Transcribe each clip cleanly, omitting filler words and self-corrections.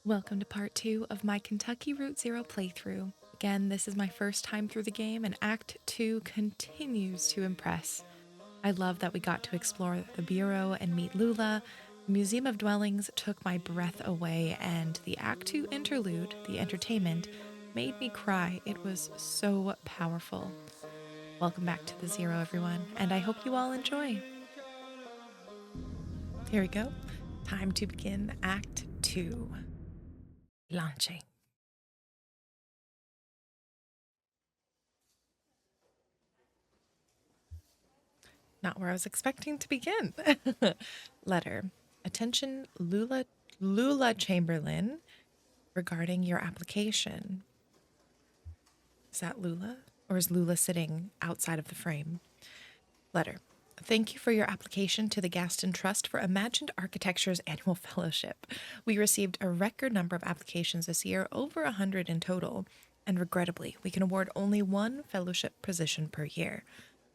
Welcome to part 2 of my Kentucky Route Zero playthrough. Again, this is my first time through the game, and Act 2 continues to impress. I love that we got to explore the Bureau and meet Lula. The Museum of Dwellings took my breath away, and the Act 2 interlude, the entertainment, made me cry. It was so powerful. Welcome back to the Zero, everyone, and I hope you all enjoy. Here we go. Time to begin Act 2. Launching. Not where I was expecting to begin. Letter. Attention, Lula Chamberlain, regarding your application. Is that Lula? Or is Lula sitting outside of the frame? Letter. Thank you for your application to the Gaston Trust for Imagined Architecture's annual fellowship. We received a record number of applications this year, over 100 in total, and regrettably, we can award only one fellowship position per year.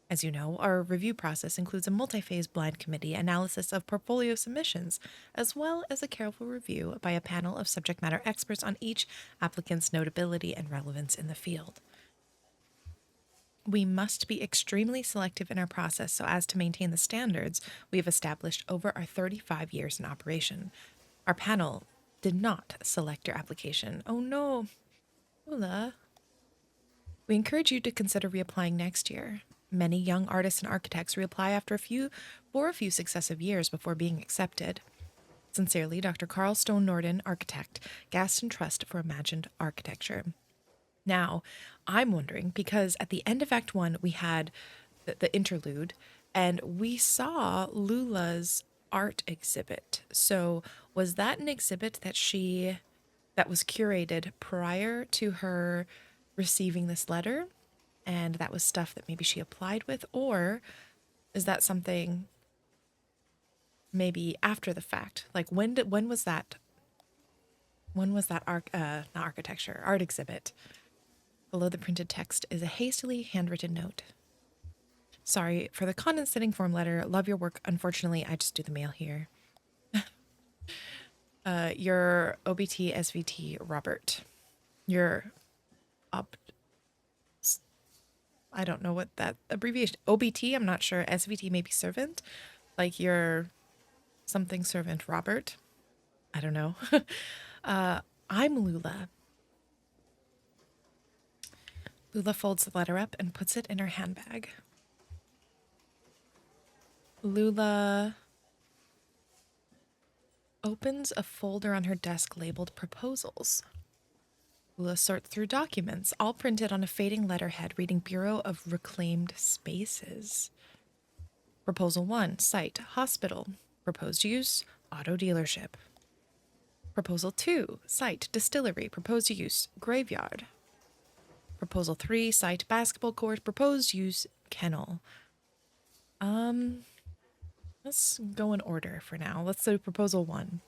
As you know, our review process includes a multi-phase blind committee analysis of portfolio submissions, as well as a careful review by a panel of subject matter experts on each applicant's notability and relevance in the field. We must be extremely selective in our process so as to maintain the standards we have established over our 35 years in operation. Our panel did not select your application. Oh no, Ula. We encourage you to consider reapplying next year. Many young artists and architects reapply for a few successive years before being accepted. Sincerely, Dr. Carl Stone Norden, architect, Gaston Trust for Imagined Architecture. Now, I'm wondering, because at the end of Act 1, we had the interlude, and we saw Lula's art exhibit. So, was that an exhibit that was curated prior to her receiving this letter? And that was stuff that maybe she applied with, or is that something maybe after the fact? Like when was that not architecture, art exhibit? Below the printed text is a hastily handwritten note. Sorry for the condescending form letter. Love your work. Unfortunately, I just do the mail here. Your OBT SVT Robert. Your up. I don't know what that abbreviation. OBT, I'm not sure. SVT maybe servant. Like your something servant Robert. I don't know. I'm Lula. Lula folds the letter up and puts it in her handbag. Lula opens a folder on her desk labeled proposals. Lula sorts through documents, all printed on a fading letterhead reading Bureau of Reclaimed Spaces. Proposal 1, site, hospital. Proposed use, auto dealership. Proposal 2, site, distillery. Proposed use, graveyard. Proposal 3, site, basketball court. Proposed use, kennel. Let's go in order for now. Let's do proposal 1.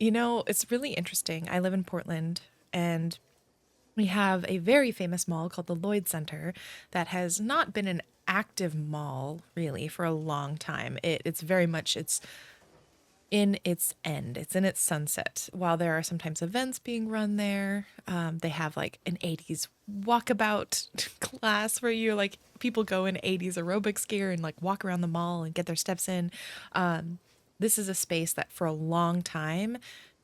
You know, it's really interesting. I live in Portland, and we have a very famous mall called the Lloyd Center that has not been an active mall really for a long time. It's very much it's in its end. It's in its sunset. While there are sometimes events being run there, they have like an 80s walkabout class where you're like people go in 80s aerobics gear and like walk around the mall and get their steps in. This is a space that for a long time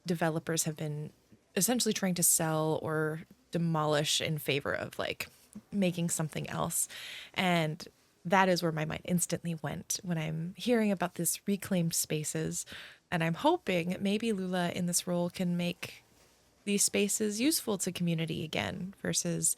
developers have been essentially trying to sell or demolish in favor of like making something else. And that is where my mind instantly went when I'm hearing about this reclaimed spaces. And I'm hoping maybe Lula in this role can make these spaces useful to community again versus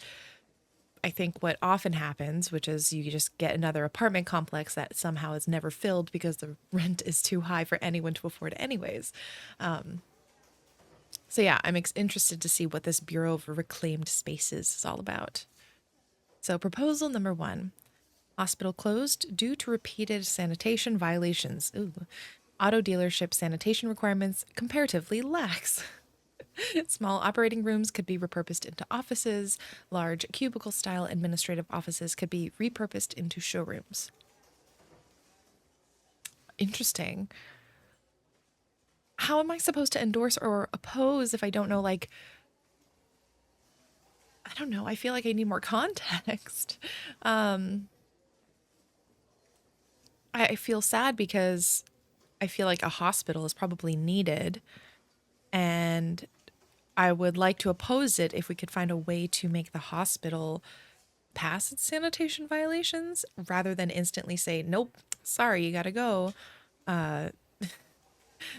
I think what often happens, which is you just get another apartment complex that somehow is never filled because the rent is too high for anyone to afford anyways. So yeah, I'm interested to see what this Bureau of Reclaimed Spaces is all about. So proposal number 1, hospital closed due to repeated sanitation violations. Ooh. Auto dealership sanitation requirements comparatively lax. Small operating rooms could be repurposed into offices. Large cubicle-style administrative offices could be repurposed into showrooms. Interesting. how am I supposed to endorse or oppose if I don't know, like, I don't know. I feel like I need more context. Um, I feel sad because I feel like a hospital is probably needed, and I would like to oppose it if we could find a way to make the hospital pass its sanitation violations rather than instantly say, nope, sorry, you gotta go. Uh,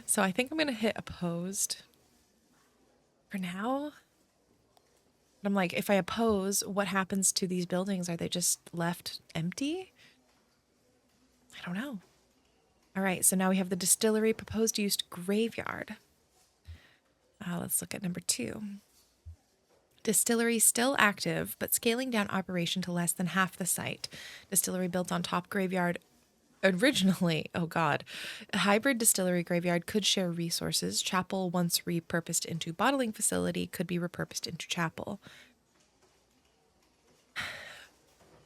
so I think I'm gonna hit opposed for now. But I'm like, if I oppose, what happens to these buildings? Are they just left empty? I don't know. All right, so now we have the distillery proposed use graveyard. Let's look at number 2. Distillery still active, but scaling down operation to less than half the site. Distillery built on top graveyard. Originally, oh god, a hybrid distillery graveyard could share resources. Chapel, once repurposed into bottling facility, could be repurposed into chapel.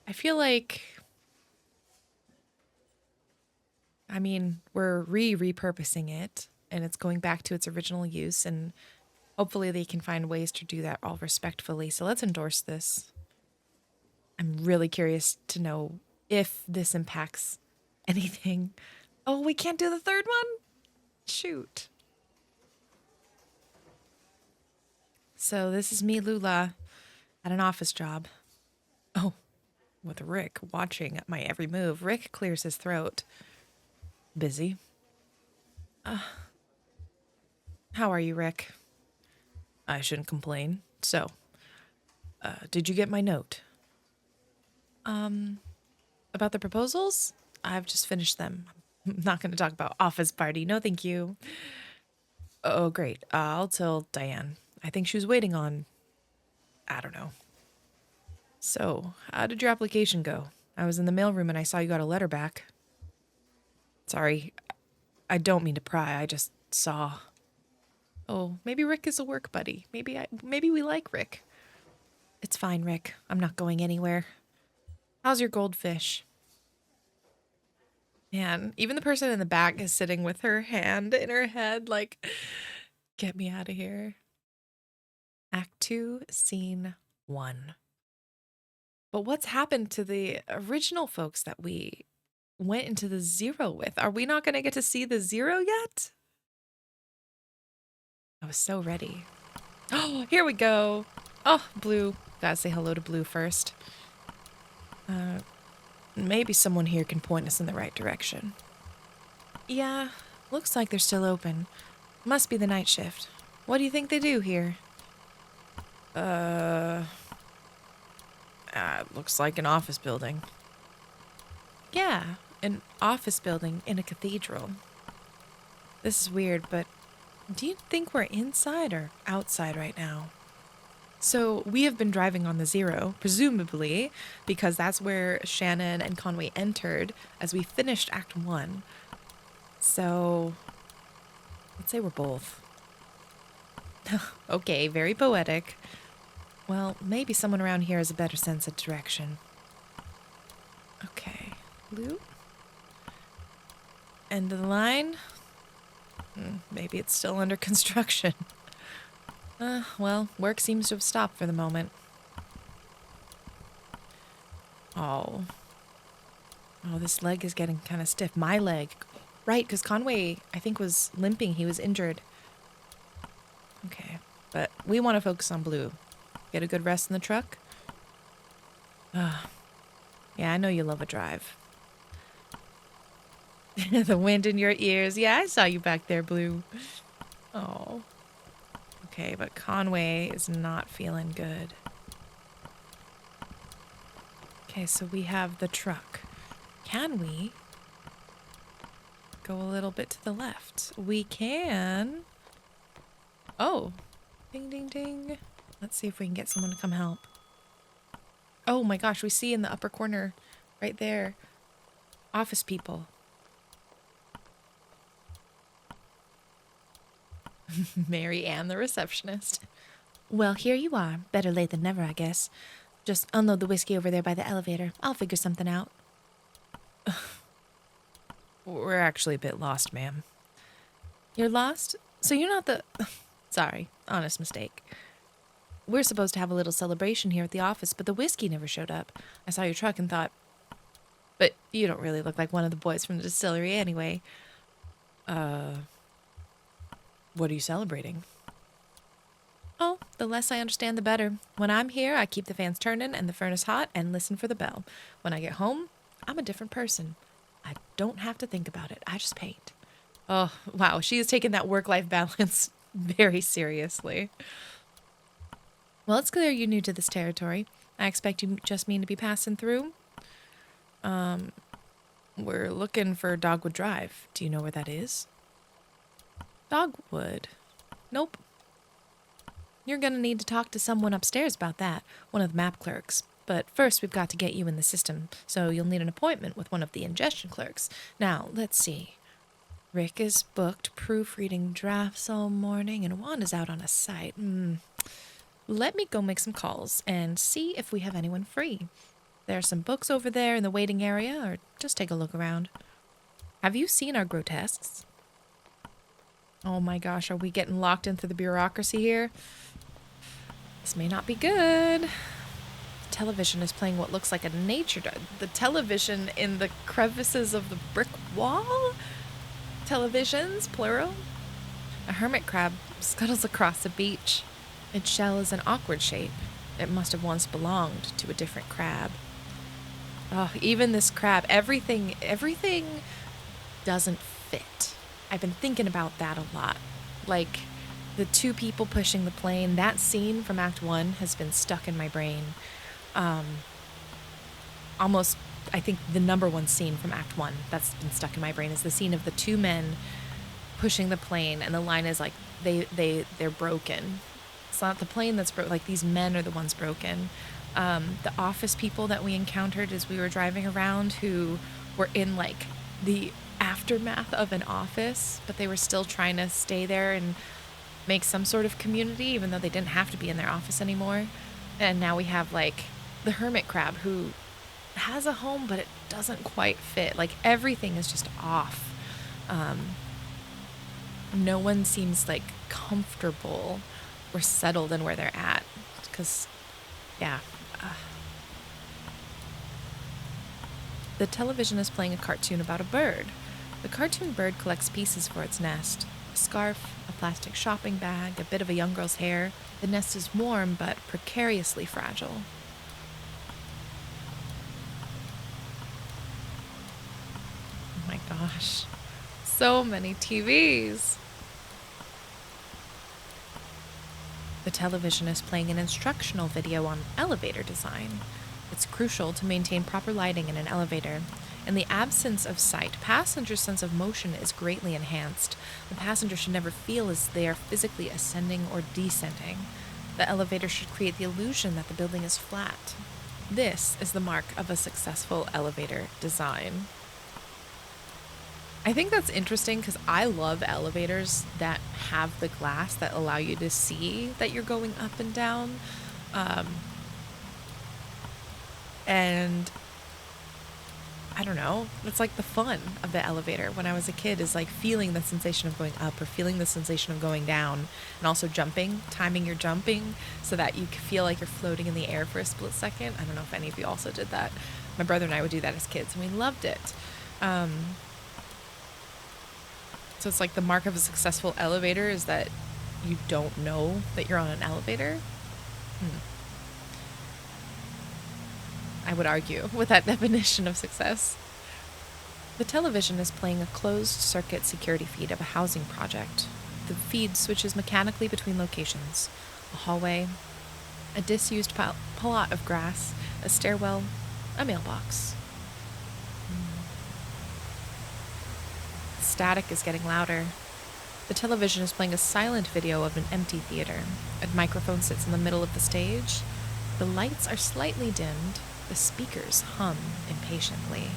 I feel like, I mean, we're repurposing it and it's going back to its original use, and hopefully they can find ways to do that all respectfully. So let's endorse this. I'm really curious to know if this impacts anything. Oh, we can't do the third one? Shoot. So this is me, Lula, at an office job. Oh, with Rick watching my every move. Rick clears his throat. Busy. How are you, Rick? I shouldn't complain. So, did you get my note? About the proposals? I've just finished them. I'm not going to talk about office party. No, thank you. Oh, great. I'll tell Diane. I think she was waiting on, I don't know. So, how did your application go? I was in the mailroom and I saw you got a letter back. Sorry, I don't mean to pry. I just saw. Oh, maybe Rick is a work buddy. Maybe we like Rick. It's fine, Rick. I'm not going anywhere. How's your goldfish? Man, even the person in the back is sitting with her hand in her head, like, get me out of here. Act 2, Scene 1. But what's happened to the original folks that we went into the zero with? Are we not going to get to see the zero yet? I was so ready. Oh, here we go. Oh, Blue. Gotta say hello to Blue first. Maybe someone here can point us in the right direction. Yeah, looks like they're still open. Must be the night shift. What do you think they do here? Looks like an office building. Yeah, an office building in a cathedral. This is weird, but do you think we're inside or outside right now? So we have been driving on the zero, presumably, because that's where Shannon and Conway entered as we finished Act 1. So let's say we're both. Okay, very poetic. Well, maybe someone around here has a better sense of direction. Okay, Blue. End of the line. Maybe it's still under construction. Well, work seems to have stopped for the moment. Oh. Oh, this leg is getting kind of stiff. My leg. Right, because Conway, I think, was limping. He was injured. Okay, but we want to focus on Blue. Get a good rest in the truck? Yeah, I know you love a drive. The wind in your ears. Yeah, I saw you back there, Blue. Oh. Okay, but Conway is not feeling good. Okay, so we have the truck. Can we go a little bit to the left? We can. Oh. Ding, ding, ding. Let's see if we can get someone to come help. Oh my gosh, we see in the upper corner, right there, office people. Mary Ann, the receptionist. Well, here you are. Better late than never, I guess. Just unload the whiskey over there by the elevator. I'll figure something out. We're actually a bit lost, ma'am. You're lost? So you're not the... Sorry, honest mistake. We're supposed to have a little celebration here at the office, but the whiskey never showed up. I saw your truck and thought, but you don't really look like one of the boys from the distillery anyway. What are you celebrating? Oh, the less I understand, the better. When I'm here, I keep the fans turning and the furnace hot and listen for the bell. When I get home, I'm a different person. I don't have to think about it. I just paint. Oh, wow. She has taken that work-life balance very seriously. Well, it's clear you're new to this territory. I expect you just mean to be passing through. We're looking for Dogwood Drive. Do you know where that is? Dogwood? Nope. You're gonna need to talk to someone upstairs about that, one of the map clerks. But first, we've got to get you in the system, so you'll need an appointment with one of the ingestion clerks. Now, let's see. Rick is booked proofreading drafts all morning, and Wanda's out on a site. Let me go make some calls and see if we have anyone free. There are some books over there in the waiting area, or just take a look around. Have you seen our grotesques? Oh my gosh, are we getting locked into the bureaucracy here? This may not be good. The television is playing what looks like a nature... The television in the crevices of the brick wall? Televisions, plural? A hermit crab scuttles across the beach. Its shell is an awkward shape. It must have once belonged to a different crab. Oh, even this crab, everything doesn't fit. I've been thinking about that a lot. Like, the two people pushing the plane, that scene from Act 1 has been stuck in my brain. Almost, I think the number one scene from Act 1 that's been stuck in my brain is the scene of the two men pushing the plane, and the line is like, they're broken. It's not the plane that's broken, like these men are the ones broken. The office people that we encountered as we were driving around who were in like the aftermath of an office, but they were still trying to stay there and make some sort of community, even though they didn't have to be in their office anymore. And now we have like the hermit crab who has a home, but it doesn't quite fit. Like everything is just off. No one seems like comfortable or settled in where they're at. Because, yeah. The television is playing a cartoon about a bird. The cartoon bird collects pieces for its nest. A scarf, a plastic shopping bag, a bit of a young girl's hair. The nest is warm but precariously fragile. Oh my gosh. So many TVs. The television is playing an instructional video on elevator design. It's crucial to maintain proper lighting in an elevator. In the absence of sight, passengers' sense of motion is greatly enhanced. The passenger should never feel as they are physically ascending or descending. The elevator should create the illusion that the building is flat. This is the mark of a successful elevator design. I think that's interesting because I love elevators that have the glass that allow you to see that you're going up and down. And I don't know, it's like the fun of the elevator when I was a kid is like feeling the sensation of going up or feeling the sensation of going down, and also jumping, timing your jumping so that you feel like you're floating in the air for a split second. I don't know if any of you also did that. My brother and I would do that as kids and we loved it. So it's like the mark of a successful elevator is that you don't know that you're on an elevator. I would argue with that definition of success. The television is playing a closed-circuit security feed of a housing project. The feed switches mechanically between locations: a hallway, a disused plot of grass, a stairwell, a mailbox. The static is getting louder. The television is playing a silent video of an empty theater. A microphone sits in the middle of the stage. The lights are slightly dimmed. The speakers hum impatiently.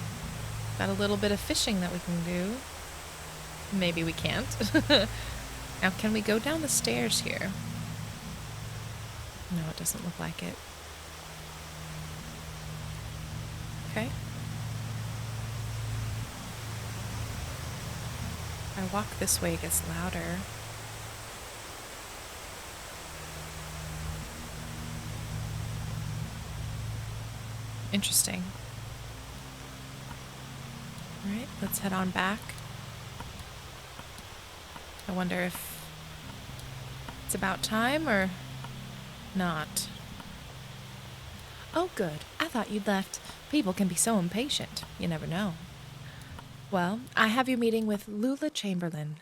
Got a little bit of fishing that we can do. Maybe we can't. Now, can we go down the stairs here? No, it doesn't look like it. Okay. If I walk this way, it gets louder. Interesting. All right, let's head on back. I wonder if it's about time or not. Oh, good. I thought you'd left. People can be so impatient. You never know. Well, I have you meeting with Lula Chamberlain.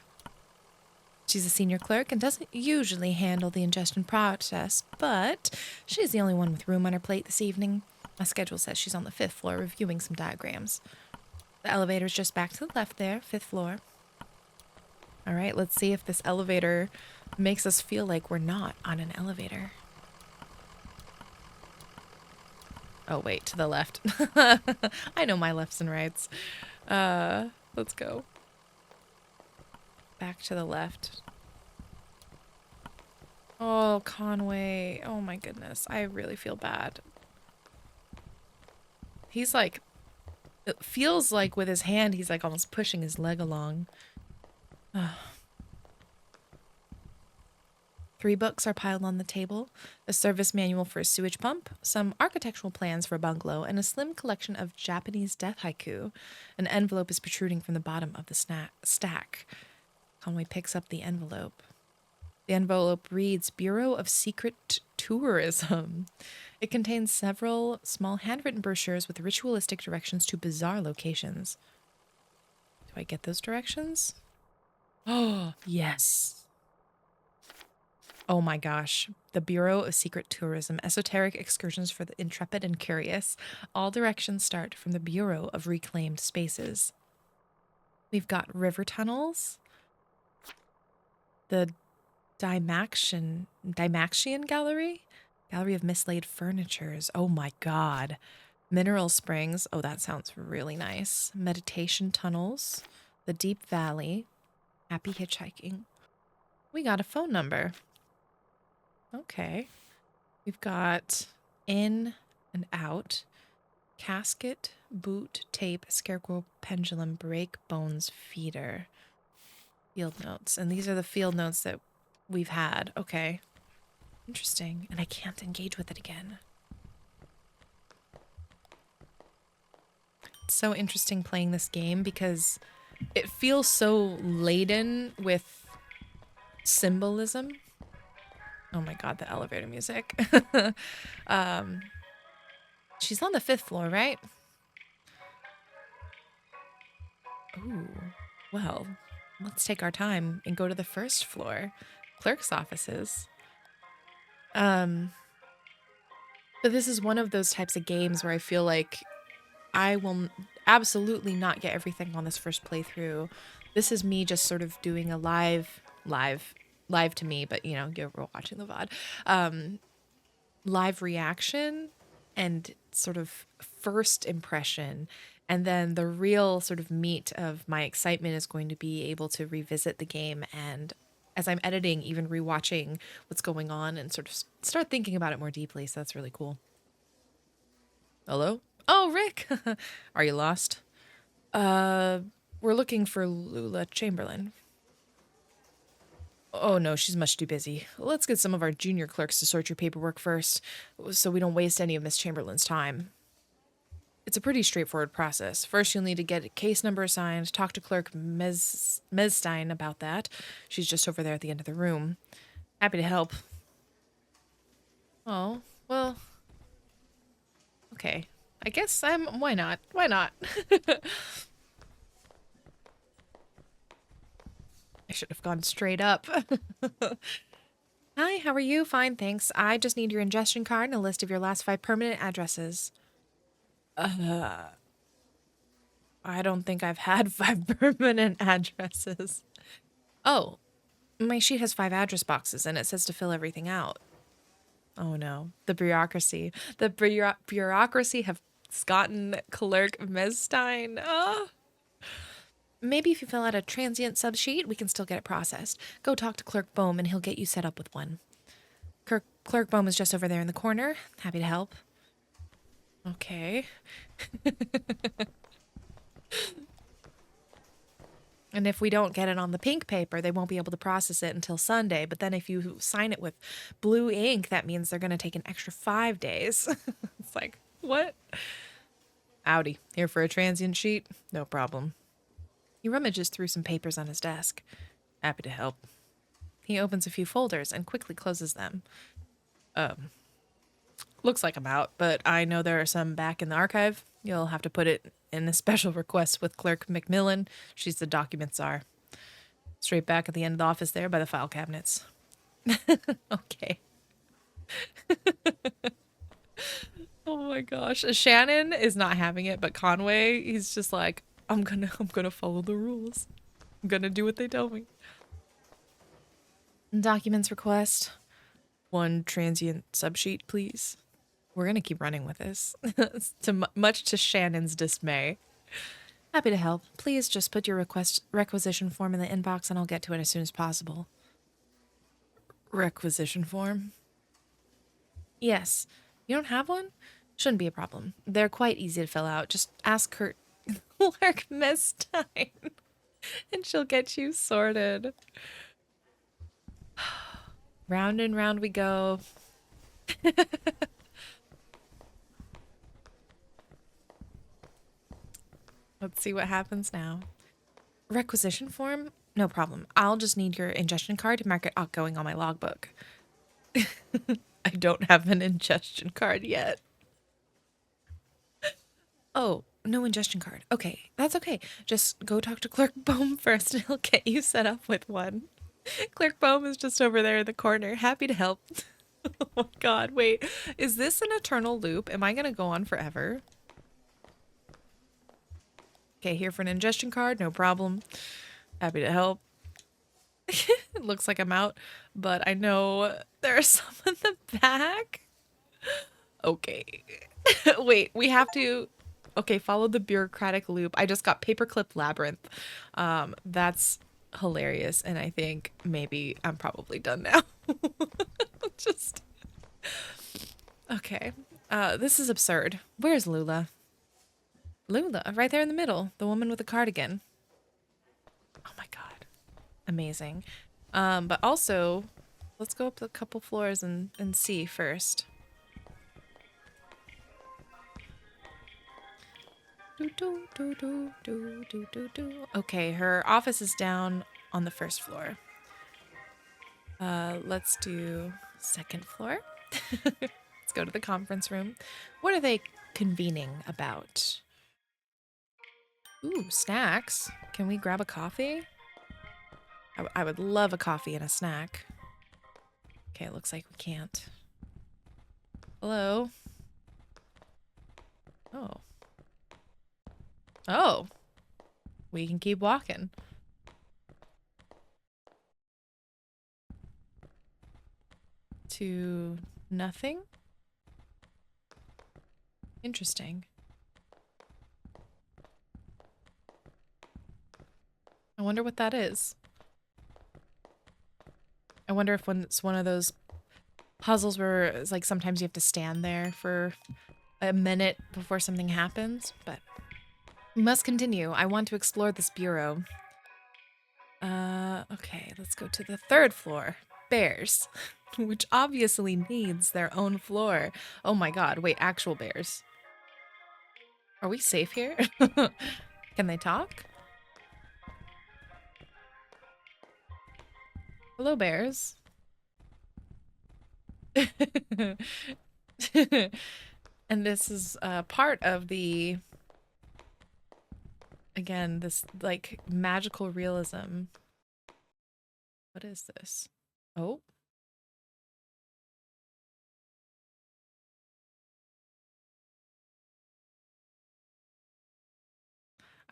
She's a senior clerk and doesn't usually handle the ingestion process, but she's the only one with room on her plate this evening. My schedule says she's on the 5th floor reviewing some diagrams. The elevator's just back to the left there, 5th floor. All right, let's see if this elevator makes us feel like we're not on an elevator. Oh, wait, to the left. I know my lefts and rights. Let's go. Back to the left. Oh, Conway. Oh my goodness. I really feel bad. He's like, it feels like with his hand, he's like almost pushing his leg along. 3 books are piled on the table: a service manual for a sewage pump, some architectural plans for a bungalow, and a slim collection of Japanese death haiku. An envelope is protruding from the bottom of the stack. Conway picks up the envelope. The envelope reads, Bureau of Secret Tourism. It contains several small handwritten brochures with ritualistic directions to bizarre locations. Do I get those directions? Oh, yes. Oh my gosh. The Bureau of Secret Tourism, esoteric excursions for the intrepid and curious. All directions start from the Bureau of Reclaimed Spaces. We've got river tunnels, the Dymaxian Gallery, Gallery of Mislaid Furnitures. Oh my god. Mineral Springs. Oh, that sounds really nice. Meditation tunnels, the Deep Valley, happy hitchhiking. We got a phone number. Okay. We've got in and out, casket, boot, tape, scarecrow, pendulum, brake, bones, feeder. Field notes. And these are the field notes that we've had. Okay. Interesting. And I can't engage with it again. It's so interesting playing this game because it feels so laden with symbolism. Oh my god, the elevator music. She's on the 5th floor, right? Ooh, well, let's take our time and go to the 1st floor. Clerk's offices. But this is one of those types of games where I feel like I will absolutely not get everything on this first playthrough. This is me just sort of doing a live to me, but you know, you're watching the VOD. Live reaction and sort of first impression. And then the real sort of meat of my excitement is going to be able to revisit the game and as I'm editing, even rewatching what's going on and sort of start thinking about it more deeply. So that's really cool. Hello? Oh, Rick. Are you lost? We're looking for Lula Chamberlain. Oh no, she's much too busy. Let's get some of our junior clerks to sort your paperwork first, so we don't waste any of Miss Chamberlain's time. It's a pretty straightforward process. First, you'll need to get a case number assigned, talk to Clerk Mezstein about that. She's just over there at the end of the room. Happy to help. Oh, well, okay. I guess why not? Why not? I should have gone straight up. Hi, how are you? Fine, thanks. I just need your ingestion card and a list of your last 5 permanent addresses. I don't think I've had 5 permanent addresses. Oh, my sheet has 5 address boxes and it says to fill everything out. Oh no, the bureaucracy. The bureaucracy have gotten Clerk Mezstein. Oh. Maybe if you fill out a transient subsheet, we can still get it processed. Go talk to Clerk Bohm and he'll get you set up with one. Clerk Bohm is just over there in the corner. Happy to help. Okay. And if we don't get it on the pink paper, they won't be able to process it until Sunday. But then if you sign it with blue ink, that means they're going to take an extra 5 days. It's like, What? Howdy. Here for a transient sheet? No problem. He rummages through some papers on his desk. Happy to help. He opens a few folders and quickly closes them. Looks like I'm out, but I know there are some back in the archive. You'll have to put it in a special request with Clerk Macmillan. She's the document czar. Straight back at the end of the office there by the file cabinets. Okay. Oh my gosh. Shannon is not having it, but Conway, he's just like, I'm gonna follow the rules. I'm gonna do what they tell me. Documents request. One transient subsheet, please. We're gonna keep running with this. Much to Shannon's dismay. Happy to help. Please just put your requisition form in the inbox and I'll get to it as soon as possible. Requisition form? Yes. You don't have one? Shouldn't be a problem. They're quite easy to fill out. Just ask Kurt Clark Mestine and she'll get you sorted. Round and round we go. Let's see what happens now. Requisition form? No problem. I'll just need your ingestion card to mark it outgoing on my logbook. I don't have an ingestion card yet. Oh, no ingestion card. Okay, that's okay. Just go talk to Clerk Bohm first and he'll get you set up with one. Clerk Bohm is just over there in the corner. Happy to help. Oh my god, wait. Is this an eternal loop? Am I gonna go on forever? Okay, here for an ingestion card. No problem. Happy to help. It looks like I'm out, but I know there are some in the back. Okay. Wait, we have to... Okay, follow the bureaucratic loop. I just got Paperclip Labyrinth. That's hilarious, and I think maybe I'm probably done now. Just... Okay. This is absurd. Where's Lula? Lula, right there in the middle. The woman with the cardigan. Oh my god. Amazing. But also, let's go up a couple floors and see first. Okay, her office is down on the first floor. Let's do second floor. Let's go to the conference room. What are they convening about? Ooh, snacks. Can we grab a coffee? I would love a coffee and a snack. Okay, it looks like we can't. Hello? Oh. Oh. We can keep walking. To nothing? Interesting. I wonder what that is. I wonder if it's one of those puzzles where it's like sometimes you have to stand there for a minute before something happens, but we must continue. I want to explore this bureau. Okay, let's go to the third floor. Bears, which obviously needs their own floor. Oh my god, wait, actual bears. Are we safe here? Can they talk? Hello, bears. And this is part of the, again, this like magical realism. What is this? Oh.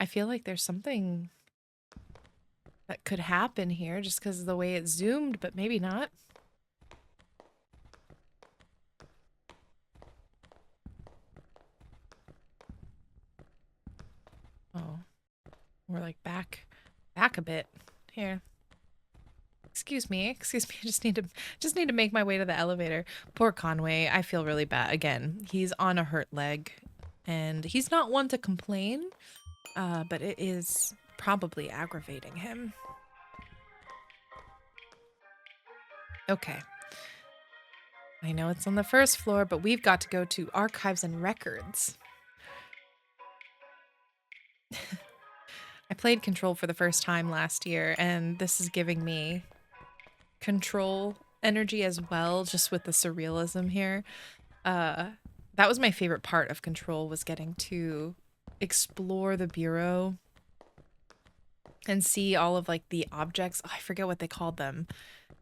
I feel like there's something that could happen here just because of the way it's zoomed, but maybe not. Oh, we're like back a bit here. Excuse me. I just need to make my way to the elevator. Poor Conway. I feel really bad. Again, he's on a hurt leg and he's not one to complain, but it is probably aggravating him. Okay. I know it's on the first floor, but we've got to go to archives and records. I played Control for the first time last year, and this is giving me Control energy as well, just with the surrealism here. Uh, that was my favorite part of Control, was getting to explore the bureau and see all of like the objects. Oh, I forget what they called them,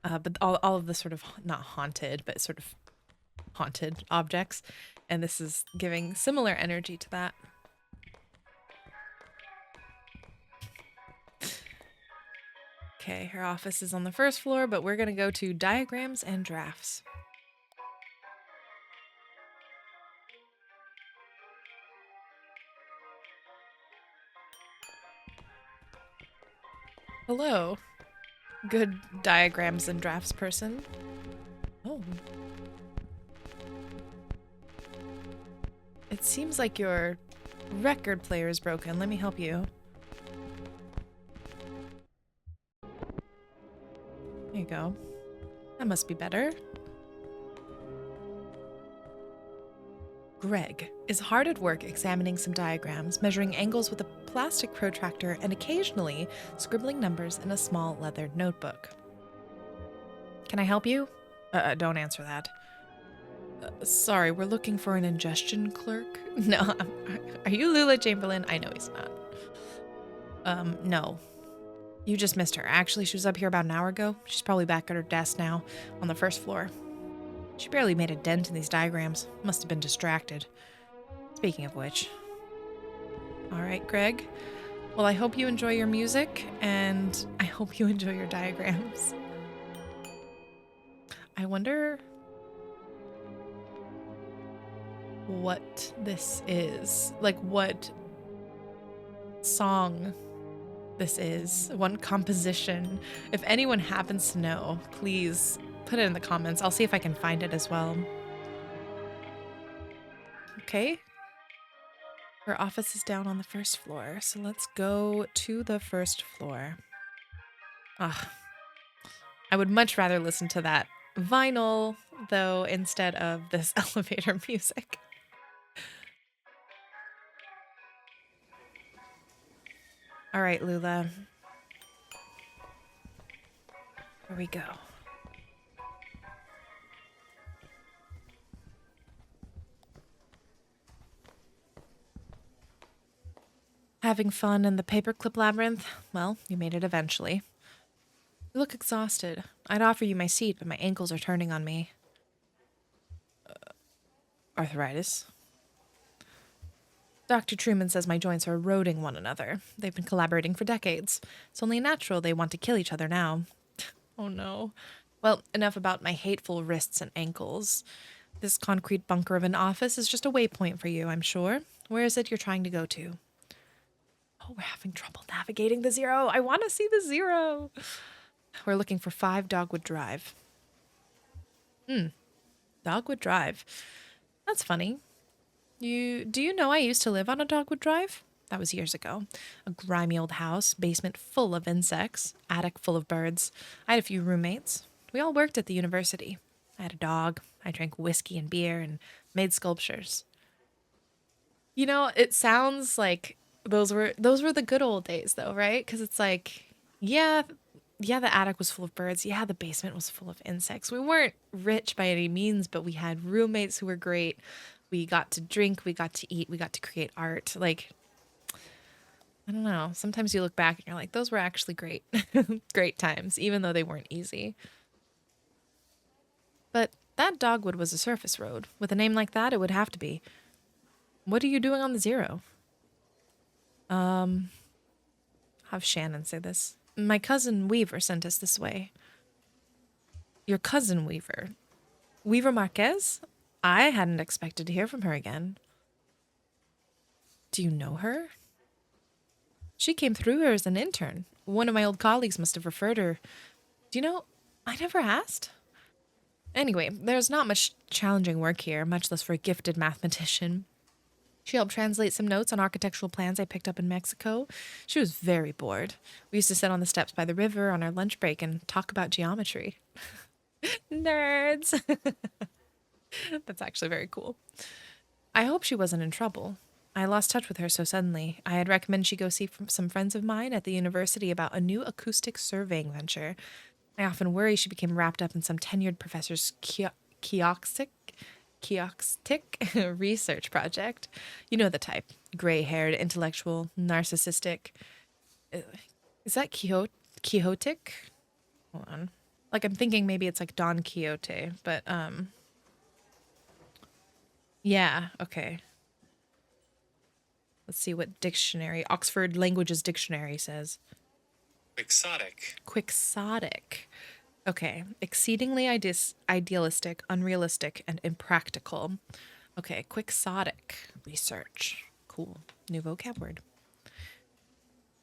but all of the sort of not haunted, but sort of haunted objects. And this is giving similar energy to that. Okay, her office is on the first floor, but we're going to go to diagrams and drafts. Hello, good diagrams and drafts person. Oh. It seems like your record player is broken. Let me help you. There you go. That must be better. Greg is hard at work examining some diagrams, measuring angles with a plastic protractor, and occasionally scribbling numbers in a small leathered notebook. Can I help you? Don't answer that. Sorry, we're looking for an ingestion clerk. No, are you Lula Chamberlain? I know he's not. No. You just missed her. Actually, she was up here about an hour ago. She's probably back at her desk now, on the first floor. She barely made a dent in these diagrams. Must have been distracted. Speaking of which. All right, Greg. Well, I hope you enjoy your music, and I hope you enjoy your diagrams. I wonder what this is. Like, what song this is. One composition. If anyone happens to know, please put it in the comments. I'll see if I can find it as well. Okay. Her office is down on the first floor, so let's go to the first floor. Ah, I would much rather listen to that vinyl, though, instead of this elevator music. All right, Lula. Here we go. Having fun in the paperclip labyrinth? Well, you made it eventually. You look exhausted. I'd offer you my seat, but my ankles are turning on me. Arthritis. Dr. Truman says my joints are eroding one another. They've been collaborating for decades. It's only natural they want to kill each other now. Oh no. Well, enough about my hateful wrists and ankles. This concrete bunker of an office is just a waypoint for you, I'm sure. Where is it you're trying to go to? Oh, we're having trouble navigating the zero. I want to see the zero. We're looking for 5 Dogwood Drive. Dogwood Drive. That's funny. Do you know I used to live on a Dogwood Drive? That was years ago. A grimy old house, basement full of insects, attic full of birds. I had a few roommates. We all worked at the university. I had a dog. I drank whiskey and beer and made sculptures. You know, it sounds like those were the good old days though, right? Because it's like, yeah, the attic was full of birds. Yeah, the basement was full of insects. We weren't rich by any means, but we had roommates who were great. We got to drink, we got to eat, we got to create art. Like, I don't know. Sometimes you look back and you're like, those were actually great, great times, even though they weren't easy. But that dogwood was a surface road. With a name like that, it would have to be. What are you doing on the zero? Have Shannon say this. My cousin Weaver sent us this way. Your cousin Weaver? Weaver Marquez? I hadn't expected to hear from her again. Do you know her? She came through here as an intern. One of my old colleagues must have referred her. Do you know, I never asked. Anyway, there's not much challenging work here, much less for a gifted mathematician. She helped translate some notes on architectural plans I picked up in Mexico. She was very bored. We used to sit on the steps by the river on our lunch break and talk about geometry. Nerds! That's actually very cool. I hope she wasn't in trouble. I lost touch with her so suddenly. I had recommended she go see some friends of mine at the university about a new acoustic surveying venture. I often worry she became wrapped up in some tenured professor's kioxic, kioxtic research project. You know the type: gray haired, intellectual, narcissistic. Uh, Is that Quixotic? Hold on. Like I'm thinking maybe it's like Don Quixote, but yeah, okay. Let's see what dictionary, Oxford Languages Dictionary says. Quixotic. Quixotic. Okay. Exceedingly idealistic, unrealistic, and impractical. Okay. Quixotic research. Cool. New vocab word.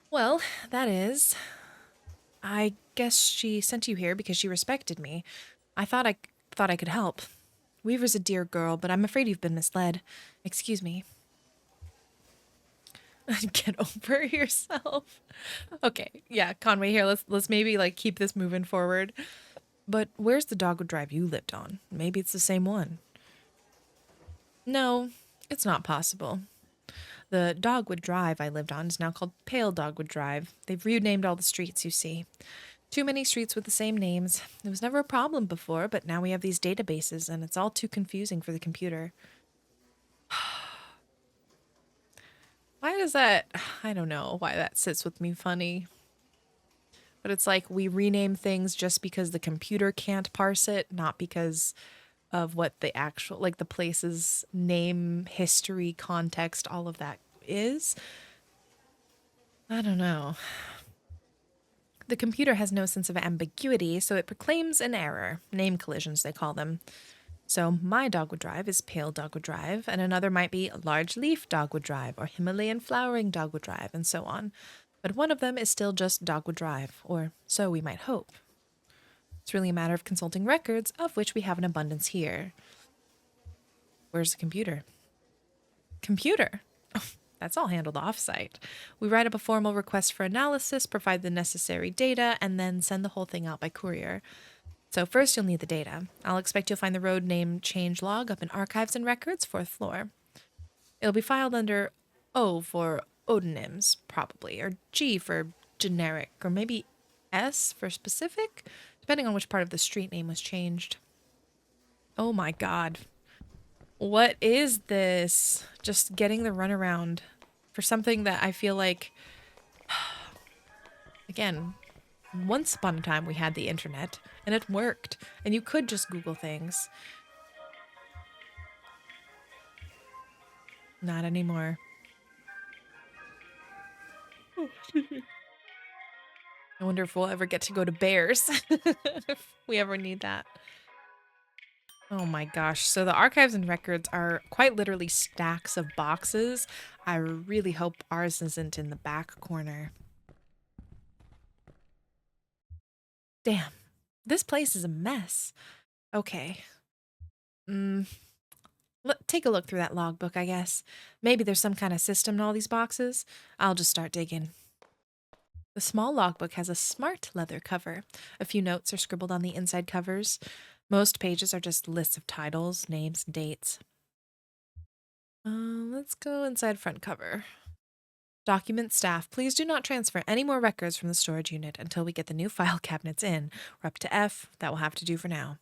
Well, that is. I guess she sent you here because she respected me. I thought I could help. Weaver's a dear girl, but I'm afraid you've been misled. Excuse me. Get over yourself. Okay, yeah, Conway, here, let's maybe like keep this moving forward. But where's the dogwood drive you lived on? Maybe it's the same one. No, it's not possible. The Dogwood Drive I lived on is now called Pale Dogwood Drive. They've renamed all the streets, you see. Too many streets with the same names. It was never a problem before, but now we have these databases and it's all too confusing for the computer. Why does that? I don't know why that sits with me funny. But it's like we rename things just because the computer can't parse it, not because of what the actual, like the place's name, history, context, all of that is. I don't know. The computer has no sense of ambiguity, so it proclaims an error. Name collisions, they call them. So my dogwood drive is pale dogwood drive, and another might be large leaf dogwood drive, or Himalayan flowering dogwood drive, and so on. But one of them is still just dogwood drive, or so we might hope. It's really a matter of consulting records, of which we have an abundance here. Where's the computer? Computer. That's all handled offsite. We write up a formal request for analysis, provide the necessary data, and then send the whole thing out by courier. So first you'll need the data. I'll expect you'll find the road name change log up in Archives and Records, 4th floor. It'll be filed under O for odonyms, probably, or G for generic, or maybe S for specific, depending on which part of the street name was changed. Oh my god. What is this? Just getting the runaround for something that I feel like, again, once upon a time we had the internet and it worked, and you could just Google things. Not anymore. I wonder if we'll ever get to go to Bears if we ever need that. Oh my gosh. So the archives and records are quite literally stacks of boxes. I really hope ours isn't in the back corner. Damn. This place is a mess. Okay. Mm, take a look through that logbook, I guess. Maybe there's some kind of system in all these boxes. I'll just start digging. The small logbook has a smart leather cover. A few notes are scribbled on the inside covers. Most pages are just lists of titles, names, dates. Let's go inside front cover. Document staff, please do not transfer any more records from the storage unit until we get the new file cabinets in. We're up to F. That will have to do for now.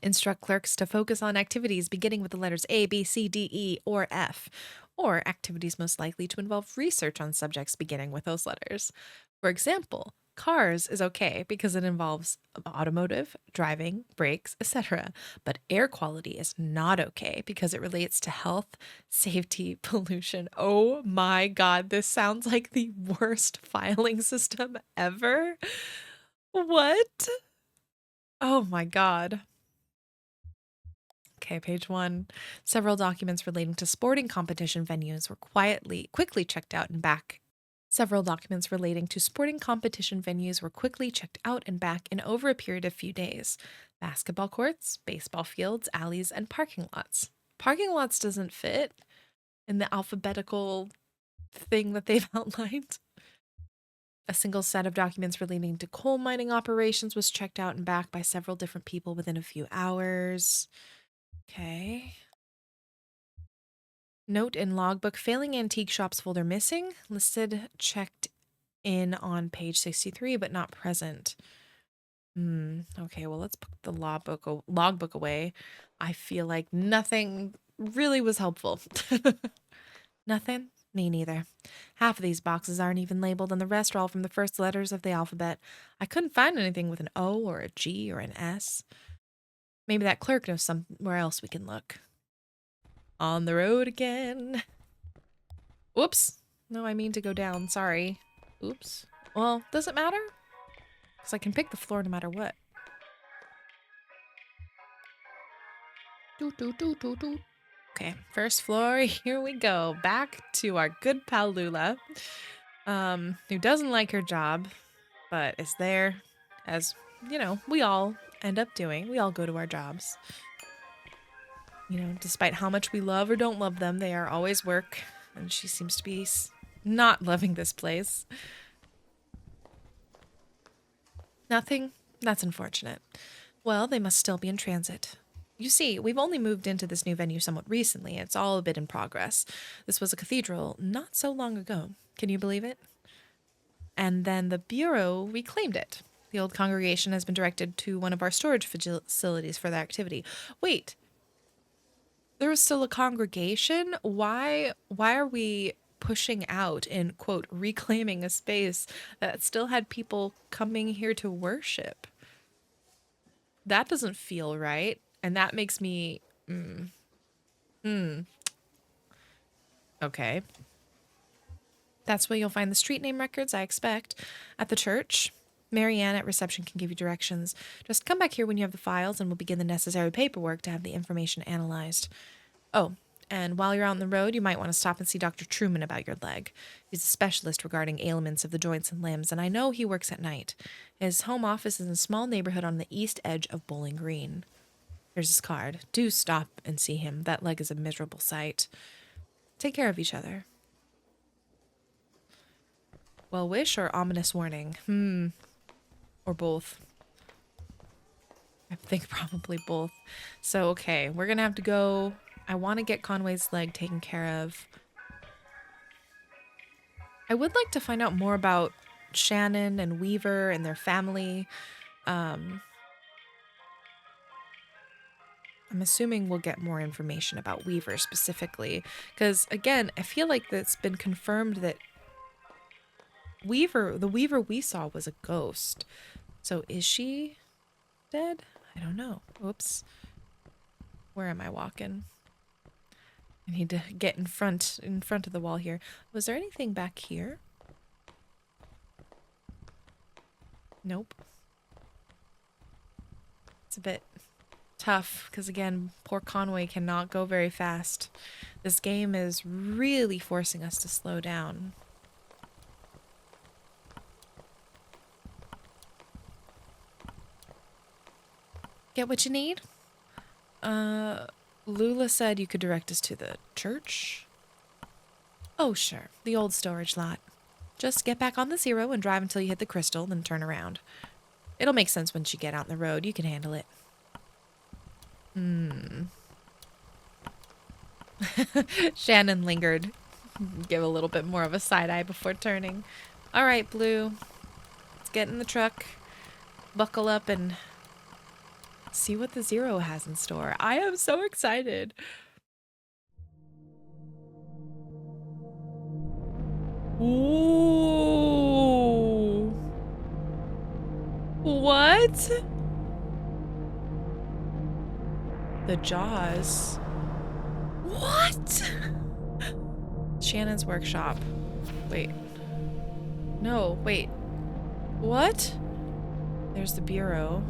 Instruct clerks to focus on activities beginning with the letters A, B, C, D, E, or F, or activities most likely to involve research on subjects beginning with those letters. For example, cars is okay because it involves automotive, driving, brakes, etc. But air quality is not okay because it relates to health, safety, pollution. Oh my god, this sounds like the worst filing system ever. What? Oh my god. Okay, page one. Several documents relating to sporting competition venues were quickly checked out and back. Several documents relating to sporting competition venues were quickly checked out and back in over a period of few days. Basketball courts, baseball fields, alleys, and parking lots. Parking lots doesn't fit in the alphabetical thing that they've outlined. A single set of documents relating to coal mining operations was checked out and back by several different people within a few hours. Okay. Note in logbook, failing antique shops folder missing. Listed checked in on page 63, but not present. Okay, well, let's put the logbook away. I feel like nothing really was helpful. Nothing? Me neither. Half of these boxes aren't even labeled, and the rest are all from the first letters of the alphabet. I couldn't find anything with an O or a G or an S. Maybe that clerk knows somewhere else we can look. On the road again. Whoops. No, I mean to go down. Sorry. Oops. Well, does it matter? Because I can pick the floor no matter what. Doo doo doo doo doo. Okay, first floor. Here we go. Back to our good pal Lula, who doesn't like her job, but is there, as you know, we all end up doing. We all go to our jobs. You know, despite how much we love or don't love them, they are always work, and she seems to be not loving this place. Nothing? That's unfortunate. Well, they must still be in transit. You see, we've only moved into this new venue somewhat recently. It's all a bit in progress. This was a cathedral not so long ago. Can you believe it? And then the Bureau reclaimed it. The old congregation has been directed to one of our storage facilities for their activity. Wait, there was still a congregation? Why are we pushing out and quote reclaiming a space that still had people coming here to worship? That doesn't feel right. And that makes me okay. That's where you'll find the street name records, I expect. At the church. Marianne at reception can give you directions. Just come back here when you have the files and we'll begin the necessary paperwork to have the information analyzed. Oh, and while you're out on the road, you might want to stop and see Dr. Truman about your leg. He's a specialist regarding ailments of the joints and limbs, and I know he works at night. His home office is in a small neighborhood on the east edge of Bowling Green. Here's his card. Do stop and see him. That leg is a miserable sight. Take care of each other. Well wish or ominous warning? Or both. I think probably both. So, okay, we're gonna have to go. I want to get Conway's leg taken care of. I would like to find out more about Shannon and Weaver and their family. I'm assuming we'll get more information about Weaver specifically. Because, again, I feel like it's been confirmed that the Weaver we saw was a ghost. So is she dead? I don't know. Oops. Where am I walking? I need to get in front of the wall here. Was there anything back here? Nope. It's a bit tough because, again, poor Conway cannot go very fast. This game is really forcing us to slow down. Get what you need? Lula said you could direct us to the church? Oh, sure. The old storage lot. Just get back on the zero and drive until you hit the crystal, then turn around. It'll make sense once you get out on the road. You can handle it. Shannon lingered. Give a little bit more of a side eye before turning. All right, Blue. Let's get in the truck. Buckle up and see what the Zero has in store. I am so excited. Ooh. What? The Jaws. What? Shannon's workshop. Wait. No, wait. What? There's the Bureau.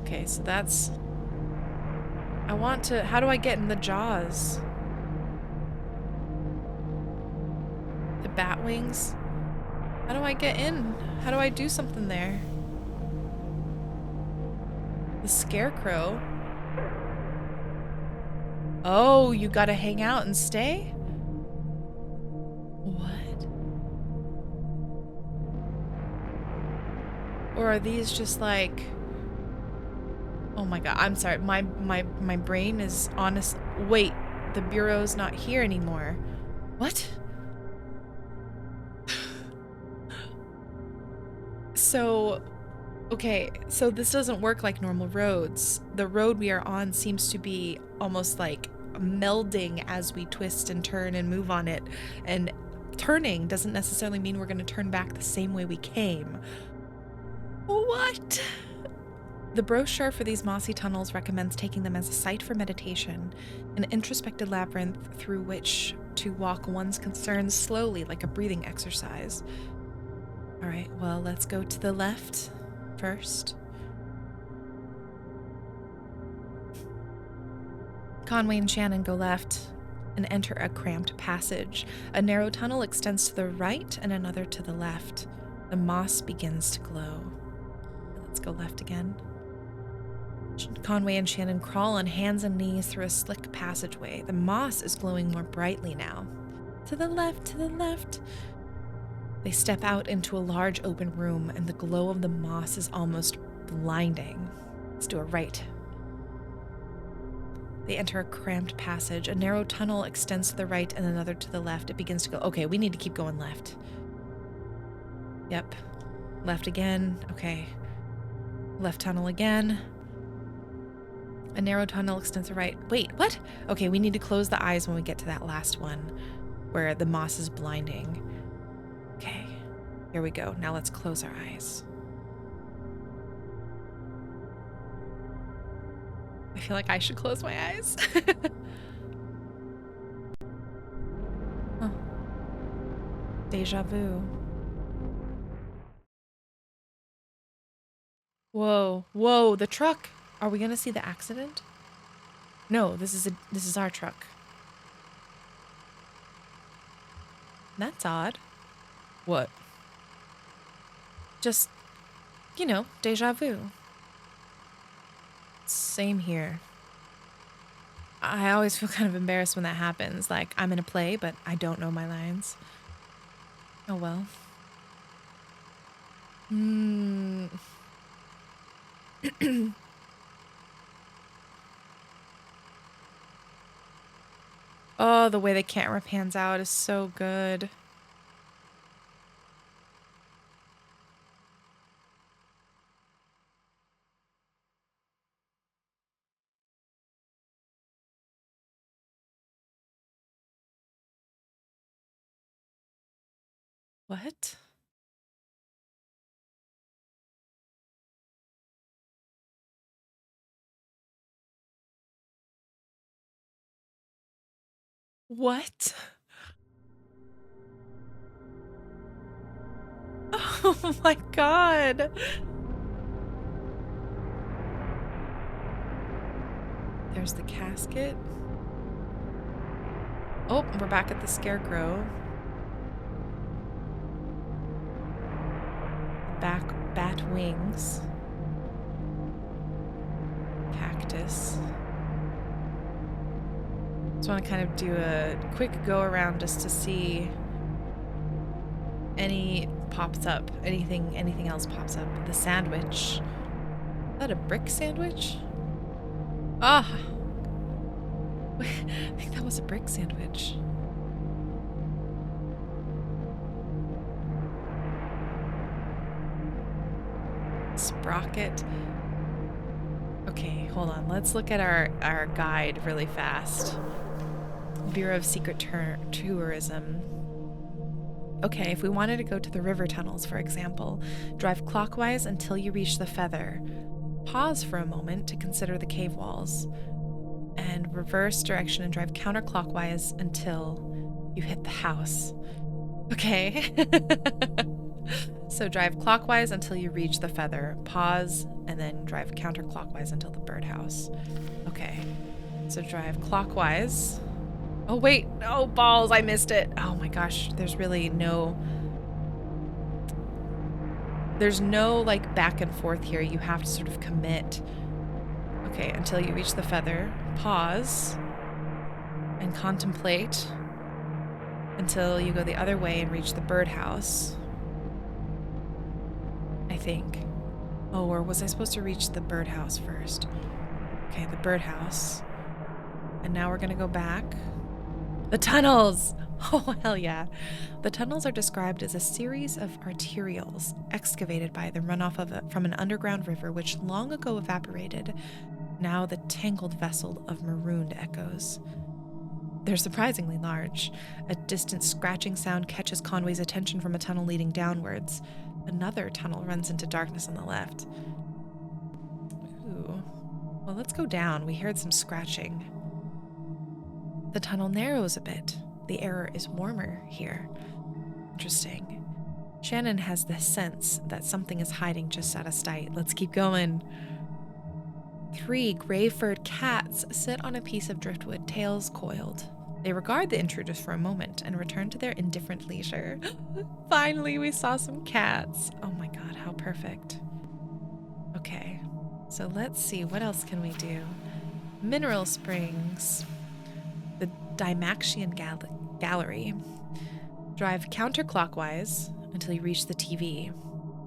Okay, so that's... I want to... How do I get in the Jaws? The bat wings? How do I get in? How do I do something there? The Scarecrow? Oh, you gotta hang out and stay? What? Or are these just like Oh my god, I'm sorry. My brain is honest. Wait, the bureau's not here anymore. What? So, okay, so this doesn't work like normal roads. The road we are on seems to be almost like melding as we twist and turn and move on it. And turning doesn't necessarily mean we're going to turn back the same way we came. What? The brochure for these mossy tunnels recommends taking them as a site for meditation, an introspective labyrinth through which to walk one's concerns slowly like a breathing exercise. All right, well, let's go to the left first. Conway and Shannon go left and enter a cramped passage. A narrow tunnel extends to the right and another to the left. The moss begins to glow. Let's go left again. Conway and Shannon crawl on hands and knees through a slick passageway. The moss is glowing more brightly now. To the left, to the left. They step out into a large open room, and the glow of the moss is almost blinding. Let's do a right. They enter a cramped passage. A narrow tunnel extends to the right and another to the left. It begins to go. Okay, we need to keep going left. Yep. Left again. Okay. Left tunnel again. A narrow tunnel extends to the right. Wait, what? Okay, we need to close the eyes when we get to that last one where the moss is blinding. Okay, here we go. Now let's close our eyes. I feel like I should close my eyes. Huh. Deja vu. Whoa, whoa, the truck. Are we gonna see the accident? No, this is our truck. That's odd. What? Just, deja vu. Same here. I always feel kind of embarrassed when that happens. Like, I'm in a play, but I don't know my lines. Oh well. Oh, the way the camera pans out is so good. What? What? Oh my god. There's the casket. Oh, we're back at the scarecrow. Bat wings. Cactus. Just want to kind of do a quick go around just to see any pops up. Anything else pops up. The sandwich. Is that a brick sandwich? Ah! I think that was a brick sandwich. Sprocket. Okay, hold on. Let's look at our guide really fast. Bureau of Secret Tourism. Okay, if we wanted to go to the river tunnels, for example, drive clockwise until you reach the feather. Pause for a moment to consider the cave walls. And reverse direction and drive counterclockwise until you hit the house. Okay. So drive clockwise until you reach the feather. Pause, and then drive counterclockwise until the birdhouse. Okay. So drive clockwise. Oh, wait. Oh, balls. I missed it. Oh, my gosh. There's no, like, back and forth here. You have to sort of commit. Okay, until you reach the feather. Pause. And contemplate until you go the other way and reach the birdhouse. I think. Oh, or was I supposed to reach the birdhouse first? Okay, the birdhouse. And now we're gonna go back. The tunnels! Oh, hell yeah. The tunnels are described as a series of arterials excavated by the runoff from an underground river which long ago evaporated, now the tangled vessel of marooned echoes. They're surprisingly large. A distant scratching sound catches Conway's attention from a tunnel leading downwards. Another tunnel runs into darkness on the left. Ooh. Well, let's go down. We heard some scratching. The tunnel narrows a bit. The air is warmer here. Interesting. Shannon has the sense that something is hiding just out of sight. Let's keep going. 3 gray-furred cats sit on a piece of driftwood, tails coiled. They regard the intruders for a moment and return to their indifferent leisure. Finally, we saw some cats. Oh my god, how perfect. Okay, so let's see, what else can we do? Mineral Springs. The Dymaxion Gallery. Drive counterclockwise until you reach the TV.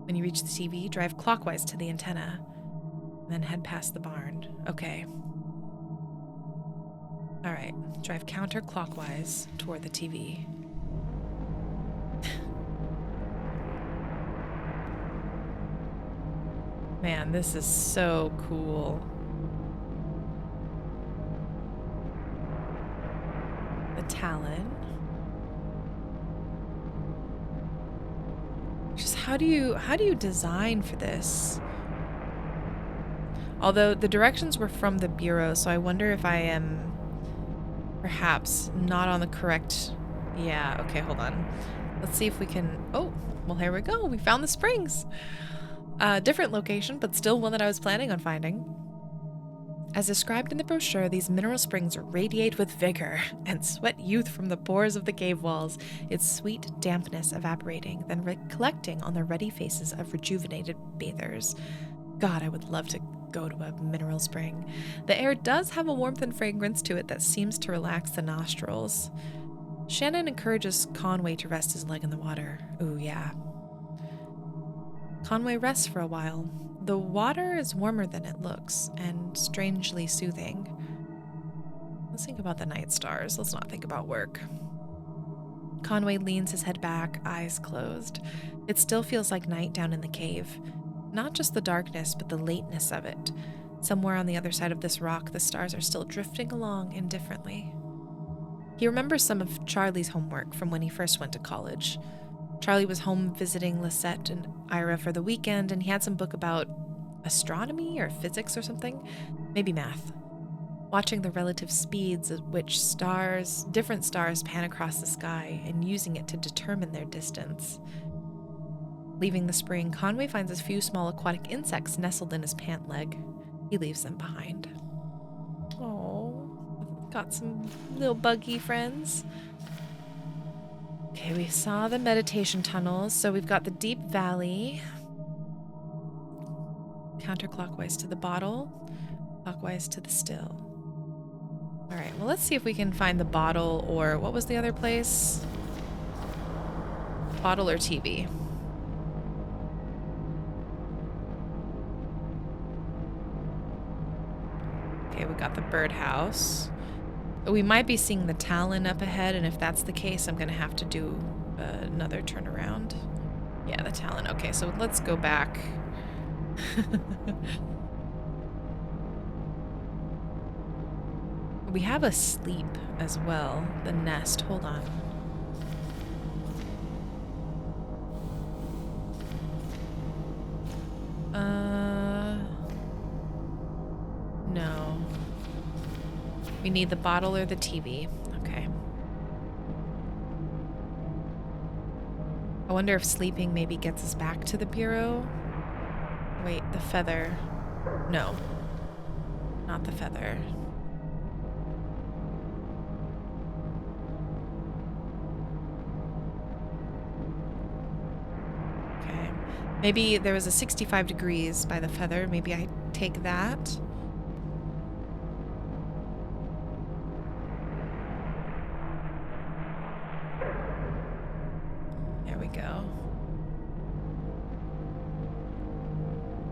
When you reach the TV, drive clockwise to the antenna. And then head past the barn. Okay. Alright, drive counterclockwise toward the TV. Man, this is so cool. The Talon. Just how do you design for this? Although the directions were from the Bureau, so I wonder if I am perhaps not on the correct... Yeah, okay, hold on. Let's see if we can... Oh, well, here we go. We found the springs. Different location, but still one that I was planning on finding. As described in the brochure, these mineral springs radiate with vigor and sweat youth from the pores of the cave walls, its sweet dampness evaporating, then collecting on the ruddy faces of rejuvenated bathers. God, I would love to go to a mineral spring. The air does have a warmth and fragrance to it that seems to relax the nostrils. Shannon encourages Conway to rest his leg in the water. Ooh, yeah. Conway rests for a while. The water is warmer than it looks, and strangely soothing. Let's think about the night stars. Let's not think about work. Conway leans his head back, eyes closed. It still feels like night down in the cave. Not just the darkness, but the lateness of it. Somewhere on the other side of this rock, the stars are still drifting along indifferently. He remembers some of Charlie's homework from when he first went to college. Charlie was home visiting Lisette and Ira for the weekend, and he had some book about astronomy or physics or something, maybe math. Watching the relative speeds at which different stars pan across the sky and using it to determine their distance. Leaving the spring, Conway finds a few small aquatic insects nestled in his pant leg. He leaves them behind. Oh, got some little buggy friends. Okay, we saw the meditation tunnels, so we've got the deep valley. Counterclockwise to the bottle, clockwise to the still. All right, well, let's see if we can find the bottle, or what was the other place? Bottle or TV. Okay, we got the birdhouse. We might be seeing the Talon up ahead, and if that's the case, I'm gonna have to do another turnaround. Yeah, the Talon. Okay, so let's go back. We have a sleep as well. The nest. Hold on. No. We need the bottle or the TV. Okay. I wonder if sleeping maybe gets us back to the bureau. Wait, the feather. No. Not the feather. Okay. Maybe there was a 65 degrees by the feather. Maybe I take that.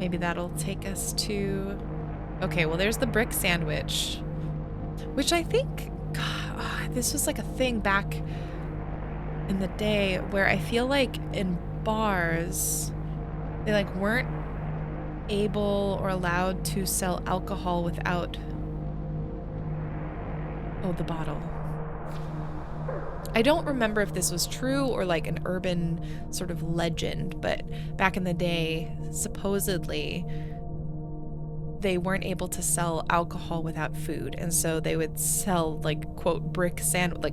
Maybe that'll take us to... Okay, well, there's the brick sandwich, which I think, God, this was like a thing back in the day where I feel like in bars, they like weren't able or allowed to sell alcohol without... Oh, the bottle. I don't remember if this was true or like an urban sort of legend, but back in the day, supposedly they weren't able to sell alcohol without food, and so they would sell like quote like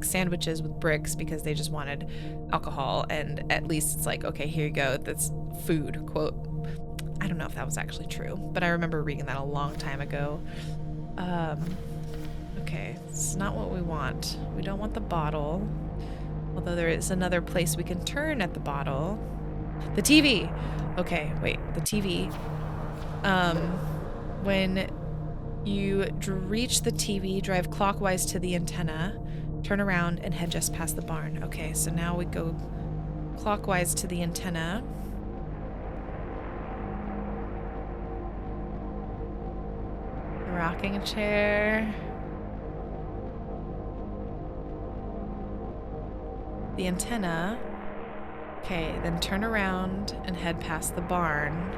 sandwiches with bricks because they just wanted alcohol, and at least it's like, okay, here you go, that's food, quote. I don't know if that was actually true, but I remember reading that a long time ago. Okay, it's not what we want. We don't want the bottle. Although there is another place we can turn at the bottle. The TV! Okay, wait, the TV. When you reach the TV, drive clockwise to the antenna, turn around, and head just past the barn. Okay, so now we go clockwise to the antenna. The rocking chair. The antenna. Okay, then turn around and head past the barn.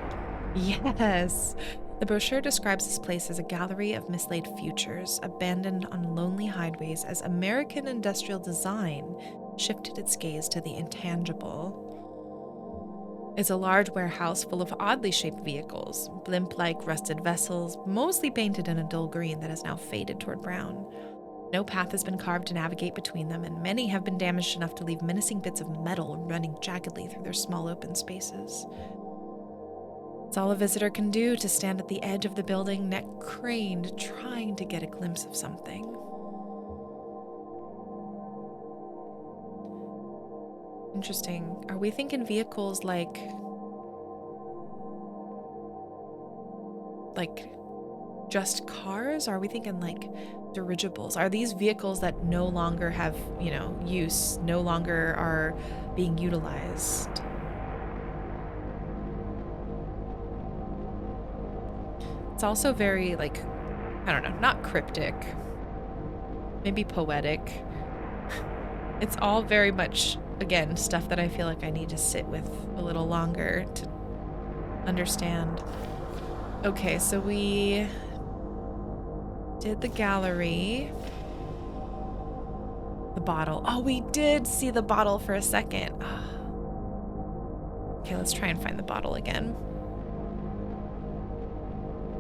Yes! The brochure describes this place as a gallery of mislaid futures, abandoned on lonely highways as American industrial design shifted its gaze to the intangible. It's a large warehouse full of oddly shaped vehicles, blimp-like rusted vessels, mostly painted in a dull green that has now faded toward brown. No path has been carved to navigate between them, and many have been damaged enough to leave menacing bits of metal running jaggedly through their small open spaces. It's all a visitor can do to stand at the edge of the building, neck craned, trying to get a glimpse of something. Interesting. Are we thinking vehicles like just cars? Are we thinking like dirigibles? Are these vehicles that no longer have, use, no longer are being utilized? It's also very, like, I don't know, not cryptic, maybe poetic. It's all very much, again, stuff that I feel like I need to sit with a little longer to understand. Okay, so we did the gallery. The bottle. Oh, we did see the bottle for a second. Oh. Okay, let's try and find the bottle again.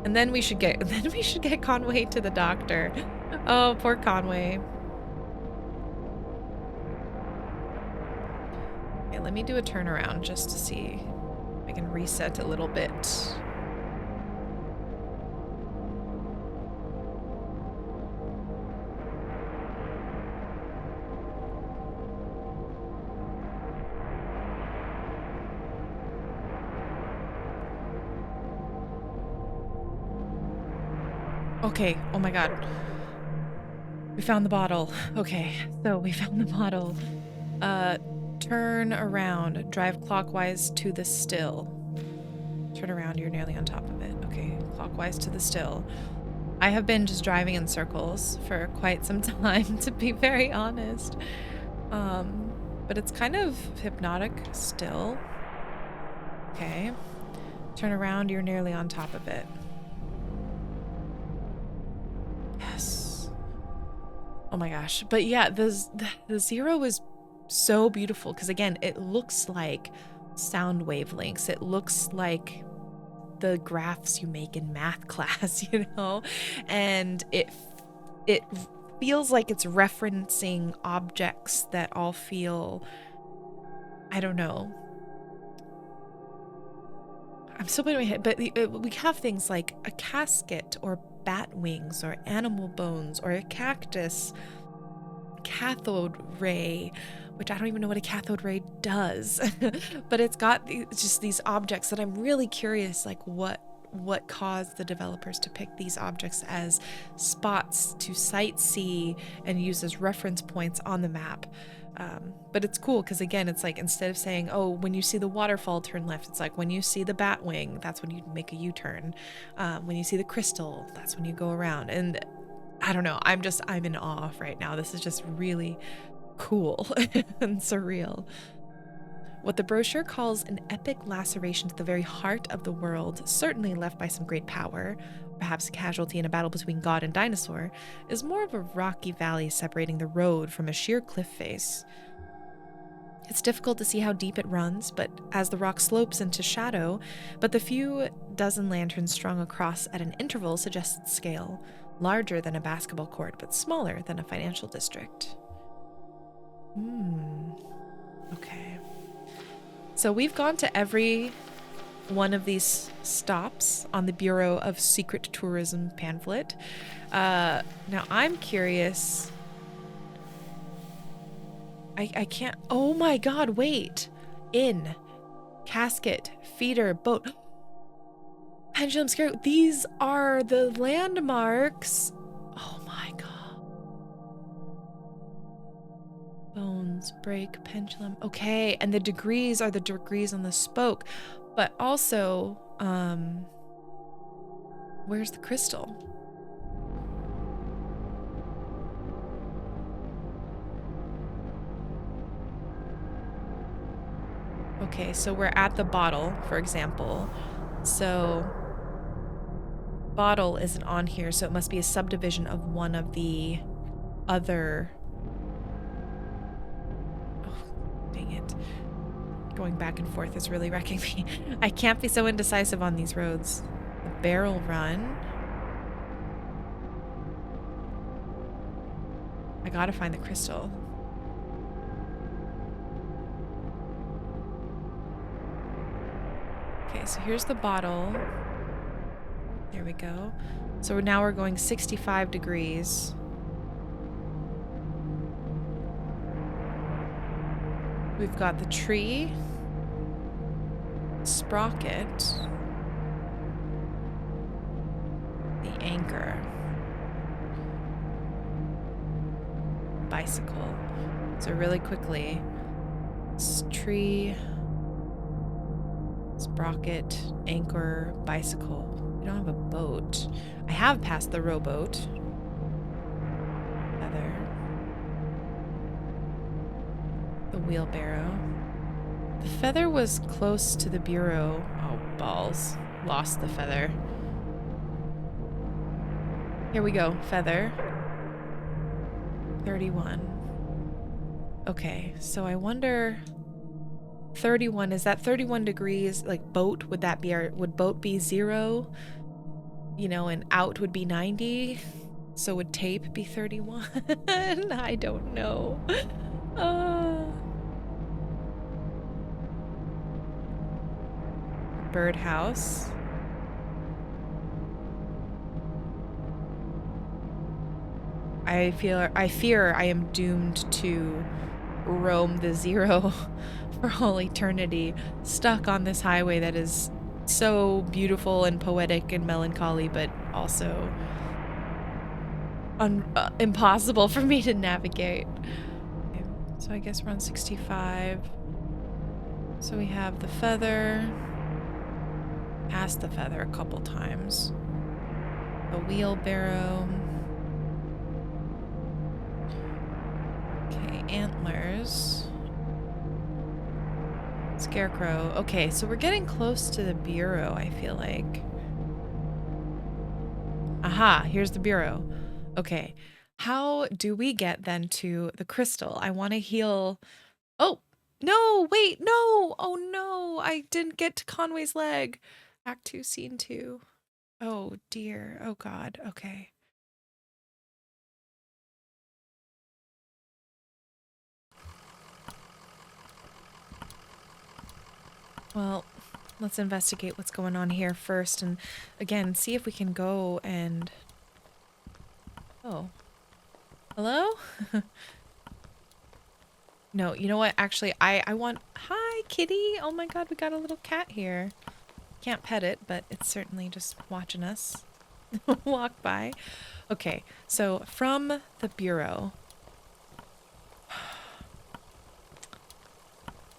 And then we should get Conway to the doctor. Oh, poor Conway. Okay, let me do a turnaround just to see if I can reset a little bit. Okay, oh my god. We found the bottle. Okay, so we found the bottle. Turn around. Drive clockwise to the still. Turn around, you're nearly on top of it. Okay, clockwise to the still. I have been just driving in circles for quite some time, to be very honest. But it's kind of hypnotic still. Okay. Turn around, you're nearly on top of it. Yes. Oh my gosh. But yeah, the zero is so beautiful because, again, it looks like sound wavelengths. It looks like the graphs you make in math class, and it feels like it's referencing objects that all feel, I don't know, I'm still putting my head, but we have things like a casket or bat wings or animal bones or a cactus, cathode ray, which I don't even know what a cathode ray does, but it's got just these objects that I'm really curious, like what caused the developers to pick these objects as spots to sightsee and use as reference points on the map. But it's cool because, again, it's like instead of saying, oh, when you see the waterfall, turn left, it's like when you see the bat wing, that's when you make a U-turn. When you see the crystal, that's when you go around. And I don't know, I'm in awe right now. This is just really cool and surreal. What the brochure calls an epic laceration to the very heart of the world, certainly left by some great power, perhaps a casualty in a battle between god and dinosaur, is more of a rocky valley separating the road from a sheer cliff face. It's difficult to see how deep it runs, but as the rock slopes into shadow, but the few dozen lanterns strung across at an interval suggest its scale, larger than a basketball court, but smaller than a financial district. Okay. So we've gone to every one of these stops on the Bureau of Secret Tourism pamphlet. Now I'm curious. I can't. Oh my god, wait. Inn, casket, feeder, boat. Pendulum scare. These are the landmarks. Oh my god. Bones, break, pendulum. Okay, and the degrees are the degrees on the spoke. But also, where's the crystal? Okay, so we're at the bottle, for example. So bottle isn't on here, so it must be a subdivision of one of the other. Oh, dang it. Going back and forth is really wrecking me. I can't be so indecisive on these roads. The barrel run. I gotta find the crystal. Okay, so here's the bottle. There we go. So now we're going 65 degrees. We've got the tree, sprocket, the anchor, bicycle. So really quickly, tree, sprocket, anchor, bicycle. We don't have a boat. I have passed the rowboat. Feather. The wheelbarrow. The feather was close to the bureau. Oh, balls. Lost the feather. Here we go. Feather. 31. Okay, so I wonder... 31, is that 31 degrees, like boat? Would that be would boat be 0? You know, and out would be 90? So would tape be 31? I don't know. Birdhouse. I fear I am doomed to roam the 0 for all eternity, stuck on this highway that is so beautiful and poetic and melancholy, but also impossible for me to navigate. Okay, so I guess we're on 65. So we have the feather. Past the feather a couple times. A wheelbarrow. Okay, antlers. Scarecrow. Okay, so we're getting close to the bureau, I feel like. Aha, here's the bureau. Okay, how do we get then to the crystal? I want to heal... Oh, no, wait, no! Oh no, I didn't get to Conway's leg. Act 2, Scene 2. Oh dear, oh god, okay. Well, let's investigate what's going on here first, and again, see if we can go and... Oh. Hello? No, you know what? Actually, I want... Hi, kitty! Oh my god, we got a little cat here. Can't pet it, but it's certainly just watching us walk by. Okay, so from the bureau...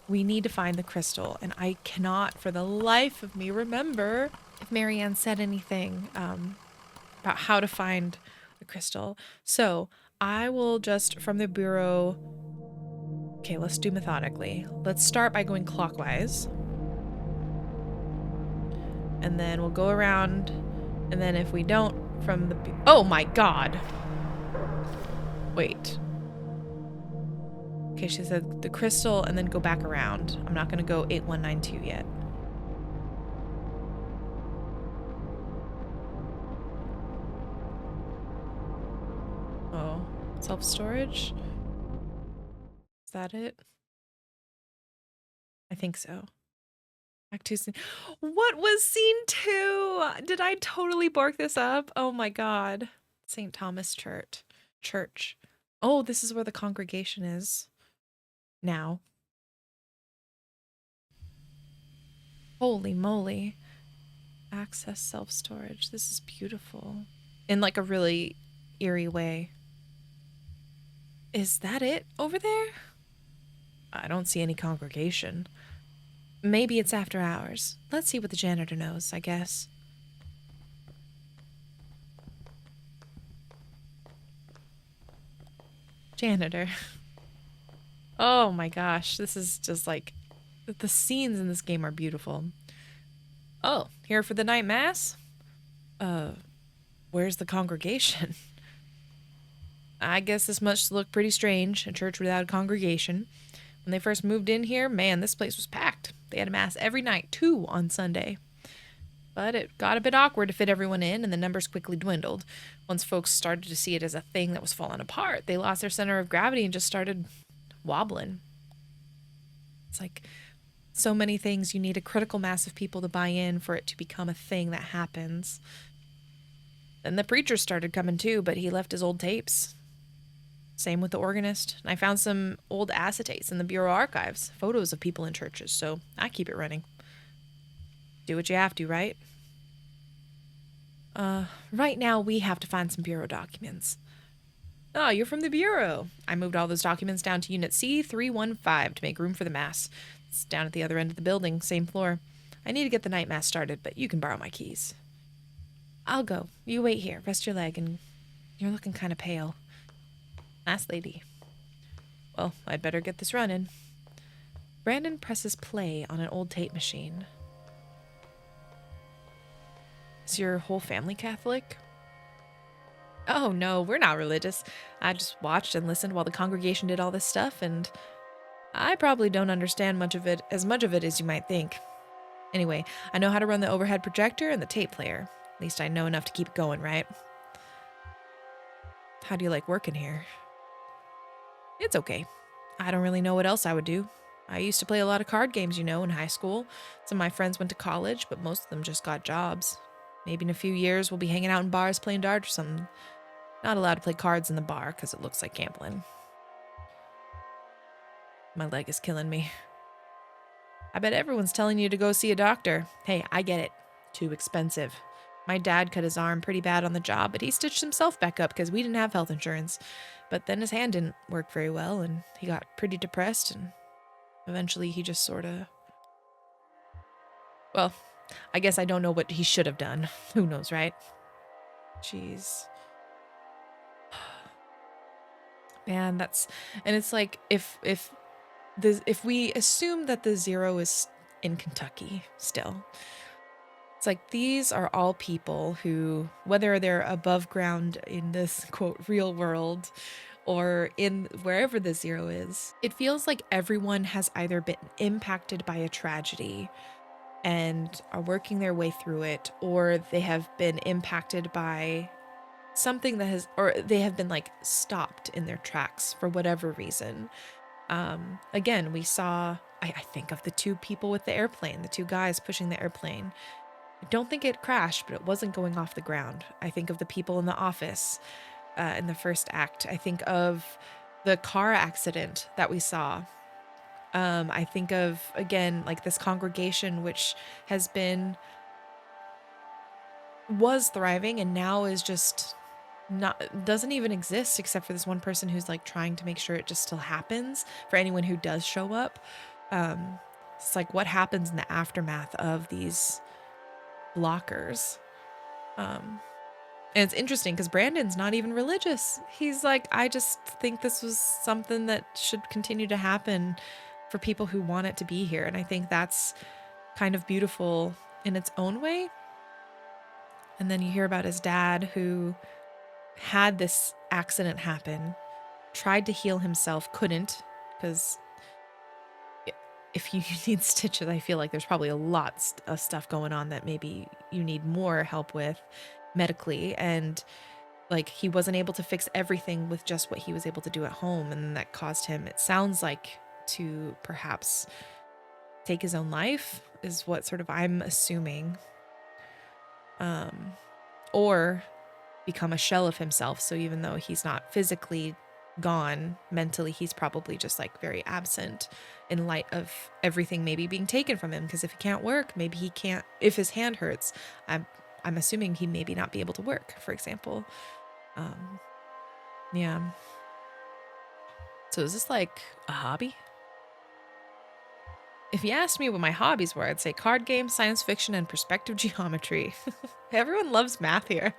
We need to find the crystal, and I cannot for the life of me remember if Marianne said anything about how to find the crystal. So I will just from the bureau. Okay, let's do methodically. Let's start by going clockwise, and then we'll go around, and then if we don't from the oh my god. Wait. Okay, she said the crystal and then go back around. I'm not going to go 8192 yet. Oh, self-storage? Is that it? I think so. Act 2 scene. What was scene 2? Did I totally bork this up? Oh my god. St. Thomas Church. Church. Oh, this is where the congregation is now. Holy moly. Access self-storage. This is beautiful. In like a really eerie way. Is that it over there? I don't see any congregation. Maybe it's after hours. Let's see what the janitor knows, I guess. Janitor. Oh my gosh, this is just like... The scenes in this game are beautiful. Oh, here for the night mass? Where's the congregation? I guess this must look pretty strange, a church without a congregation. When they first moved in here, man, this place was packed. They had a mass every night, 2 on Sunday. But it got a bit awkward to fit everyone in, and the numbers quickly dwindled. Once folks started to see it as a thing that was falling apart, they lost their center of gravity and just started wobbling. It's like so many things, you need a critical mass of people to buy in for it to become a thing that happens. Then the preacher started coming too, but he left his old tapes. Same with the organist. I found some old acetates in the Bureau archives, photos of people in churches, so I keep it running. Do what you have to, right? Right now we have to find some Bureau documents. Oh, you're from the Bureau. I moved all those documents down to Unit C315 to make room for the Mass. It's down at the other end of the building, same floor. I need to get the night Mass started, but you can borrow my keys. I'll go. You wait here, rest your leg, and you're looking kind of pale. Mass lady. Well, I'd better get this running. Brandon presses play on an old tape machine. Is your whole family Catholic? Oh no, we're not religious. I just watched and listened while the congregation did all this stuff, and I probably don't understand much of it as you might think. Anyway, I know how to run the overhead projector and the tape player. At least I know enough to keep it going, right? How do you like working here? It's okay. I don't really know what else I would do. I used to play a lot of card games, in high school. Some of my friends went to college, but most of them just got jobs. Maybe in a few years we'll be hanging out in bars playing darts or something. Not allowed to play cards in the bar because it looks like gambling. My leg is killing me. I bet everyone's telling you to go see a doctor. Hey, I get it. Too expensive. My dad cut his arm pretty bad on the job, but he stitched himself back up because we didn't have health insurance. But then his hand didn't work very well, and he got pretty depressed, and eventually he just sort of... Well, I guess I don't know what he should have done. Who knows, right? Jeez. Man, that's... And it's like, if we assume that the 0 is in Kentucky still, it's like these are all people who, whether they're above ground in this quote real world or in wherever the 0 is, it feels like everyone has either been impacted by a tragedy and are working their way through it, or they have been impacted by something that has, or they have been like stopped in their tracks for whatever reason. Again, we saw, I think of the 2 people with the airplane, the 2 guys pushing the airplane. I don't think it crashed, but it wasn't going off the ground. I think of the people in the office in the first act. I think of the car accident that we saw. I think of, again, like this congregation, which was thriving and now is just doesn't even exist except for this one person who's like trying to make sure it just still happens for anyone who does show up. It's like what happens in the aftermath of these blockers. And it's interesting because Brandon's not even religious. He's like, I just think this was something that should continue to happen for people who want it to be here. And I think that's kind of beautiful in its own way. And then you hear about his dad who had this accident happen, tried to heal himself, couldn't, because if you need stitches, I feel like there's probably a lot of stuff going on that maybe you need more help with medically. And like he wasn't able to fix everything with just what he was able to do at home. And that caused him, it sounds like, to perhaps take his own life, is what sort of I'm assuming. Or become a shell of himself. So even though he's not physically gone, mentally he's probably just like very absent in light of everything maybe being taken from him. Because if he can't work, maybe he can't. If his hand hurts, I'm assuming he maybe not be able to work, for example. Yeah. So is this like a hobby? If you asked me what my hobbies were, I'd say card games, science fiction, and perspective geometry. Everyone loves math here.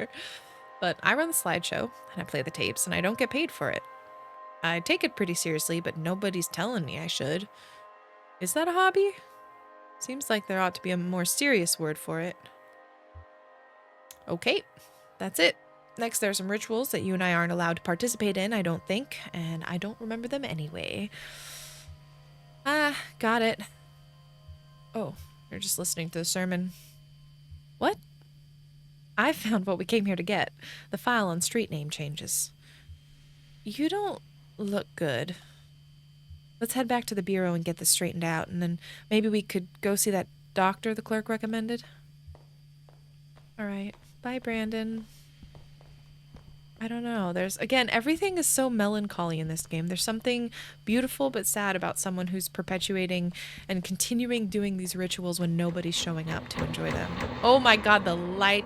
But I run the slideshow, and I play the tapes, and I don't get paid for it. I take it pretty seriously, but nobody's telling me I should. Is that a hobby? Seems like there ought to be a more serious word for it. Okay, that's it. Next, there are some rituals that you and I aren't allowed to participate in, I don't think, and I don't remember them anyway. Ah, got it. Oh, you're just listening to the sermon. What? I found what we came here to get. The file on street name changes. You don't look good. Let's head back to the bureau and get this straightened out, and then maybe we could go see that doctor the clerk recommended. All right. Bye, Brandon. I don't know. There's, again, everything is so melancholy in this game. There's something beautiful but sad about someone who's perpetuating and continuing doing these rituals when nobody's showing up to enjoy them. Oh my god, the light.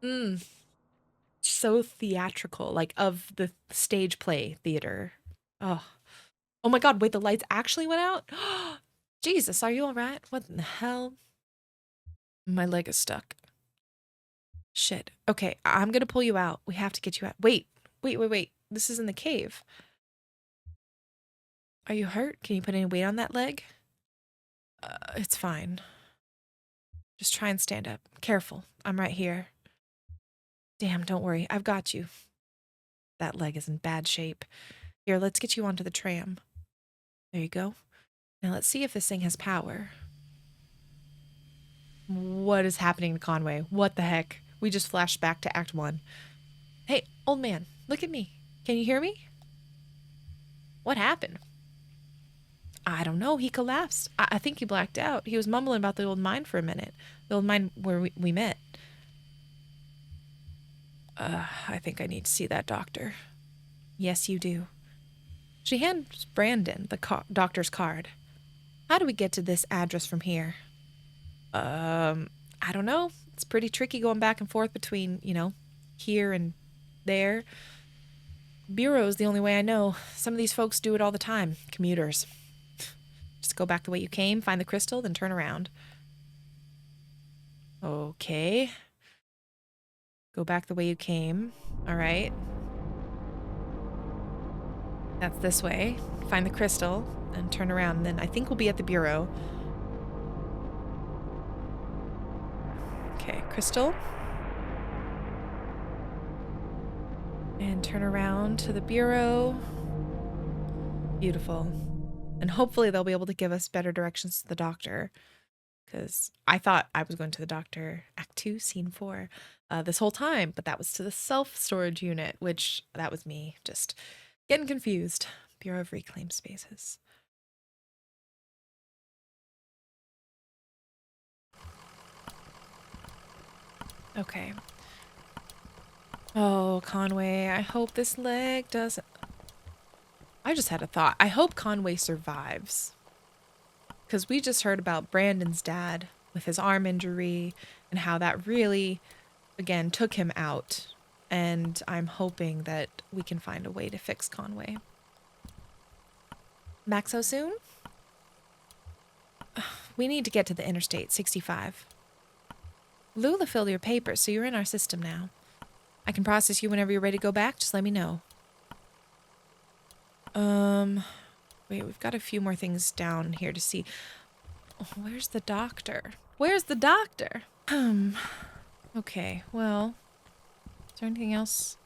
Mm, so theatrical, like of the stage play theater. Oh. Oh my god, wait, the lights actually went out? Jesus, are you all right? What in the hell? My leg is stuck. Shit. Okay, I'm gonna pull you out. We have to get you out. Wait. This is in the cave. Are you hurt? Can you put any weight on that leg? It's fine. Just try and stand up. Careful. I'm right here. Damn, don't worry. I've got you. That leg is in bad shape. Here, let's get you onto the tram. There you go. Now let's see if this thing has power. What is happening to Conway? What the heck? We just flashed back to Act 1. Hey, old man, look at me. Can you hear me? What happened? I don't know. He collapsed. I think he blacked out. He was mumbling about the old mine for a minute. The old mine where we met. I think I need to see that doctor. Yes, you do. She hands Brandon the doctor's card. How do we get to this address from here? I don't know. It's pretty tricky going back and forth between, here and there. Bureau's the only way I know. Some of these folks do it all the time. Commuters. Just go back the way you came, find the crystal, then turn around. Okay. Go back the way you came. All right. That's this way. Find the crystal and turn around. And then I think we'll be at the bureau. Okay, crystal. And turn around to the bureau. Beautiful. And hopefully they'll be able to give us better directions to the doctor. Because I thought I was going to the doctor, Act 2, Scene 4, this whole time. But that was to the self-storage unit, which that was me just getting confused. Bureau of Reclaimed Spaces. Okay. Oh, Conway, I hope this leg doesn't... I just had a thought. I hope Conway survives. Because we just heard about Brandon's dad with his arm injury and how that really, again, took him out. And I'm hoping that we can find a way to fix Conway. Back so soon? We need to get to the Interstate 65. Lula filled your papers, so you're in our system now. I can process you whenever you're ready to go back. Just let me know. Wait, we've got a few more things down here to see. Oh, where's the doctor? Where's the doctor? Okay, well, is there anything else?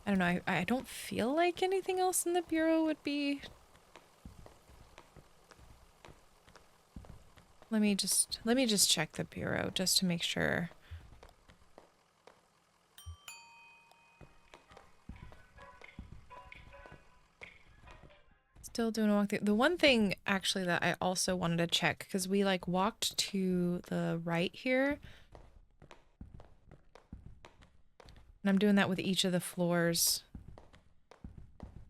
I don't know. I don't feel like anything else in the bureau would be. Let me just check the bureau just to make sure. Still doing a walkthrough. The one thing actually that I also wanted to check, because we like walked to the right here. And I'm doing that with each of the floors.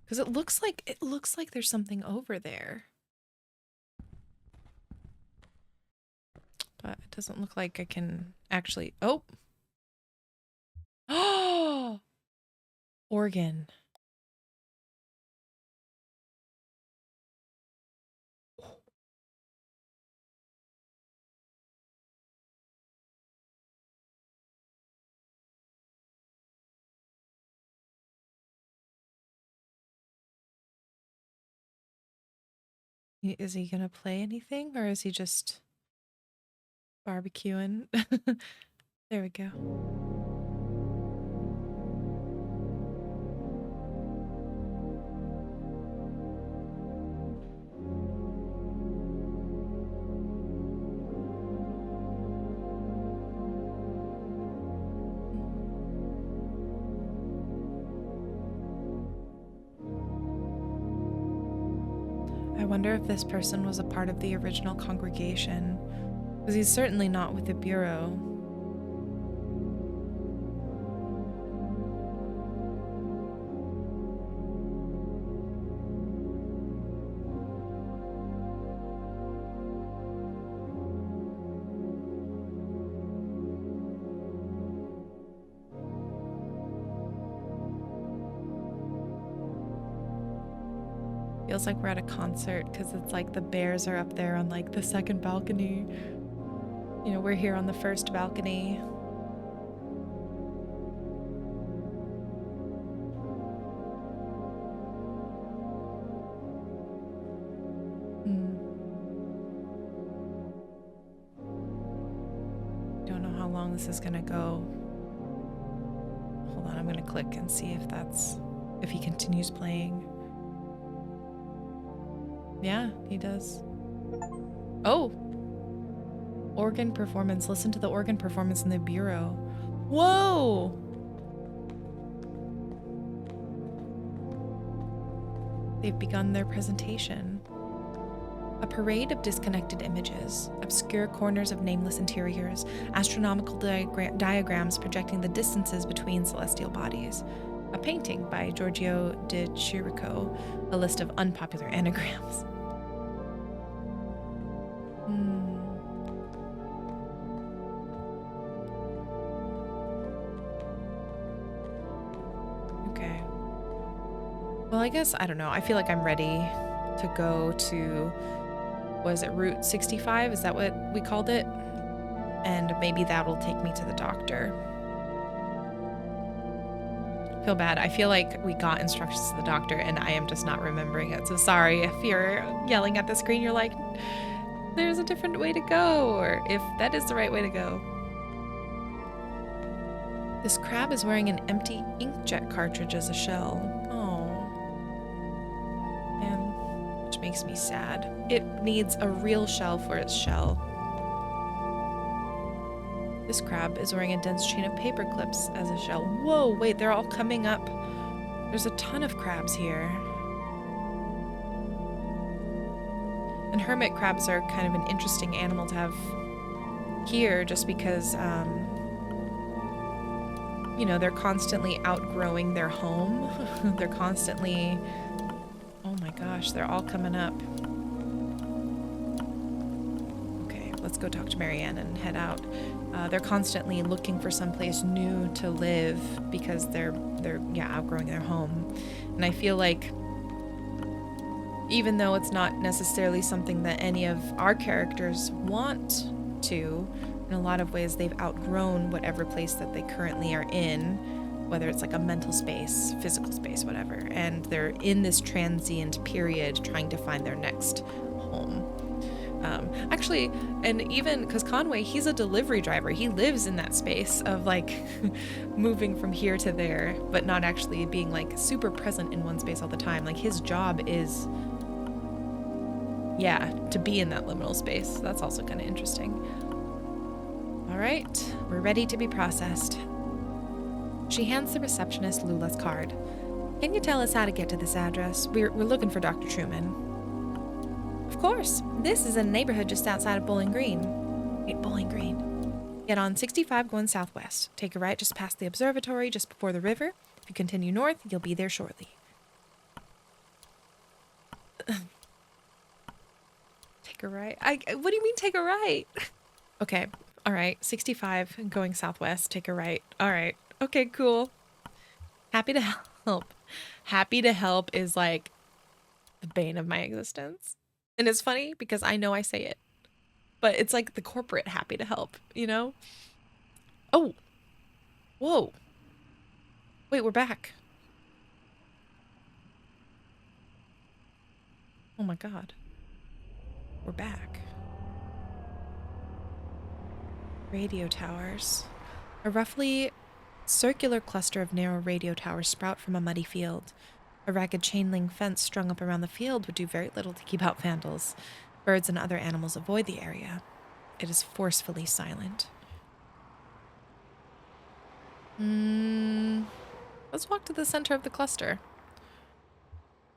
Because it looks like there's something over there. But it doesn't look like I can actually. Oh! Oh! Organ. Is he gonna play anything, or is he just barbecuing? There we go. I wonder if this person was a part of the original congregation, because he's certainly not with the Bureau. Feels like we're at a concert because it's like the bears are up there on like the second balcony. You know, we're here on the first balcony. Don't know how long this is gonna go. Hold on, I'm gonna click and see if he continues playing. Yeah, he does. Oh! Organ performance. Listen to the organ performance in the Bureau. Whoa! They've begun their presentation. A parade of disconnected images, obscure corners of nameless interiors, astronomical diagrams projecting the distances between celestial bodies. A painting by Giorgio de Chirico, a list of unpopular anagrams. Okay. Well, I guess, I don't know. I feel like I'm ready to go to, was it Route 65? Is that what we called it? And maybe that'll take me to the doctor. Feel bad. I feel like we got instructions to the doctor and I am just not remembering it. So sorry if you're yelling at the screen, you're like, there's a different way to go, or if that is the right way to go. This crab is wearing an empty inkjet cartridge as a shell. Oh. And which makes me sad. It needs a real shell for its shell. This crab is wearing a dense chain of paper clips as a shell. Whoa, wait, they're all coming up. There's a ton of crabs here. And hermit crabs are kind of an interesting animal to have here just because, you know, they're constantly outgrowing their home. They're constantly, oh my gosh, they're all coming up. Okay, let's go talk to Marianne and head out. They're constantly looking for someplace new to live because they're outgrowing their home. And I feel like, even though it's not necessarily something that any of our characters want to. In a lot of ways, they've outgrown whatever place that they currently are in, whether it's like a mental space, physical space, whatever. And they're in this transient period trying to find their next home. Actually, and even because Conway, he's a delivery driver. He lives in that space of like moving from here to there, but not actually being like super present in one space all the time. Like his job is, yeah, to be in that liminal space. That's also kind of interesting. All right, we're ready to be processed. She hands the receptionist Lula's card. Can you tell us how to get to this address? We're looking for Dr. Truman. Of course. This is a neighborhood just outside of Bowling Green. Wait, Bowling Green. Get on 65 going southwest. Take a right just past the observatory, just before the river. If you continue north, you'll be there shortly. Take a right? What do you mean take a right? Okay. All right. 65 going southwest. Take a right. All right. Okay, cool. Happy to help. Happy to help is like the bane of my existence. And it's funny because I know I say it, but it's like the corporate happy to help, you know? Oh, whoa. Wait, we're back. Oh my God. We're back. Radio towers. A roughly circular cluster of narrow radio towers sprout from a muddy field. A ragged chain link fence strung up around the field would do very little to keep out vandals. Birds and other animals avoid the area. It is forcefully silent. Let's walk to the center of the cluster.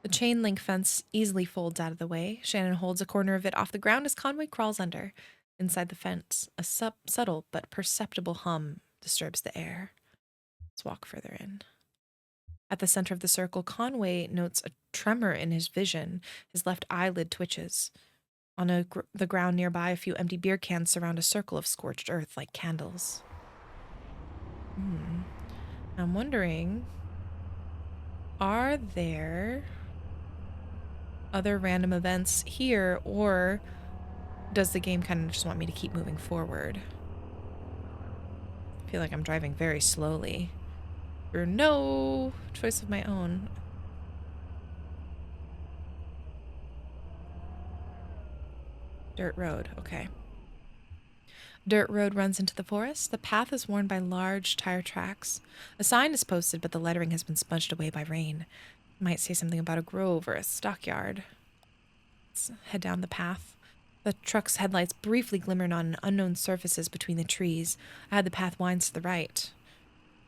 The chain link fence easily folds out of the way. Shannon holds a corner of it off the ground as Conway crawls under. Inside the fence, a subtle but perceptible hum disturbs the air. Let's walk further in. At the center of the circle, Conway notes a tremor in his vision. His left eyelid twitches. On the ground nearby, a few empty beer cans surround a circle of scorched earth like candles. I'm wondering, are there other random events here, or does the game kind of just want me to keep moving forward? I feel like I'm driving very slowly. For no choice of my own. Dirt road, okay. Dirt road runs into the forest. The path is worn by large tire tracks. A sign is posted, but the lettering has been smudged away by rain. It might say something about a grove or a stockyard. Let's head down the path. The truck's headlights briefly glimmered on unknown surfaces between the trees. The path winds to the right.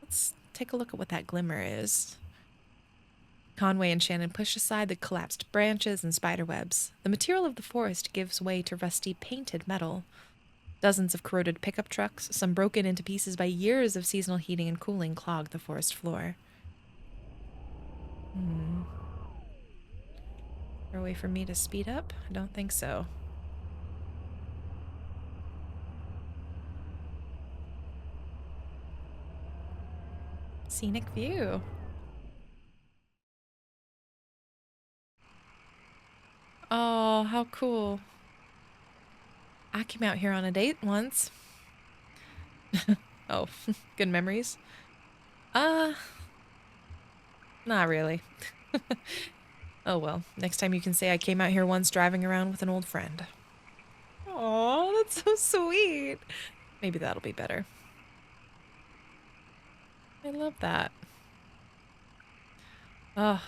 Let's take a look at what that glimmer is. Conway and Shannon push aside the collapsed branches and spider webs. The material of the forest gives way to rusty, painted metal. Dozens of corroded pickup trucks, some broken into pieces by years of seasonal heating and cooling, clog the forest floor. Is there a way for me to speed up? I don't think so. Scenic view. Oh, how cool. I came out here on a date once. Oh, good memories. Not really. Oh well, next time you can say I came out here once driving around with an old friend. Oh, that's so sweet. Maybe that'll be better. I love that. Oh,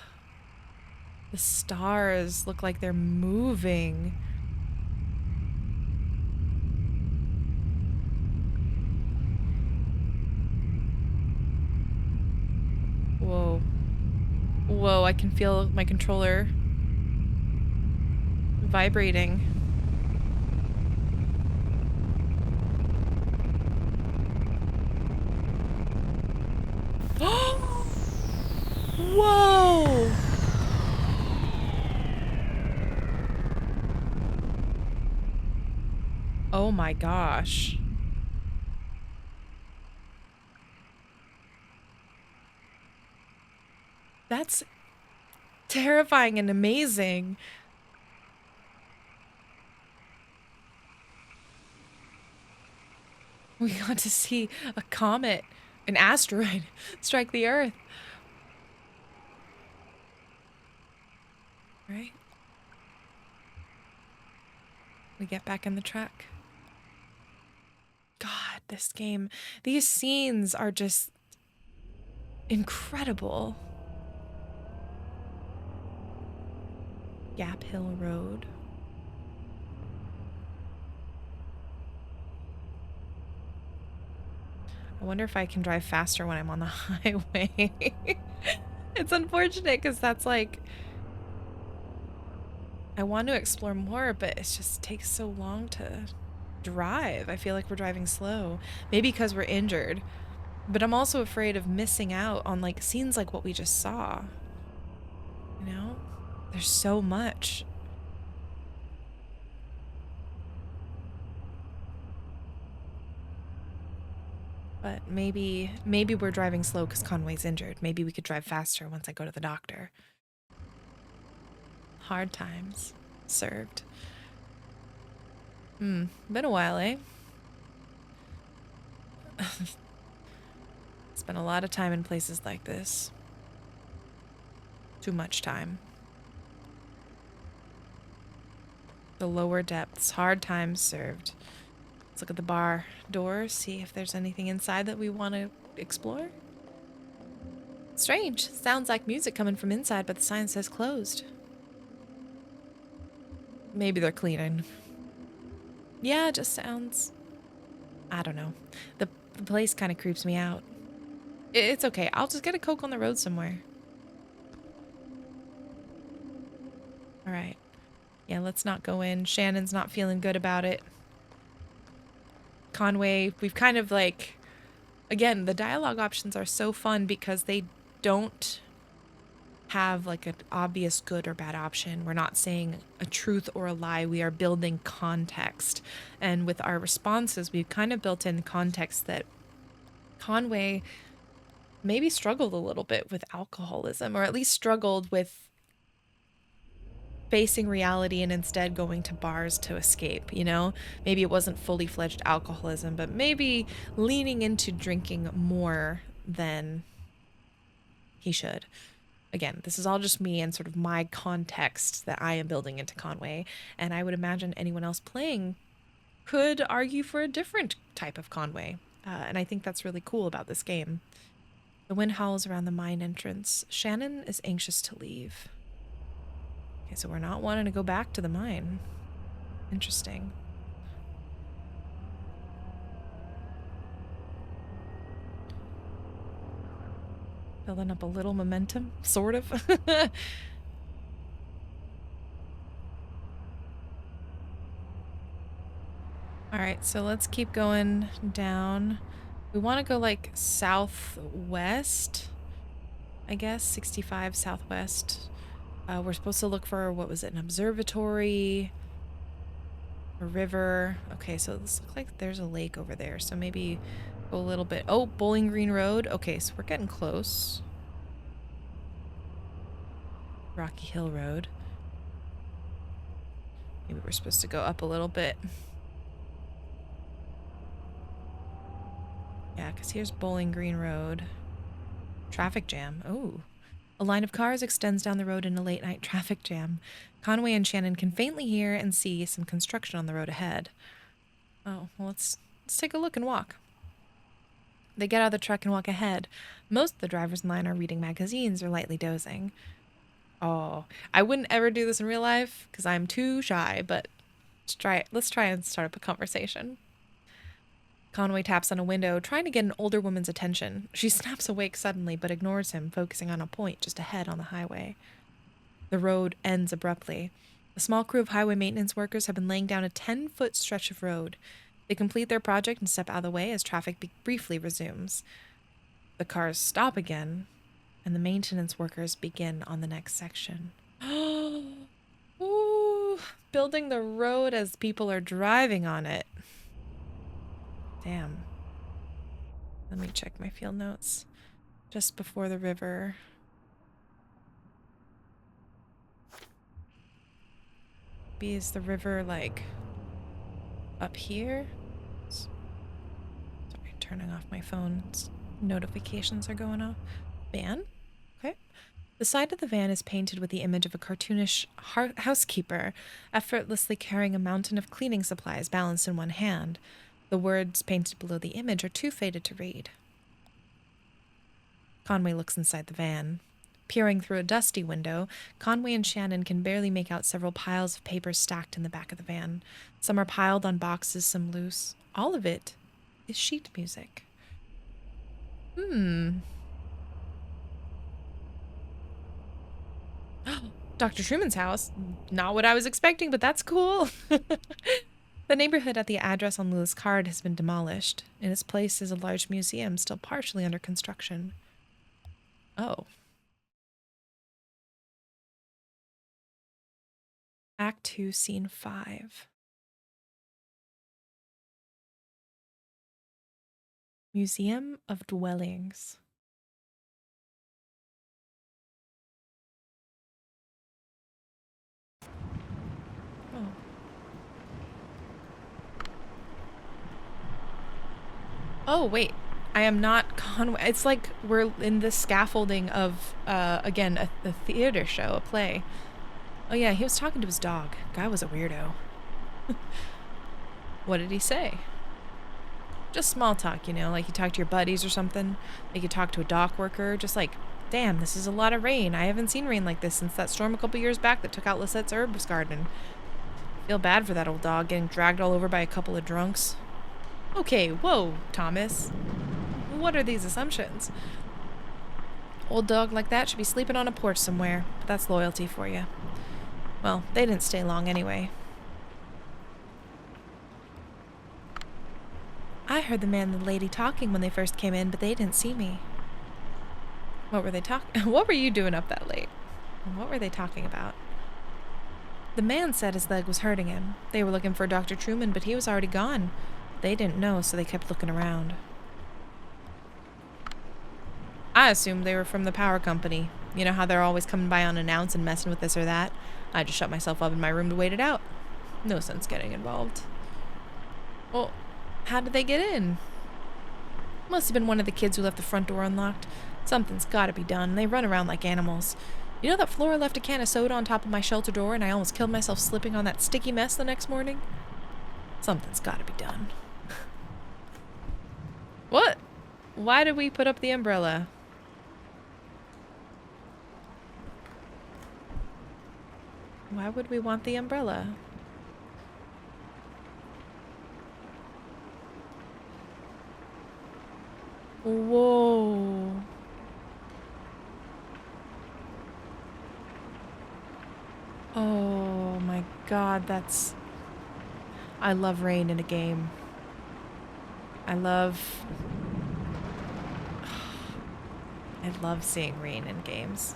the stars look like they're moving. Whoa. Whoa, I can feel my controller vibrating. Whoa! Oh my gosh. That's terrifying and amazing. We got to see a comet, an asteroid, strike the Earth. Right? We get back in the truck. God, this game, these scenes are just incredible. Gap Hill Road. I wonder if I can drive faster when I'm on the highway. It's unfortunate because that's like, I want to explore more, but it just takes so long to drive. I feel like we're driving slow. Maybe because we're injured. But I'm also afraid of missing out on like scenes like what we just saw. You know? There's so much. But maybe we're driving slow because Conway's injured. Maybe we could drive faster once I go to the doctor. Hard times served. Been a while, eh? Spent a lot of time in places like this. Too much time. The lower depths, hard times served. Let's look at the bar door, see if there's anything inside that we want to explore. Strange. Sounds like music coming from inside, but the sign says closed. Maybe they're cleaning. Yeah, it just sounds. I don't know. The place kind of creeps me out. It's okay. I'll just get a Coke on the road somewhere. All right. Yeah, let's not go in. Shannon's not feeling good about it. Conway, we've kind of like. Again, the dialogue options are so fun because they don't have like an obvious good or bad option. We're not saying a truth or a lie. We are building context. And with our responses, we've kind of built in context that Conway maybe struggled a little bit with alcoholism, or at least struggled with facing reality and instead going to bars to escape, you know? Maybe it wasn't fully fledged alcoholism, but maybe leaning into drinking more than he should. Again, this is all just me and sort of my context that I am building into Conway. And I would imagine anyone else playing could argue for a different type of Conway. And I think that's really cool about this game. The wind howls around the mine entrance. Shannon is anxious to leave. Okay, so we're not wanting to go back to the mine. Interesting. Building up a little momentum, sort of. All right, so let's keep going down. We want to go like southwest, I guess, 65 southwest. We're supposed to look for, what was it, an observatory, a river. Okay, so this looks like there's a lake over there, so maybe go a little bit. Oh, Bowling Green Road. Okay, so we're getting close. Rocky Hill Road. Maybe we're supposed to go up a little bit. Yeah, because here's Bowling Green Road. Traffic jam. Oh. A line of cars extends down the road in a late night traffic jam. Conway and Shannon can faintly hear and see some construction on the road ahead. Oh, well, let's take a look and walk. They get out of the truck and walk ahead. Most of the drivers in line are reading magazines or lightly dozing. Oh, I wouldn't ever do this in real life because I'm too shy, but let's try it. Let's try and start up a conversation. Conway taps on a window, trying to get an older woman's attention. She snaps awake suddenly, but ignores him, focusing on a point just ahead on the highway. The road ends abruptly. A small crew of highway maintenance workers have been laying down a 10-foot stretch of road. They complete their project and step out of the way as traffic briefly resumes. The cars stop again, and the maintenance workers begin on the next section. Ooh, building the road as people are driving on it. Damn. Let me check my field notes. Just before the river. Is the river like up here? turning off my phone's notifications are going off. Van? Okay. The side of the van is painted with the image of a cartoonish housekeeper, effortlessly carrying a mountain of cleaning supplies balanced in one hand. The words painted below the image are too faded to read. Conway looks inside the van. Peering through a dusty window, Conway and Shannon can barely make out several piles of papers stacked in the back of the van. Some are piled on boxes, some loose. All of it is sheet music. Dr. Truman's house. Not what I was expecting, but that's cool. The neighborhood at the address on Lila's card has been demolished. In its place is a large museum still partially under construction. Oh. Act 2, Scene 5. Museum of Dwellings. Oh. Oh, wait. I am not Conway. It's like we're in the scaffolding of, again, a theater show, a play. Oh, yeah, he was talking to his dog. Guy was a weirdo. What did he say? Just small talk, you know, like you talk to your buddies or something. Like you talk to a dock worker, just like, damn, this is a lot of rain. I haven't seen rain like this since that storm a couple years back that took out Lisette's herbs garden. Feel bad for that old dog getting dragged all over by a couple of drunks. Okay, whoa, Thomas. What are these assumptions? Old dog like that should be sleeping on a porch somewhere, but that's loyalty for you. Well, they didn't stay long anyway. I heard the man and the lady talking when they first came in, but they didn't see me. What were they talking? What were you doing up that late? What were they talking about? The man said his leg was hurting him. They were looking for Dr. Truman, but he was already gone. They didn't know, so they kept looking around. I assumed they were from the power company. You know how they're always coming by unannounced and messing with this or that? I just shut myself up in my room to wait it out. No sense getting involved. Well, how did they get in? Must have been one of the kids who left the front door unlocked. Something's gotta be done. They run around like animals. You know that Flora left a can of soda on top of my shelter door and I almost killed myself slipping on that sticky mess the next morning? Something's gotta be done. What? Why did we put up the umbrella? Why would we want the umbrella? Whoa. Oh my god, that's... I love rain in a game. I love seeing rain in games.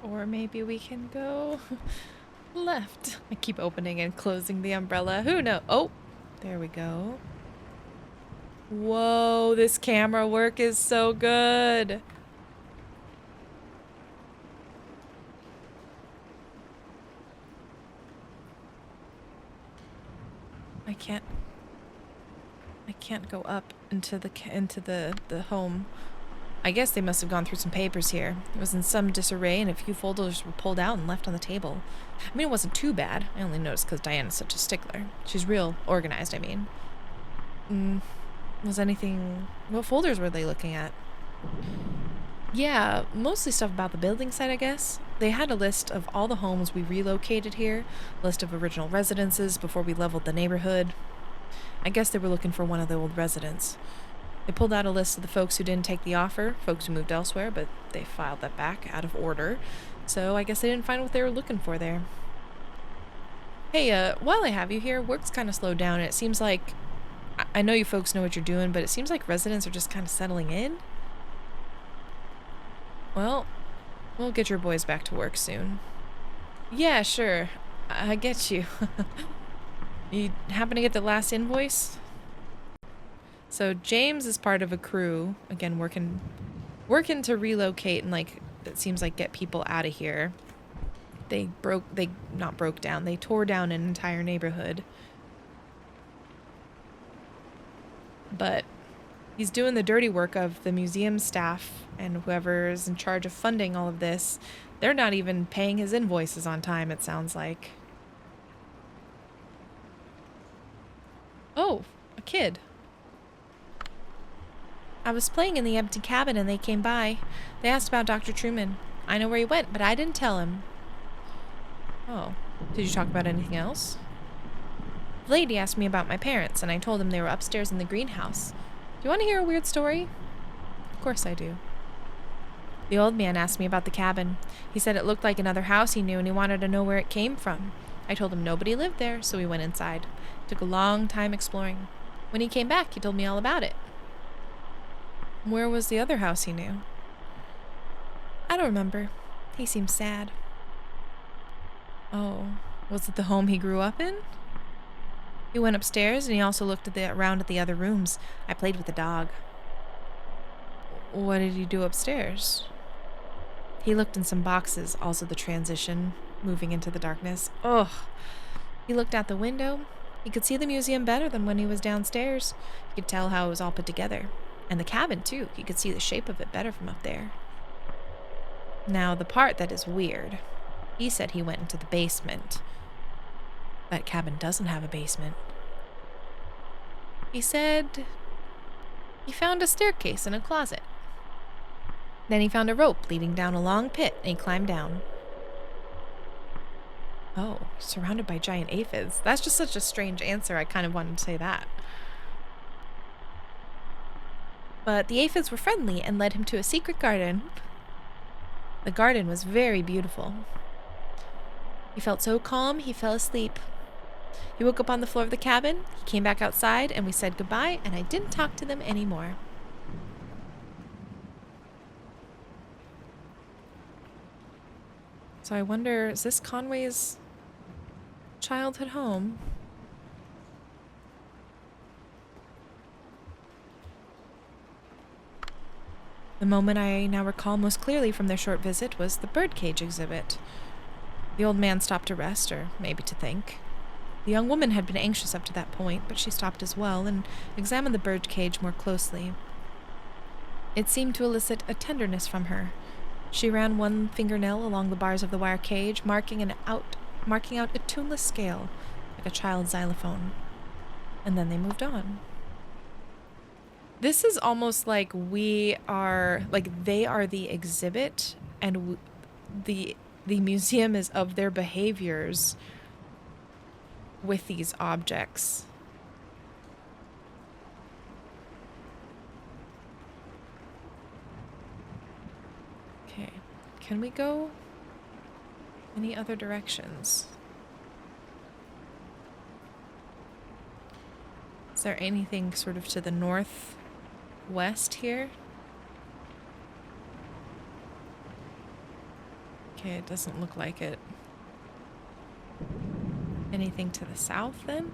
Or maybe we can go left. I keep opening and closing the umbrella. Who knows? Oh, there we go. Whoa, this camera work is so good. I can't go up into the home. I guess they must have gone through some papers here. It was in some disarray and a few folders were pulled out and left on the table. I mean, it wasn't too bad. I only noticed because Diana's such a stickler. She's real organized, I mean. Was anything... What folders were they looking at? Yeah, mostly stuff about the building site, I guess. They had a list of all the homes we relocated here, a list of original residences before we leveled the neighborhood. I guess they were looking for one of the old residents. They pulled out a list of the folks who didn't take the offer, folks who moved elsewhere, but they filed that back out of order. So I guess they didn't find what they were looking for there. Hey, while I have you here, work's kind of slowed down, and it seems like... I know you folks know what you're doing, but it seems like residents are just kind of settling in. Well, we'll get your boys back to work soon. Yeah, sure. I get you. You happen to get the last invoice? So James is part of a crew, again, working to relocate and, like, that seems like get people out of here. They not broke down, they tore down an entire neighborhood. But he's doing the dirty work of the museum staff and whoever's in charge of funding all of this. They're not even paying his invoices on time, it sounds like. Oh, a kid. I was playing in the empty cabin and they came by. They asked about Dr. Truman. I know where he went, but I didn't tell him. Oh. Did you talk about anything else? The lady asked me about my parents, and I told them they were upstairs in the greenhouse. Do you want to hear a weird story? Of course I do. The old man asked me about the cabin. He said it looked like another house he knew, and he wanted to know where it came from. I told him nobody lived there, so we went inside. It took a long time exploring. When he came back, he told me all about it. Where was the other house he knew? I don't remember. He seemed sad. Oh, was it the home he grew up in? He went upstairs and he also looked around at the other rooms. I played with the dog. What did he do upstairs? He looked in some boxes, also the transition, moving into the darkness. Ugh. He looked out the window. He could see the museum better than when he was downstairs. He could tell how it was all put together. And the cabin, too. He could see the shape of it better from up there. Now, the part that is weird. He said he went into the basement. That cabin doesn't have a basement. He said he found a staircase in a closet. Then he found a rope leading down a long pit, and he climbed down. Oh, surrounded by giant aphids. That's just such a strange answer. I kind of wanted to say that. But the aphids were friendly and led him to a secret garden. The garden was very beautiful. He felt so calm, he fell asleep. He woke up on the floor of the cabin, he came back outside, and we said goodbye, and I didn't talk to them anymore. So I wonder, is this Conway's childhood home? The moment I now recall most clearly from their short visit was the birdcage exhibit. The old man stopped to rest, or maybe to think. The young woman had been anxious up to that point, but she stopped as well and examined the birdcage more closely. It seemed to elicit a tenderness from her. She ran one fingernail along the bars of the wire cage, marking out a tuneless scale, like a child's xylophone. And then they moved on. This is almost like they are the exhibit, and the museum is of their behaviors with these objects. Okay, can we go any other directions? Is there anything sort of to the northwest here? Okay, it doesn't look like it. Anything to the south, then?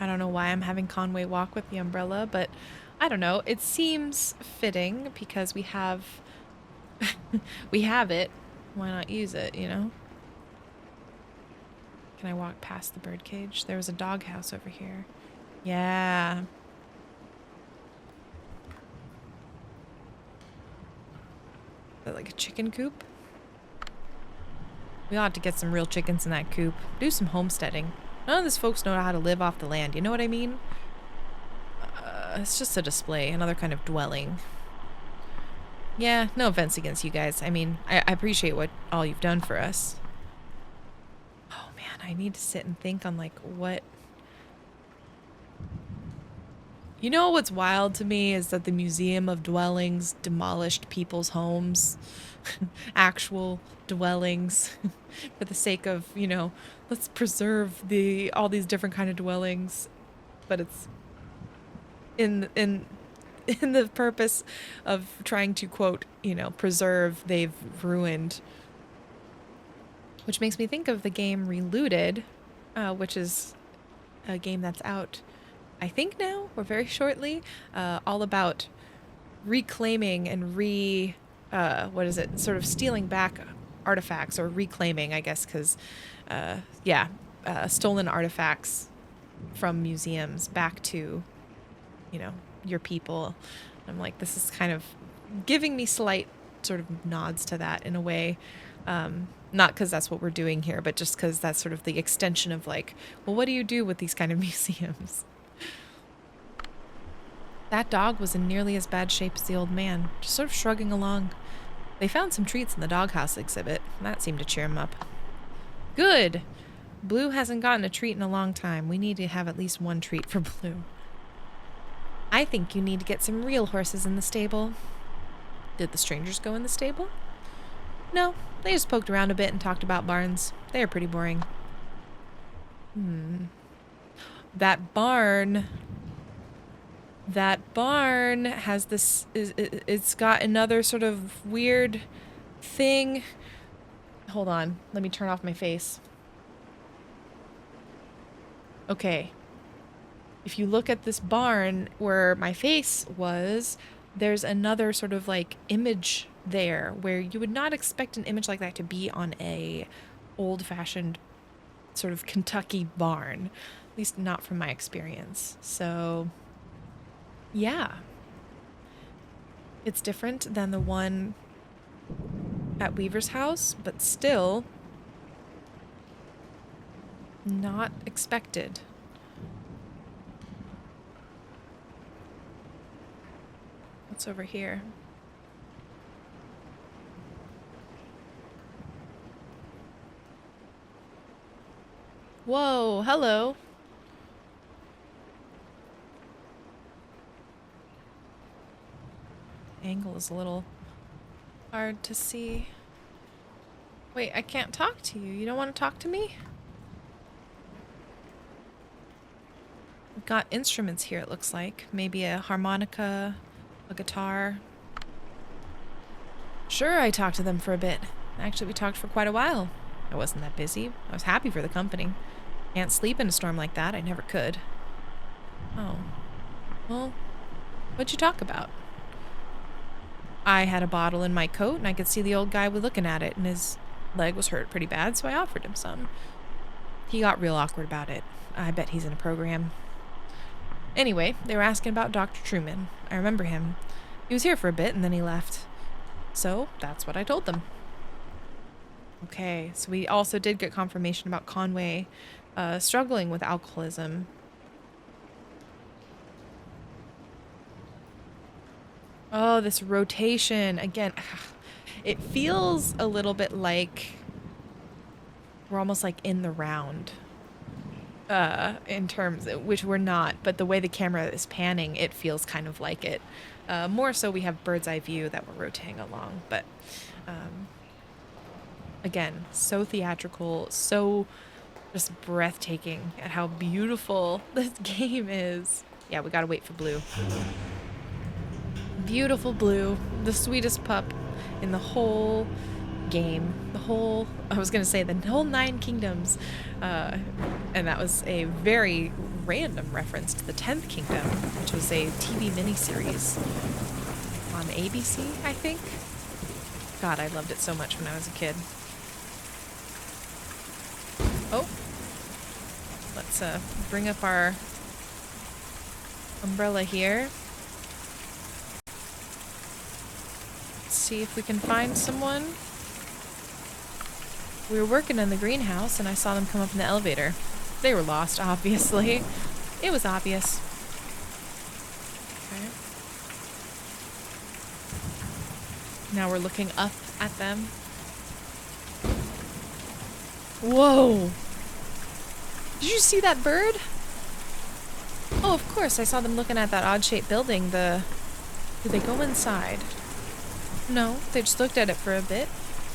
I don't know why I'm having Conway walk with the umbrella, but I don't know. It seems fitting because we have we have it. Why not use it, you know? Can I walk past the birdcage? There was a doghouse over here. Yeah. Is that like a chicken coop? We ought to get some real chickens in that coop. Do some homesteading. None of these folks know how to live off the land, you know what I mean? It's just a display, another kind of dwelling. Yeah, no offense against you guys. I mean, I appreciate all you've done for us. Oh man, I need to sit and think on like what... You know what's wild to me is that the Museum of Dwellings demolished people's homes, actual dwellings, for the sake of, let's preserve all these different kind of dwellings, but it's in the purpose of trying to quote, preserve, they've ruined. Which makes me think of the game Relooted, which is a game that's out I think now, or very shortly, all about reclaiming and what is it, sort of stealing back artifacts, or reclaiming, I guess, because, yeah, stolen artifacts from museums back to, you know, your people. I'm like, this is kind of giving me slight sort of nods to that in a way. Not because that's what we're doing here, but just because that's sort of the extension of like, well, what do you do with these kind of museums? That dog was in nearly as bad shape as the old man, just sort of shrugging along. They found some treats in the doghouse exhibit, and that seemed to cheer him up. Good! Blue hasn't gotten a treat in a long time. We need to have at least one treat for Blue. I think you need to get some real horses in the stable. Did the strangers go in the stable? No, they just poked around a bit and talked about barns. They are pretty boring. That barn... That barn has this... It's got another sort of weird thing. Hold on. Let me turn off my face. Okay. If you look at this barn where my face was, there's another sort of like image there where you would not expect an image like that to be on a old-fashioned sort of Kentucky barn, at least not from my experience. So yeah, it's different than the one at Weaver's house, but still not expected. What's over here? Whoa, hello. Angle is a little hard to see. Wait, I can't talk to you. You don't want to talk to me? We've got instruments here, it looks like. Maybe a harmonica, a guitar. Sure, I talked to them for a bit. Actually, we talked for quite a while. I wasn't that busy. I was happy for the company. Can't sleep in a storm like that. I never could. Oh. Well, what'd you talk about? I had a bottle in my coat, and I could see the old guy was looking at it, and his leg was hurt pretty bad, so I offered him some. He got real awkward about it. I bet he's in a program. Anyway, they were asking about Dr. Truman. I remember him. He was here for a bit, and then he left. So, that's what I told them. Okay, so we also did get confirmation about Conway struggling with alcoholism. Oh, this rotation. Again, it feels a little bit like we're almost like in the round. In terms, which we're not, but the way the camera is panning, it feels kind of like it. More so we have bird's eye view that we're rotating along, but again, so theatrical, so just breathtaking at how beautiful this game is. Yeah, we gotta wait for Blue. Beautiful Blue, the sweetest pup in the whole game. I was gonna say the whole 9 kingdoms. And that was a very random reference to the 10th Kingdom, which was a TV miniseries on ABC, I think. God, I loved it so much when I was a kid. Oh, let's bring up our umbrella here. Let's see if we can find someone. We were working in the greenhouse and I saw them come up in the elevator. They were lost, obviously. It was obvious. Okay. Now we're looking up at them. Whoa! Did you see that bird? Oh, of course, I saw them looking at that odd-shaped building. Did they go inside? No, they just looked at it for a bit.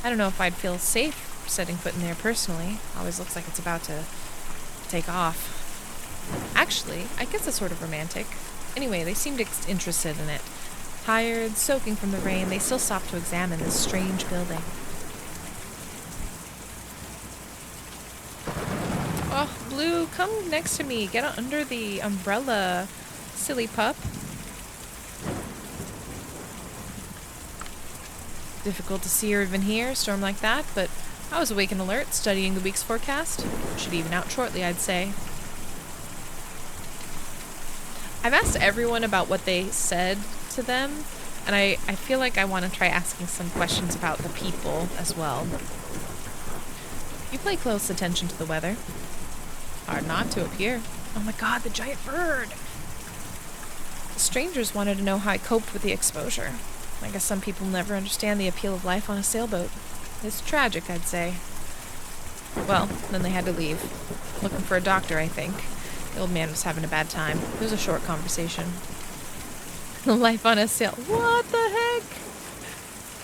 I don't know if I'd feel safe setting foot in there personally. Always looks like it's about to take off. Actually, I guess it's sort of romantic. Anyway, they seemed interested in it. Tired, soaking from the rain, they still stopped to examine this strange building. Oh, Blue Blue, come next to me. Get under the umbrella, silly pup. Difficult to see or even hear a storm like that, but I was awake and alert, studying the week's forecast. Should even out shortly, I'd say. I've asked everyone about what they said to them, and I feel like I want to try asking some questions about the people as well. You pay close attention to the weather. Hard not to up here. Oh my god, the giant bird! The strangers wanted to know how I coped with the exposure. I guess some people never understand the appeal of life on a sailboat. It's tragic, I'd say. Well, then they had to leave. Looking for a doctor, I think. The old man was having a bad time. It was a short conversation. Life on a sail... What the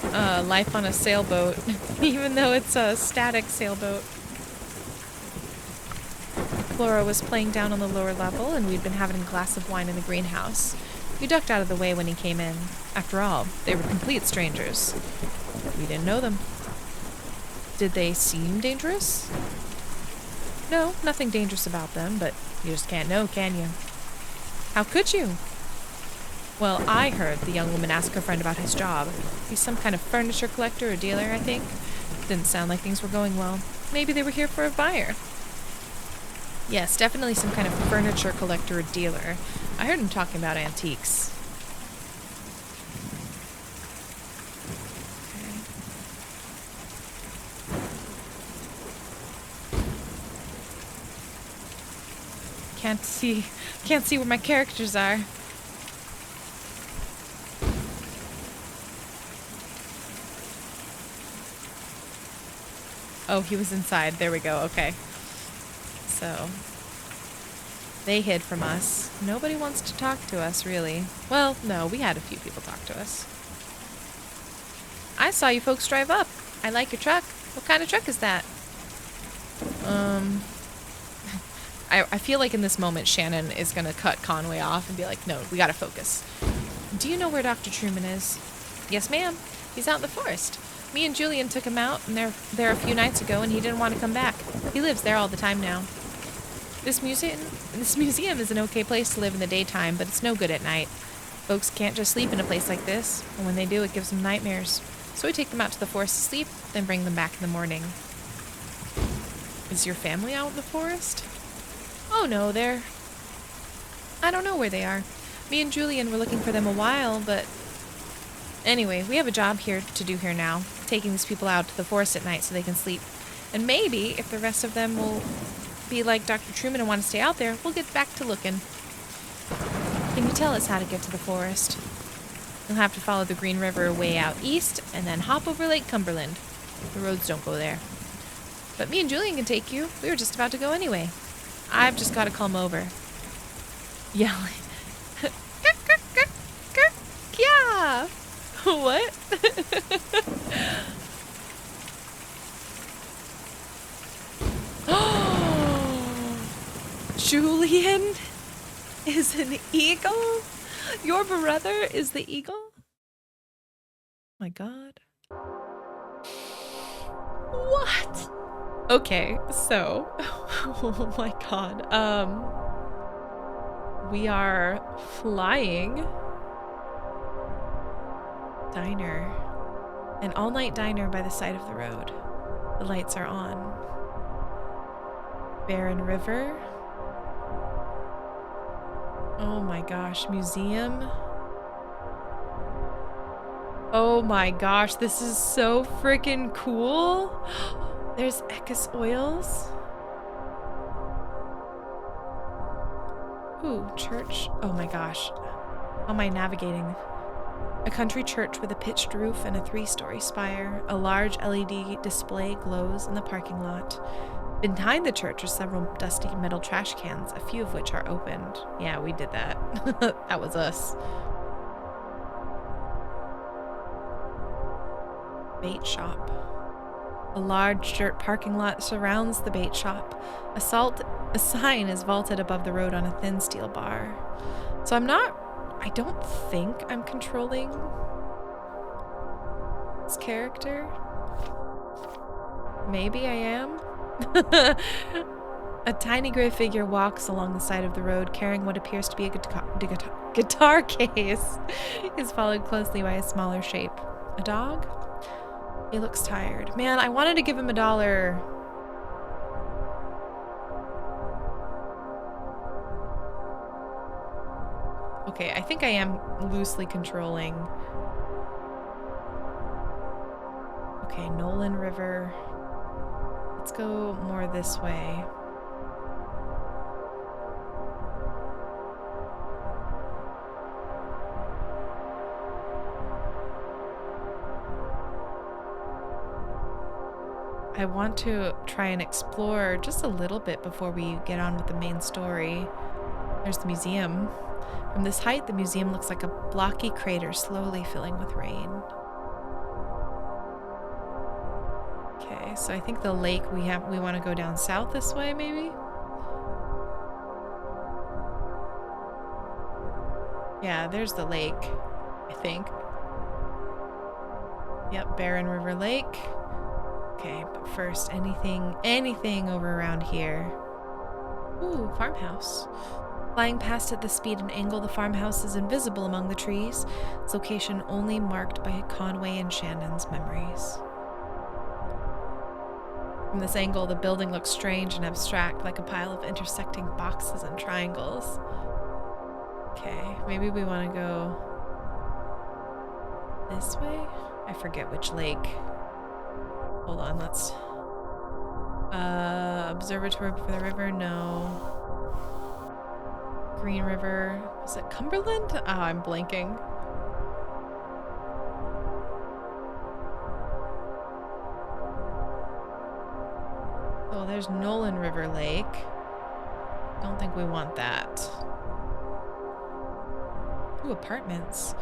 heck? Life on a sailboat. Even though it's a static sailboat. Flora was playing down on the lower level, and we'd been having a glass of wine in the greenhouse. We ducked out of the way when he came in. After all, they were complete strangers. We didn't know them. Did they seem dangerous? No, nothing dangerous about them, but you just can't know, can you? How could you? Well, I heard the young woman ask her friend about his job. He's some kind of furniture collector or dealer, I think. Didn't sound like things were going well. Maybe they were here for a buyer. Yes, definitely some kind of furniture collector or dealer. I heard him talking about antiques. Okay. Can't see where my characters are. Oh, he was inside. There we go. Okay. So, they hid from us. Nobody wants to talk to us, really. Well, no, we had a few people talk to us. I saw you folks drive up. I like your truck. What kind of truck is that? I feel like in this moment, Shannon is going to cut Conway off and be like, no, we got to focus. Do you know where Dr. Truman is? Yes, ma'am. He's out in the forest. Me and Julian took him out, and they're there a few nights ago, and he didn't want to come back. He lives there all the time now. This museum is an okay place to live in the daytime, but it's no good at night. Folks can't just sleep in a place like this, and when they do, it gives them nightmares. So we take them out to the forest to sleep, then bring them back in the morning. Is your family out in the forest? Oh no, I don't know where they are. Me and Julian were looking for them a while, but... Anyway, we have a job here to do here now, taking these people out to the forest at night so they can sleep. And maybe, if the rest of them will be like Dr. Truman and want to stay out there, we'll get back to looking. Can you tell us how to get to the forest? You'll have to follow the Green River way out east, and then hop over Lake Cumberland. The roads don't go there. But me and Julian can take you. We were just about to go anyway. I've just got to come over. Yelling. Yeah. What? Julian is an eagle? Your brother is the eagle? My God. What? Okay, so oh my God. We are flying. Diner. An all-night diner by the side of the road. The lights are on. Barren River. Oh my gosh, museum. Oh my gosh, this is so freaking cool. There's Eckes Oils. Ooh, church. Oh my gosh. How am I navigating? A country church with a pitched roof and a 3-story spire. A large LED display glows in the parking lot. Behind the church are several dusty metal trash cans, a few of which are opened. Yeah, we did that. That was us. Bait shop. A large dirt parking lot surrounds the bait shop. A sign is vaulted above the road on a thin steel bar. So I don't think I'm controlling this character. Maybe I am. A tiny gray figure walks along the side of the road carrying what appears to be a guitar case. Is followed closely by a smaller shape. A dog? He looks tired. Man, I wanted to give him $1. Okay, I think I am loosely controlling. Okay, Nolan River. Let's go more this way. I want to try and explore just a little bit before we get on with the main story. There's the museum. From this height, the museum looks like a blocky crater slowly filling with rain. Okay, so I think the lake we want to go down south this way, maybe? Yeah, there's the lake, I think. Yep, Barren River Lake. Okay, but first, anything over around here. Ooh, farmhouse. Flying past at the speed and angle, the farmhouse is invisible among the trees, its location only marked by Conway and Shannon's memories. From this angle, the building looks strange and abstract, like a pile of intersecting boxes and triangles. Okay, maybe we want to go this way? I forget which lake. Hold on, let's... observatory for the river? No. Green River. Was it Cumberland? Oh, I'm blanking. Oh, there's Nolan River Lake. Don't think we want that. Ooh, apartments.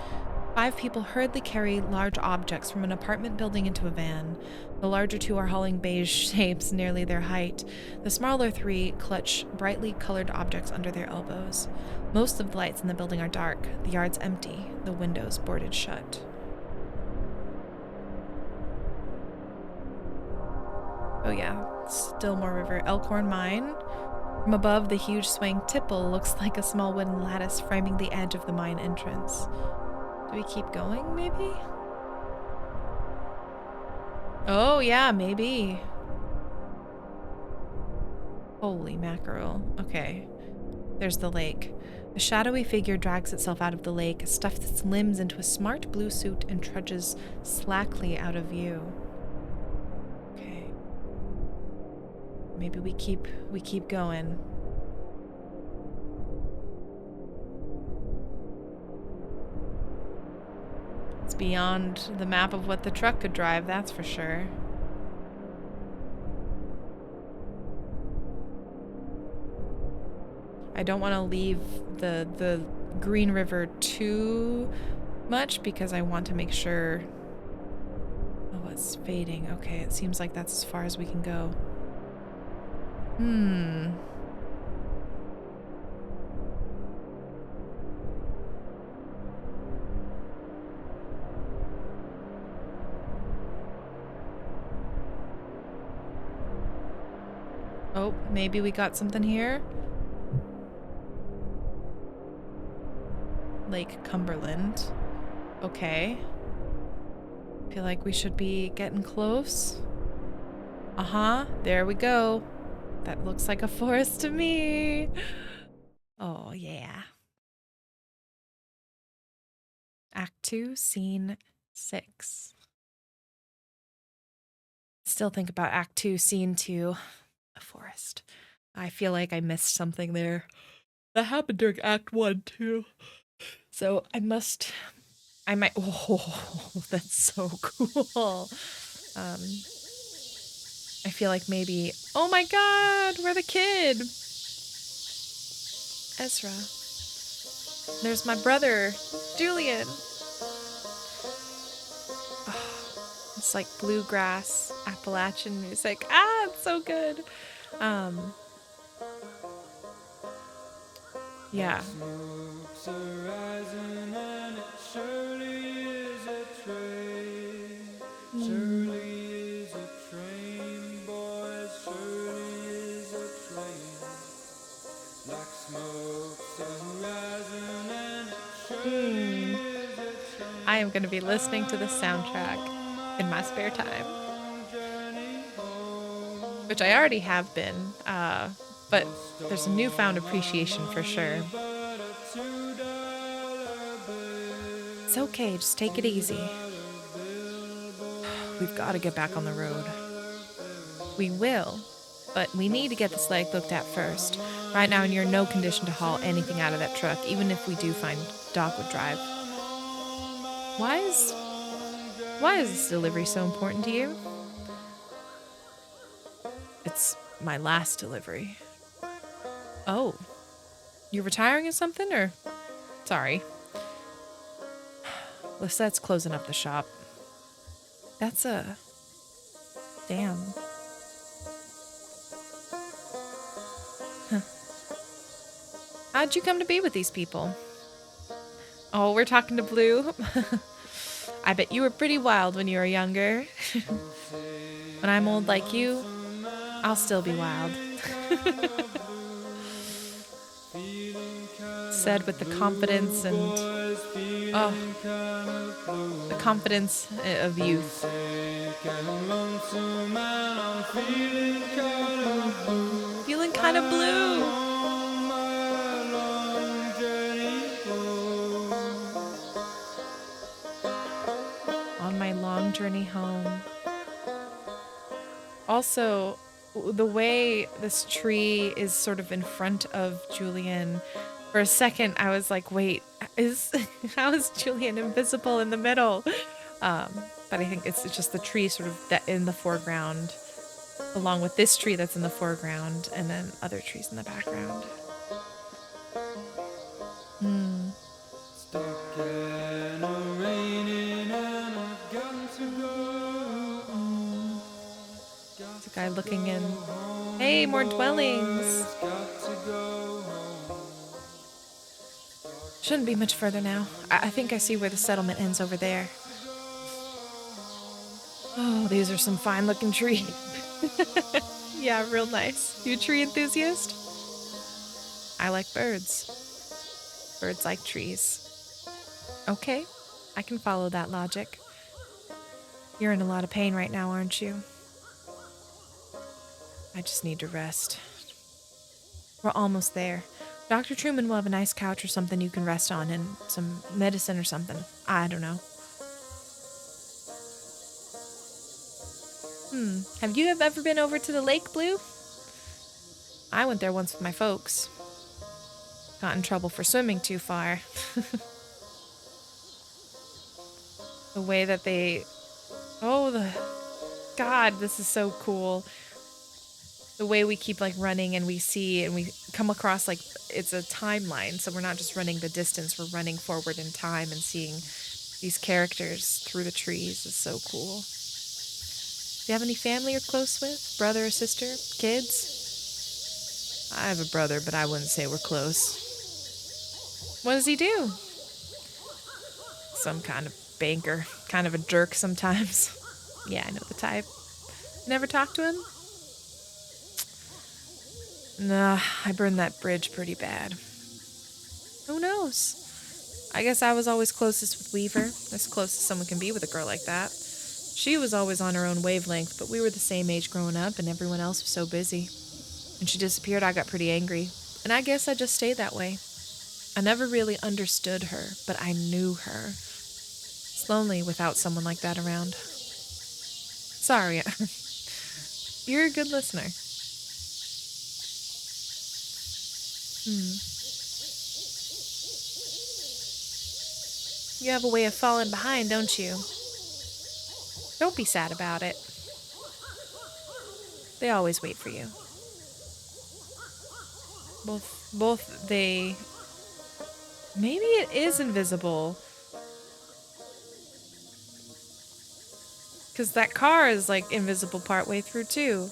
5 people hurriedly carry large objects from an apartment building into a van. The larger 2 are hauling beige shapes nearly their height. The smaller 3 clutch brightly colored objects under their elbows. Most of the lights in the building are dark. The yard's empty, the windows boarded shut. Oh yeah, Stillmore River, Elkhorn Mine. From above, the huge swaying tipple looks like a small wooden lattice framing the edge of the mine entrance. Do we keep going, maybe? Oh, yeah, maybe. Holy mackerel. Okay. There's the lake. A shadowy figure drags itself out of the lake, stuffs its limbs into a smart blue suit, and trudges slackly out of view. Okay. Maybe we keep going. It's beyond the map of what the truck could drive, that's for sure. I don't want to leave the Green River too much because I want to make sure... Oh, it's fading. Okay, it seems like that's as far as we can go. Oh, maybe we got something here? Lake Cumberland. Okay. Feel like we should be getting close. Uh-huh. There we go. That looks like a forest to me. Oh, yeah. Act 2, Scene 6. Still think about Act 2, Scene 2. A forest. I feel like I missed something there. That happened during Act 1, too. So I might, oh, that's so cool. I feel like maybe, oh my god, we're the kid. Ezra. There's my brother, Julian. Oh, it's like bluegrass, Appalachian music. Ah, it's so good. Yeah. I am going to be listening to the soundtrack in my spare time, which I already have been, but there's a newfound appreciation for sure. It's okay, just take it easy. We've got to get back on the road. We will, but we need to get this leg looked at first. Right now, you're in no condition to haul anything out of that truck, even if we do find Dogwood Drive. Why is why is this delivery so important to you? It's my last delivery. Oh, you're retiring or something, or sorry. Lisette's closing up the shop. That's a damn. Huh. How'd you come to be with these people? Oh, we're talking to Blue. I bet you were pretty wild when you were younger. When I'm old like you, I'll still be wild. Said with the confidence and oh, the confidence of youth. Feeling kind of blue. On my long journey home. Also, the way this tree is sort of in front of Julian, for a second I was like, wait, is how is Julian invisible in the middle? But I think it's just the tree sort of that in the foreground, along with this tree that's in the foreground, and then other trees in the background. Hmm. There's a guy looking in. Hey, more dwellings. Shouldn't be much further now. I think I see where the settlement ends over there. Oh, these are some fine looking trees. Yeah, real nice. You a tree enthusiast? I like birds. Birds like trees. Okay, I can follow that logic. You're in a lot of pain right now, aren't you? I just need to rest. We're almost there. Dr. Truman will have a nice couch or something you can rest on and some medicine or something. I don't know. Have you ever been over to the lake, Blue? I went there once with my folks. Got in trouble for swimming too far. The way that they... Oh, the... God, this is so cool. The way we keep like running and we see and we come across like it's a timeline. So we're not just running the distance, we're running forward in time and seeing these characters through the trees is so cool. Do you have any family you're close with? Brother or sister? Kids? I have a brother, but I wouldn't say we're close. What does he do? Some kind of banker. Kind of a jerk sometimes. Yeah, I know the type. Never talked to him? Nah, I burned that bridge pretty bad. Who knows? I guess I was always closest with Weaver, as close as someone can be with a girl like that. She was always on her own wavelength, but we were the same age growing up, and everyone else was so busy. When she disappeared, I got pretty angry, and I guess I just stayed that way. I never really understood her, but I knew her. It's lonely without someone like that around. Sorry. You're a good listener. You have a way of falling behind, don't you? Don't be sad about it. They always wait for you. Both they... Maybe it is invisible. Because that car is like invisible partway through too.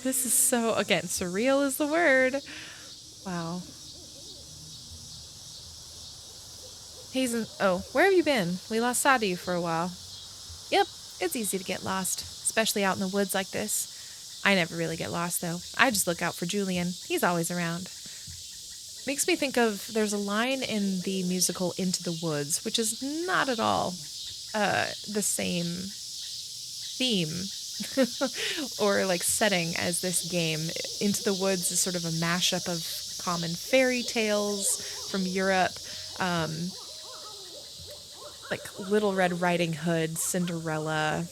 This is so, again, surreal is the word. Wow. Hazen, oh, where have you been? We lost sight of you for a while. Yep, it's easy to get lost, especially out in the woods like this. I never really get lost, though. I just look out for Julian. He's always around. Makes me think of there's a line in the musical Into the Woods, which is not at all the same theme or like setting as this game. Into the Woods is sort of a mashup of common fairy tales from Europe, um, like Little Red Riding Hood, Cinderella.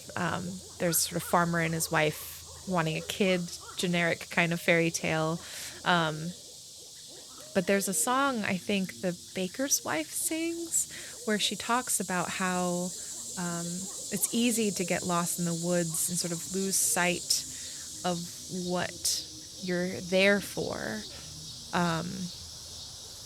There's sort of farmer and his wife wanting a kid, generic kind of fairy tale. Um, but there's a song I think the baker's wife sings where she talks about how it's easy to get lost in the woods and sort of lose sight of what you're there for.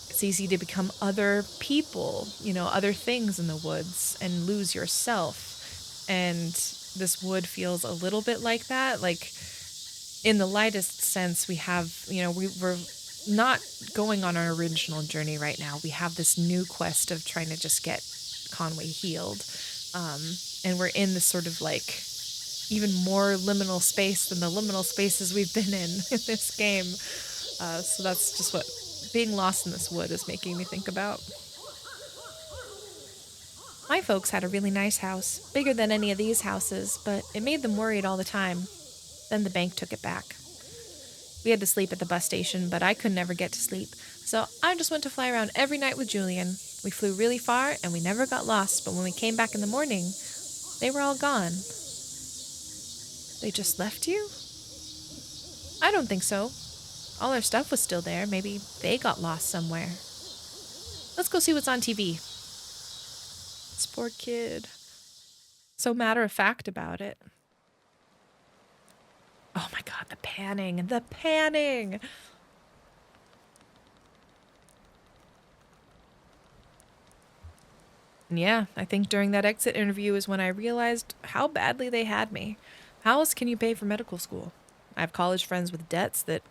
It's easy to become other people, other things in the woods and lose yourself. And this wood feels a little bit like that. Like, in the lightest sense, we have, we're not going on our original journey right now. We have this new quest of trying to just get Conway healed. And we're in this sort of like even more liminal space than the liminal spaces we've been in this game. So that's just what being lost in this wood is making me think about. My folks had a really nice house, bigger than any of these houses, but it made them worried all the time. Then the bank took it back. We had to sleep at the bus station, but I could never get to sleep, so I just went to fly around every night with Julian. We flew really far and we never got lost, but when we came back in the morning, they were all gone. They just left you? I don't think so. All our stuff was still there. Maybe they got lost somewhere. Let's go see what's on TV. This poor kid. So matter of fact about it. Oh my god, the panning. The panning! And yeah, I think during that exit interview is when I realized how badly they had me. How else can you pay for medical school? I have college friends with debts that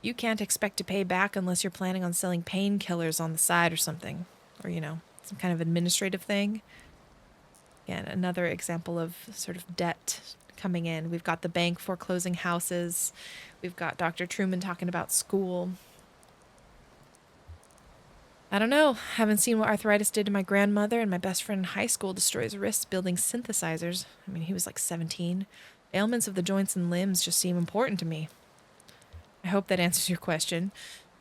you can't expect to pay back unless you're planning on selling painkillers on the side or something. Or, some kind of administrative thing. Again, another example of sort of debt coming in. We've got the bank foreclosing houses. We've got Dr. Truman talking about school. I don't know. Haven't seen what arthritis did to my grandmother, and my best friend in high school destroys wrists building synthesizers. I mean, he was like 17. Ailments of the joints and limbs just seem important to me. I hope that answers your question.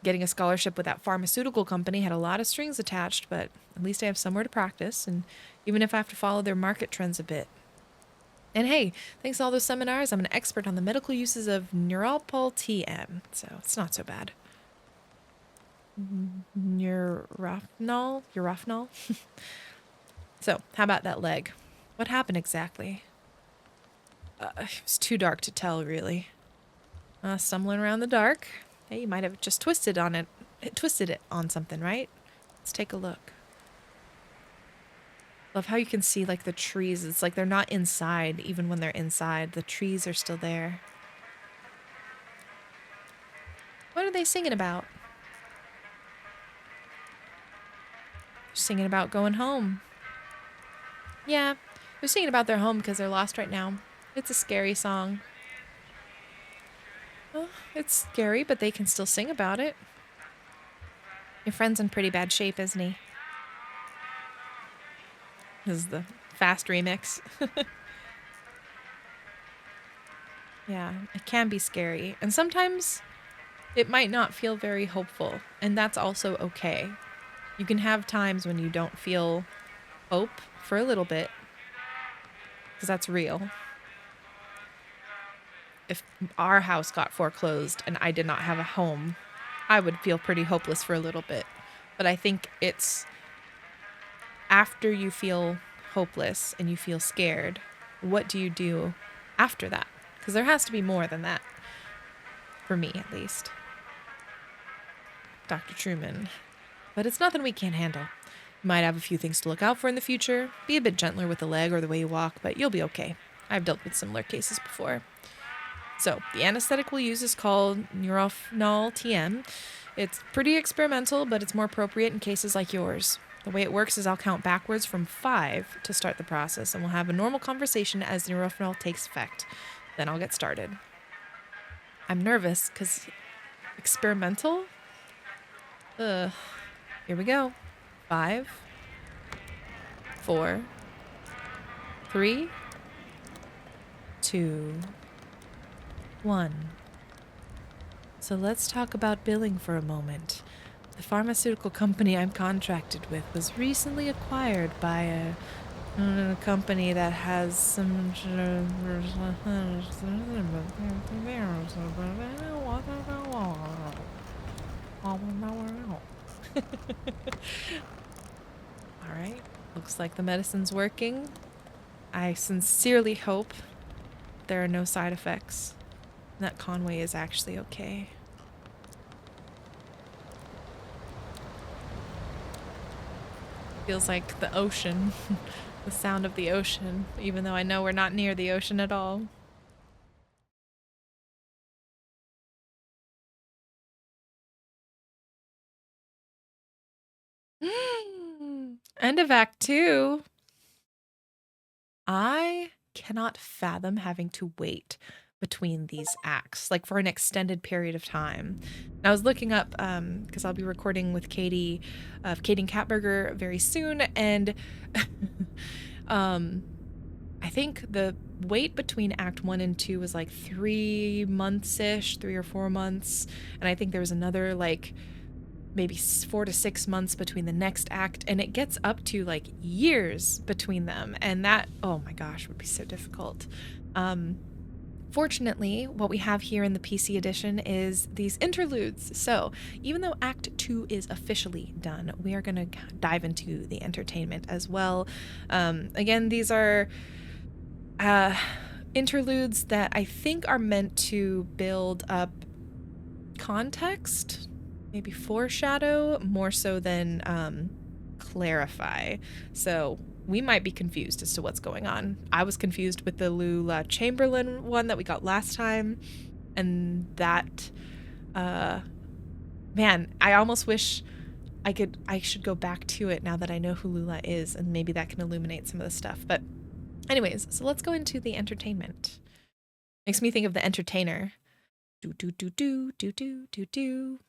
Getting a scholarship with that pharmaceutical company had a lot of strings attached, but at least I have somewhere to practice, and even if I have to follow their market trends a bit. And hey, thanks to all those seminars, I'm an expert on the medical uses of Neuropol TM, so it's not so bad. Urofnol? So, how about that leg? What happened exactly? It was too dark to tell, really. Stumbling around the dark. Hey, you might have just twisted it on something, right? Let's take a look. Love how you can see like the trees. It's like they're not inside, even when they're inside. The trees are still there. What are they singing about? They're singing about going home. Yeah, they're singing about their home because they're lost right now. It's a scary song. Well, it's scary, but they can still sing about it. Your friend's in pretty bad shape, isn't he? This is the fast remix. Yeah, it can be scary. And sometimes it might not feel very hopeful. And that's also okay. You can have times when you don't feel hope for a little bit, because that's real. If our house got foreclosed and I did not have a home, I would feel pretty hopeless for a little bit. But I think it's after you feel hopeless and you feel scared, what do you do after that? Because there has to be more than that. For me, at least. Dr. Truman. But it's nothing we can't handle. You might have a few things to look out for in the future. Be a bit gentler with the leg or the way you walk, but you'll be okay. I've dealt with similar cases before. So, the anesthetic we'll use is called Neurophenol TM. It's pretty experimental, but it's more appropriate in cases like yours. The way it works is I'll count backwards from 5 to start the process, and we'll have a normal conversation as the neurophenol takes effect. Then I'll get started. I'm nervous because experimental? Ugh. Here we go. 5, 4, 3, 2, 1. So let's talk about billing for a moment. The pharmaceutical company I'm contracted with was recently acquired by a company that has some. All right. Looks like the medicine's working. I sincerely hope there are no side effects and that Conway is actually okay. Feels like the ocean, the sound of the ocean, even though I know we're not near the ocean at all. End of Act 2. I cannot fathom having to wait between these acts, like for an extended period of time. And I was looking up because I'll be recording with Katie of Katie and Catburger very soon, and um, I think the wait between Act 1 and 2 was like 3 months ish, 3 or 4 months, and I think there was another like maybe 4 to 6 months between the next act, and it gets up to like years between them, and that, oh my gosh, would be so difficult. Fortunately, what we have here in the PC edition is these interludes. So even though Act 2 is officially done, we are going to dive into the entertainment as well. Again, these are interludes that I think are meant to build up context, maybe foreshadow, more so than clarify. So we might be confused as to what's going on. I was confused with the Lula Chamberlain one that we got last time, and that, man, I almost wish I should go back to it now that I know who Lula is, and maybe that can illuminate some of the stuff. But anyways, so let's go into the entertainment. Makes me think of the entertainer. Do do do do do do do do.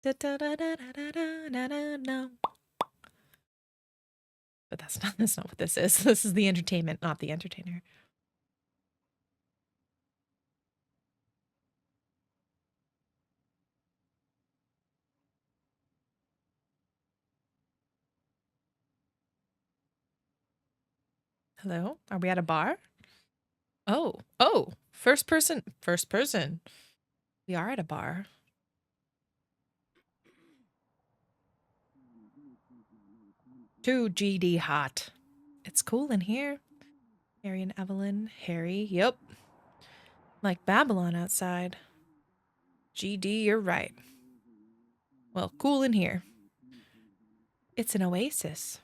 Da, da, da, da, da, da, da, da, da. But that's not what this is. This is the entertainment, not the entertainer. Hello? Are we at a bar? Oh, first person. First person. We are at a bar. Too GD hot. It's cool in here. Harry and Evelyn. Harry, yep. Like Babylon outside. GD, you're right. Well, cool in here. It's an oasis.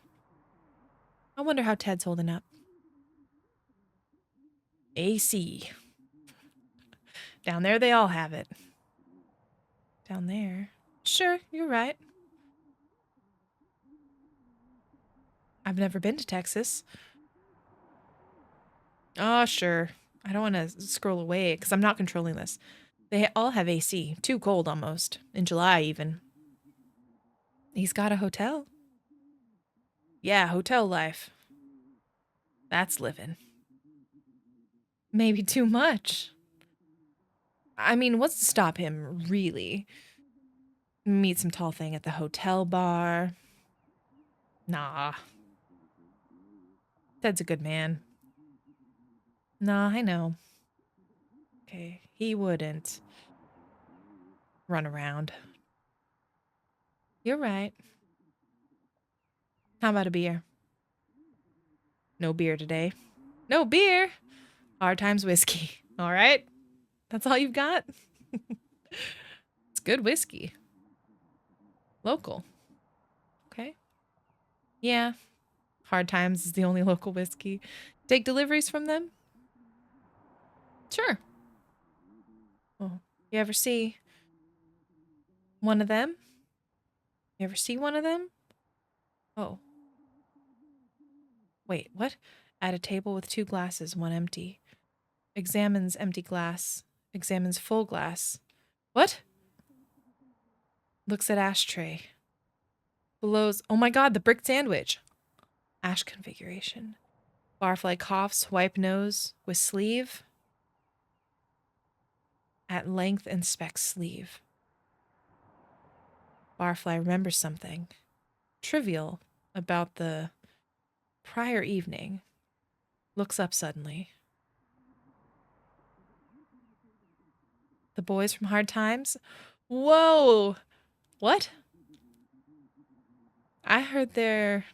I wonder how Ted's holding up. AC. Down there, they all have it. Down there. Sure, you're right. I've never been to Texas. Oh, sure. I don't want to scroll away because I'm not controlling this. They all have AC. Too cold almost. In July, even. He's got a hotel. Yeah, hotel life. That's living. Maybe too much. I mean, what's to stop him, really? Meet some tall thing at the hotel bar. Nah. Ted's a good man. Nah, I know. Okay, he wouldn't run around. You're right. How about a beer? No beer today. No beer? Hard times whiskey. All right. That's all you've got? It's good whiskey. Local. Okay. Yeah. Hard times is the only local whiskey. Take deliveries from them? Sure. Oh, you ever see one of them? You ever see one of them? Oh, wait, what? At a table with two glasses, one empty. Examines empty glass. Examines full glass. What? Looks at ashtray. Below's, oh my god, the brick sandwich. Ash configuration. Barfly coughs, wipe nose with sleeve. At length inspects sleeve. Barfly remembers something trivial about the prior evening. Looks up suddenly. The boys from Hard Times? Whoa! What? I heard they're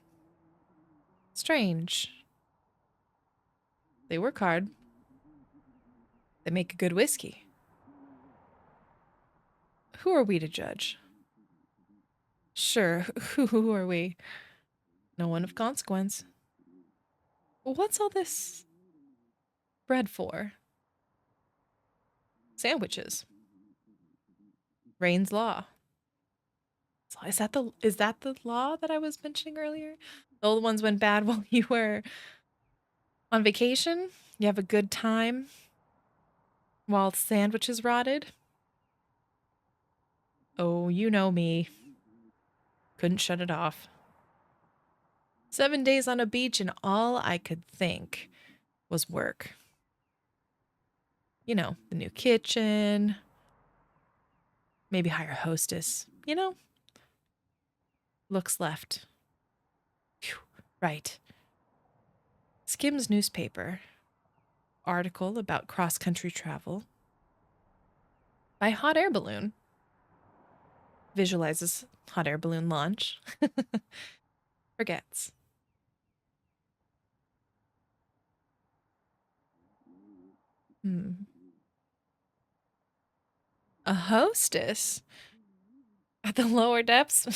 strange. They work hard. They make a good whiskey. Who are we to judge? Sure, who are we? No one of consequence. What's all this bread for? Sandwiches. Rain's law. Is that the law that I was mentioning earlier? The old ones went bad while you were on vacation? You have a good time while sandwiches rotted? Oh, you know me. Couldn't shut it off. 7 days on a beach, and all I could think was work. You know, the new kitchen, maybe hire a hostess. You know, looks left. Phew, right. Skims newspaper. Article about cross country travel by hot air balloon. Visualizes hot air balloon launch. Forgets. Hmm. A hostess at the lower depths?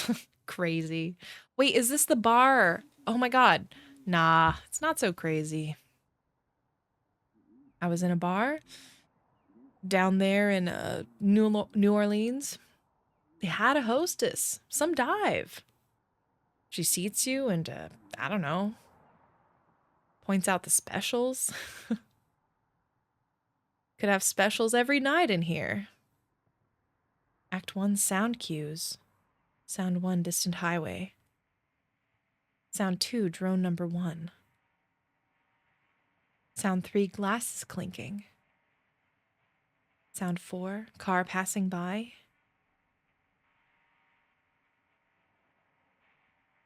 Crazy. Wait, is this the bar? Oh my god. Nah, it's not so crazy. I was in a bar down there in New Orleans. They had a hostess, some dive. She seats you and, I don't know, points out the specials. Could have specials every night in here. Act 1 sound cues. Sound 1 distant highway. Sound 2 drone number 1. Sound 3 glasses clinking. Sound 4 car passing by.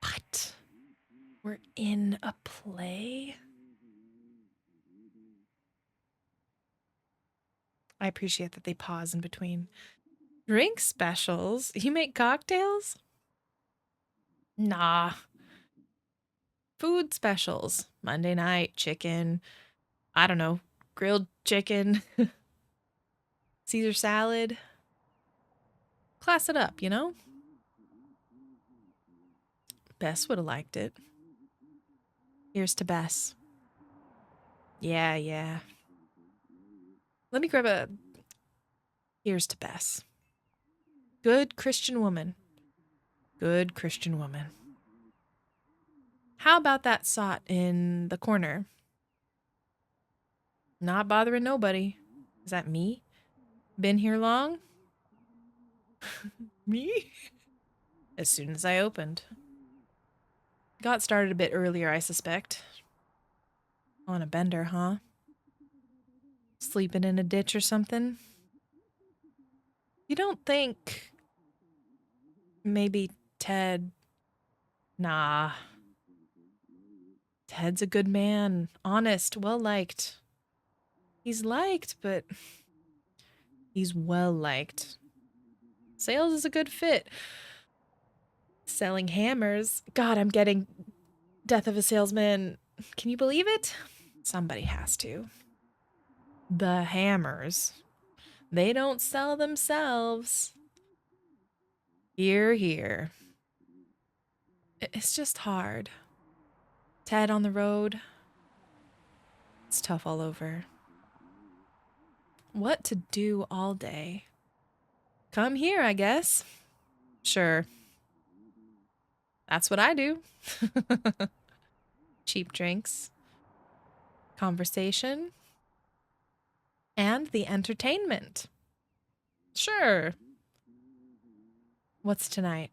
What? We're in a play? I appreciate that they pause in between. Drink specials? You make cocktails? Nah. Food specials. Monday night, chicken. I don't know. Grilled chicken. Caesar salad. Class it up, you know? Bess would have liked it. Here's to Bess. Yeah, yeah. Let me grab a. Here's to Bess. Good Christian woman. Good Christian woman. How about that sot in the corner? Not bothering nobody. Is that me? Been here long? Me? As soon as I opened. Got started a bit earlier, I suspect. On a bender, huh? Sleeping in a ditch or something? You don't think maybe Ted. Nah. Ted's a good man. Honest, well liked. He's liked, but he's well liked. Sales is a good fit. Selling hammers. God, I'm getting Death of a Salesman. Can you believe it? Somebody has to. The hammers. They don't sell themselves. Here, here. It's just hard. Ted on the road. It's tough all over. What to do all day? Come here, I guess. Sure. That's what I do. Cheap drinks, conversation, and the entertainment. Sure. What's tonight?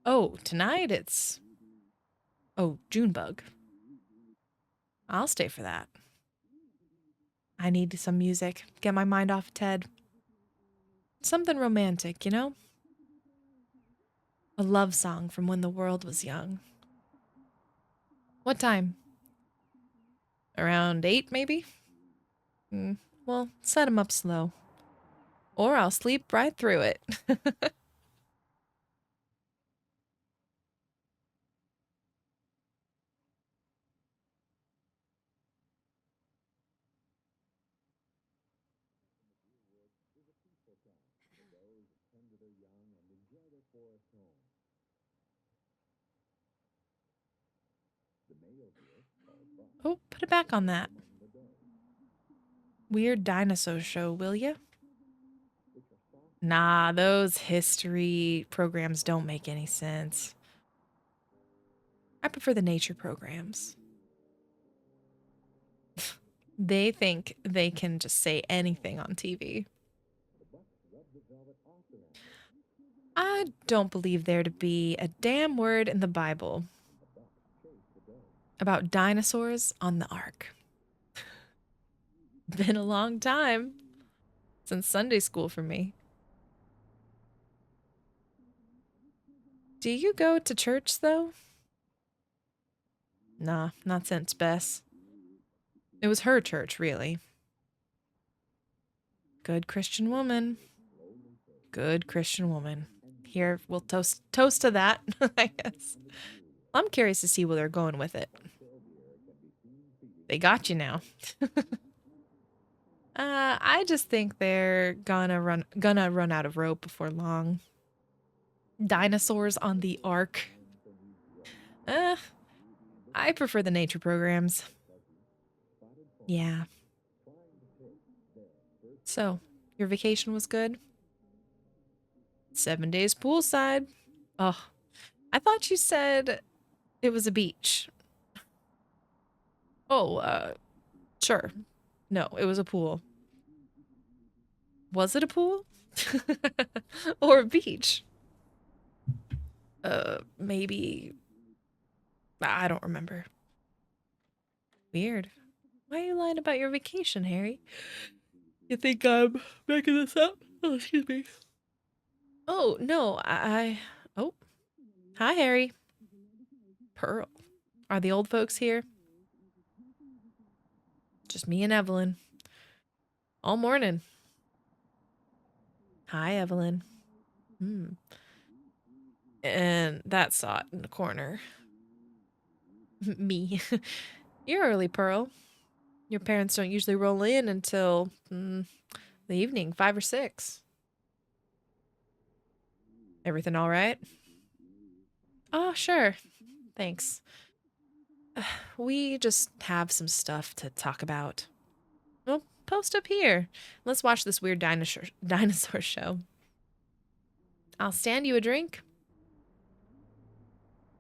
Oh, tonight it's. Oh, Junebug. I'll stay for that. I need some music. Get my mind off Ted. Something romantic, you know? A love song from when the world was young. What time? Around 8, maybe? Mm, well, set him up slow. Or I'll sleep right through it. Oh, put it back on that. Weird dinosaur show, will ya? Nah, those history programs don't make any sense. I prefer the nature programs. They think they can just say anything on TV. I don't believe there to be a damn word in the Bible about dinosaurs on the ark. Been a long time since Sunday school for me. Do you go to church, though? Nah, not since Bess. It was her church, really. Good Christian woman. Good Christian woman. Here, we'll toast to that, I guess. I'm curious to see where they're going with it. They got you now. I just think they're gonna run out of rope before long. Dinosaurs on the ark. Uh, I prefer the nature programs. Yeah. So, your vacation was good? 7 days poolside. Oh, I thought you said it was a beach. Oh, sure. No, it was a pool. Was it a pool? Or a beach? Maybe. I don't remember. Weird. Why are you lying about your vacation, Harry? You think I'm making this up? Oh, excuse me. Oh, no, Oh, hi, Harry. Pearl. Are the old folks here? Just me and Evelyn. All morning. Hi, Evelyn. Hmm. And that sot in the corner. Me. You're early, Pearl. Your parents don't usually roll in until the evening, 5 or 6. Everything all right? Oh, sure. Thanks. We just have some stuff to talk about. Well, post up here. Let's watch this weird dinosaur show. I'll stand you a drink.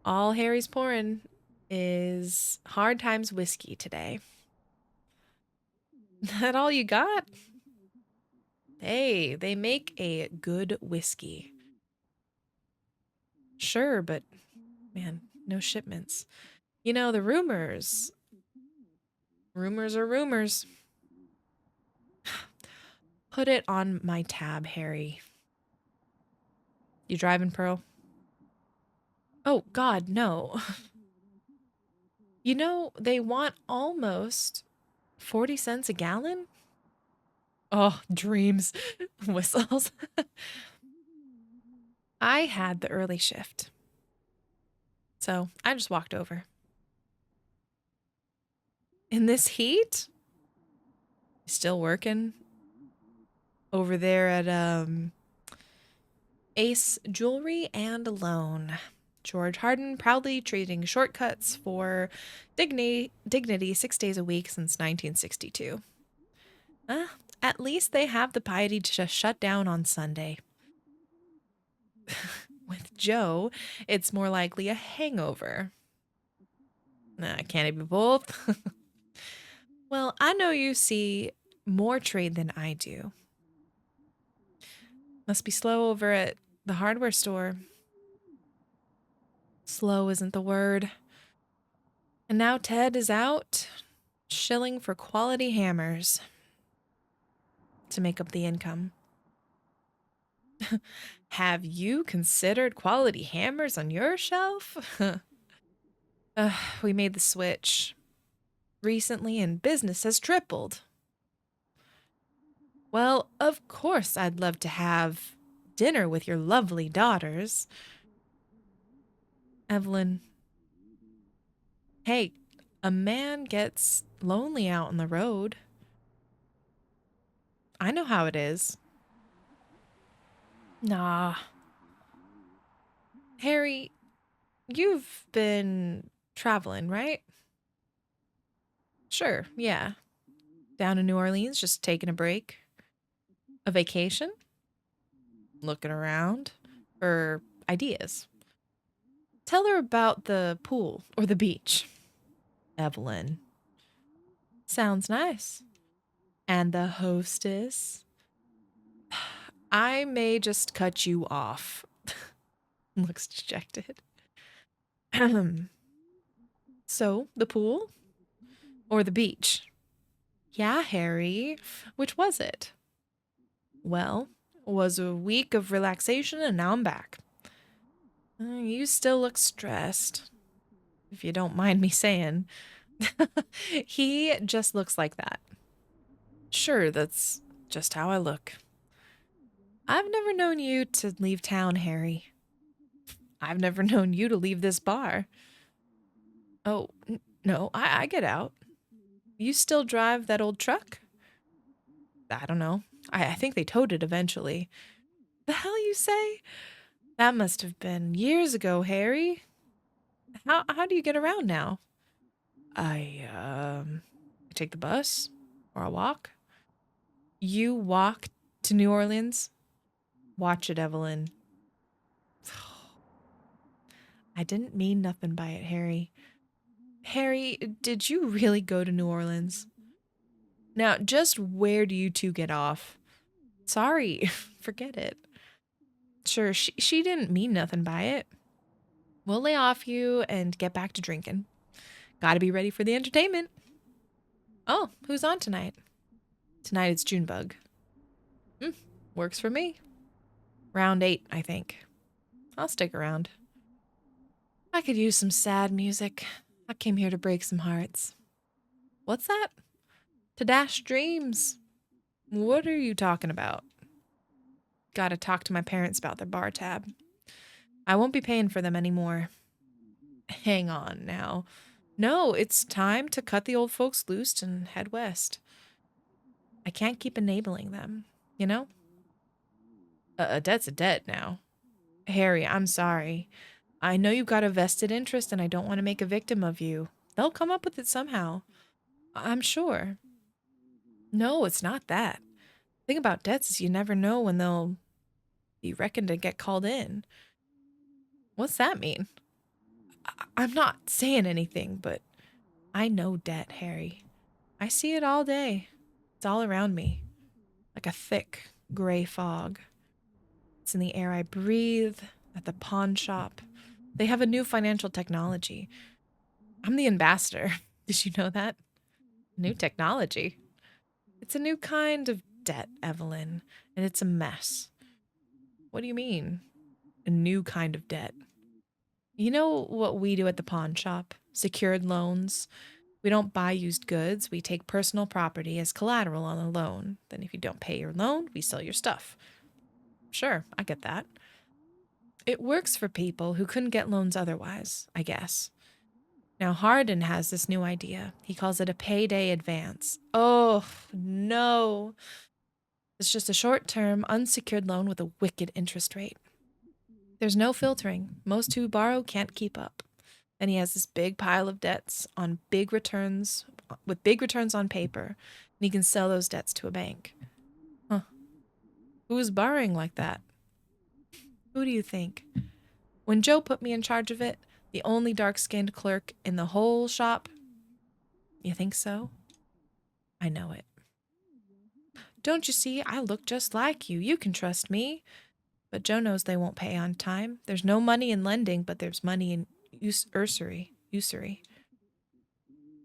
All Harry's pouring is Hard Times whiskey today. That all you got? Hey, they make a good whiskey. Sure, but man, no shipments. You know, the rumors. Rumors are rumors. Put it on my tab, Harry. You driving, Pearl? Oh, God, no. You know, they want almost 40 cents a gallon? Oh, dreams. Whistles. I had the early shift, so I just walked over. In this heat? Still working over there at Ace Jewelry and Loan. George Harden proudly trading shortcuts for dignity 6 days a week since 1962. Uh, at least they have the piety to just shut down on Sunday. With Joe, it's more likely a hangover. Can it be both? Well, I know you see more trade than I do. Must be slow over at the hardware store. Slow isn't the word. And now Ted is out, shilling for quality hammers to make up the income. Have you considered quality hammers on your shelf? We made the switch recently and business has tripled. Well, of course, I'd love to have dinner with your lovely daughters. Evelyn, hey, a man gets lonely out on the road. I know how it is. Nah. Harry, you've been traveling, right? Sure, yeah. Down in New Orleans, just taking a break. A vacation? Looking around for ideas. Tell her about the pool or the beach. Evelyn. Sounds nice. And the hostess? I may just cut you off. Looks dejected. So, the pool or the beach? Yeah, Harry. Which was it? Well, was a week of relaxation and now I'm back. You still look stressed, if you don't mind me saying. He just looks like that. Sure, that's just how I look. I've never known you to leave town, Harry. I've never known you to leave this bar. Oh, no, I get out. You still drive that old truck? I don't know. I think they towed it eventually. The hell you say? That must have been years ago, Harry. How do you get around now? I take the bus or I walk. You walk to New Orleans? Watch it, Evelyn. I didn't mean nothing by it, Harry. Harry, did you really go to New Orleans? Now, just where do you two get off? Sorry, forget it. Sure, she didn't mean nothing by it. We'll lay off you and get back to drinking. Gotta be ready for the entertainment. Oh, who's on tonight? Tonight it's Junebug. Hmm, works for me. Round 8, I think. I'll stick around. I could use some sad music. I came here to break some hearts. What's that? To dash dreams. What are you talking about? Gotta talk to my parents about their bar tab. I won't be paying for them anymore. Hang on now. No, it's time to cut the old folks loose and head west. I can't keep enabling them, you know? A debt's a debt now. Harry, I'm sorry. I know you've got a vested interest and I don't want to make a victim of you. They'll come up with it somehow. I'm sure. No, it's not that. The thing about debts is you never know when they'll be reckoned to get called in. What's that mean? I'm not saying anything, but I know debt, Harry. I see it all day. It's all around me, like a thick, gray fog. It's in the air I breathe, at the pawn shop. They have a new financial technology. I'm the ambassador. Did you know that? New technology. It's a new kind of debt, Evelyn, and it's a mess. What do you mean? A new kind of debt? You know what we do at the pawn shop? Secured loans. We don't buy used goods. We take personal property as collateral on a loan. Then, if you don't pay your loan, we sell your stuff. Sure, I get that. It works for people who couldn't get loans otherwise, I guess. Now, Hardin has this new idea. He calls it a payday advance. Oh, no. It's just a short term, unsecured loan with a wicked interest rate. There's no filtering. Most who borrow can't keep up. And he has this big pile of debts on big returns, with big returns on paper, and he can sell those debts to a bank. Huh. Who's borrowing like that? Who do you think? When Joe put me in charge of it, the only dark skinned clerk in the whole shop? You think so? I know it. Don't you see? I look just like you. You can trust me. But Joe knows they won't pay on time. There's no money in lending, but there's money Usury.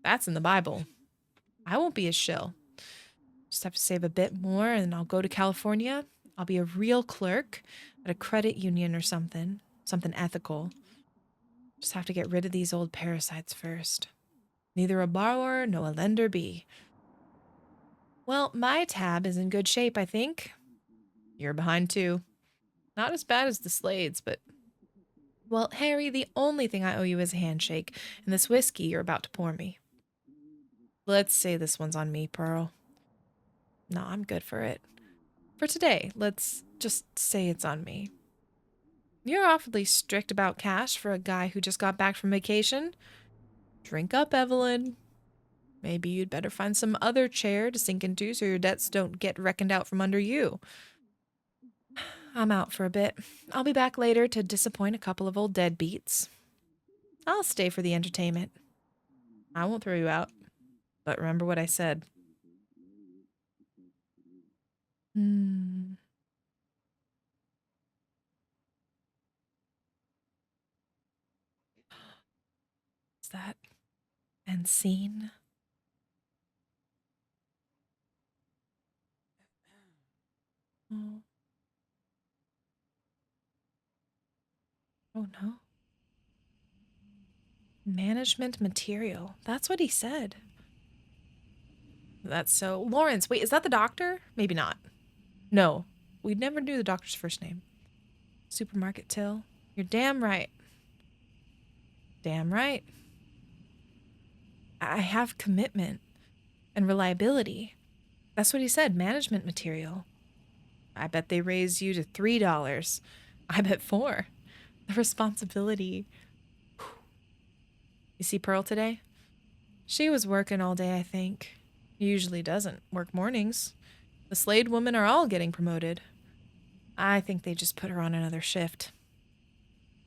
That's in the Bible. I won't be a shill. Just have to save a bit more and I'll go to California. I'll be a real clerk at a credit union or something. Something ethical. Just have to get rid of these old parasites first. Neither a borrower nor a lender be. Well, my tab is in good shape, I think. You're behind too. Not as bad as the Slades, but. Well, Harry, the only thing I owe you is a handshake and this whiskey you're about to pour me. Let's say this one's on me, Pearl. No, I'm good for it. For today, let's just say it's on me. You're awfully strict about cash for a guy who just got back from vacation. Drink up, Evelyn. Maybe you'd better find some other chair to sink into so your debts don't get reckoned out from under you. I'm out for a bit. I'll be back later to disappoint a couple of old deadbeats. I'll stay for the entertainment. I won't throw you out, but remember what I said. Hmm. Is that end scene? Oh, oh no. Management material. That's what he said. That's so. Lawrence, wait, is that the doctor? Maybe not. No, we never knew the doctor's first name. Supermarket till. You're damn right. Damn right. I have commitment and reliability. That's what he said, management material. I bet they raised you to $3. I bet 4. The responsibility. You see Pearl today? She was working all day, I think. Usually doesn't work mornings. The Slade women are all getting promoted. I think they just put her on another shift.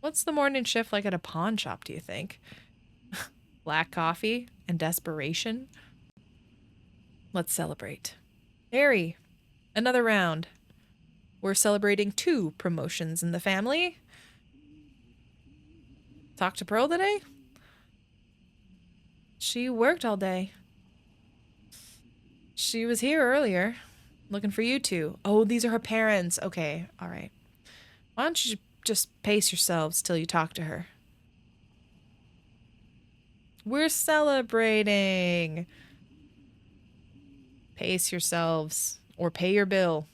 What's the morning shift like at a pawn shop, do you think? Black coffee and desperation? Let's celebrate. Harry, another round. We're celebrating 2 promotions in the family. Talk to Pearl today? She worked all day. She was here earlier, looking for you two. Oh, these are her parents. Okay, all right. Why don't you just pace yourselves till you talk to her? We're celebrating. Pace yourselves or pay your bill.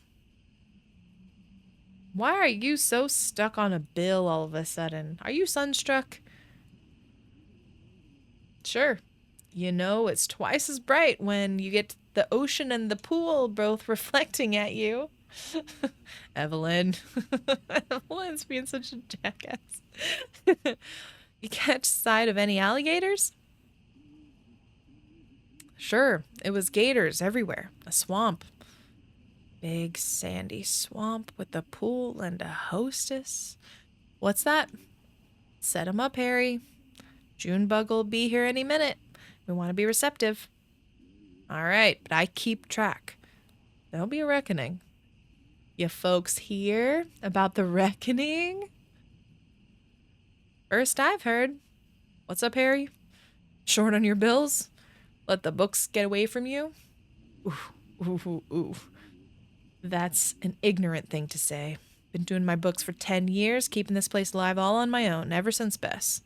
Why are you so stuck on a bill all of a sudden? Are you sunstruck? Sure. You know, it's twice as bright when you get the ocean and the pool both reflecting at you. Evelyn. Evelyn's being such a jackass. You catch sight of any alligators? Sure, it was gators everywhere. A swamp. Big sandy swamp with a pool and a hostess. What's that? Set 'em up, Harry. Junebug'll be here any minute. We want to be receptive. All right, but I keep track. There'll be a reckoning. You folks hear about the reckoning? First I've heard. What's up, Harry? Short on your bills? Let the books get away from you? Ooh, ooh, ooh, ooh. That's an ignorant thing to say. Been doing my books for 10 years, keeping this place alive all on my own, ever since Bess.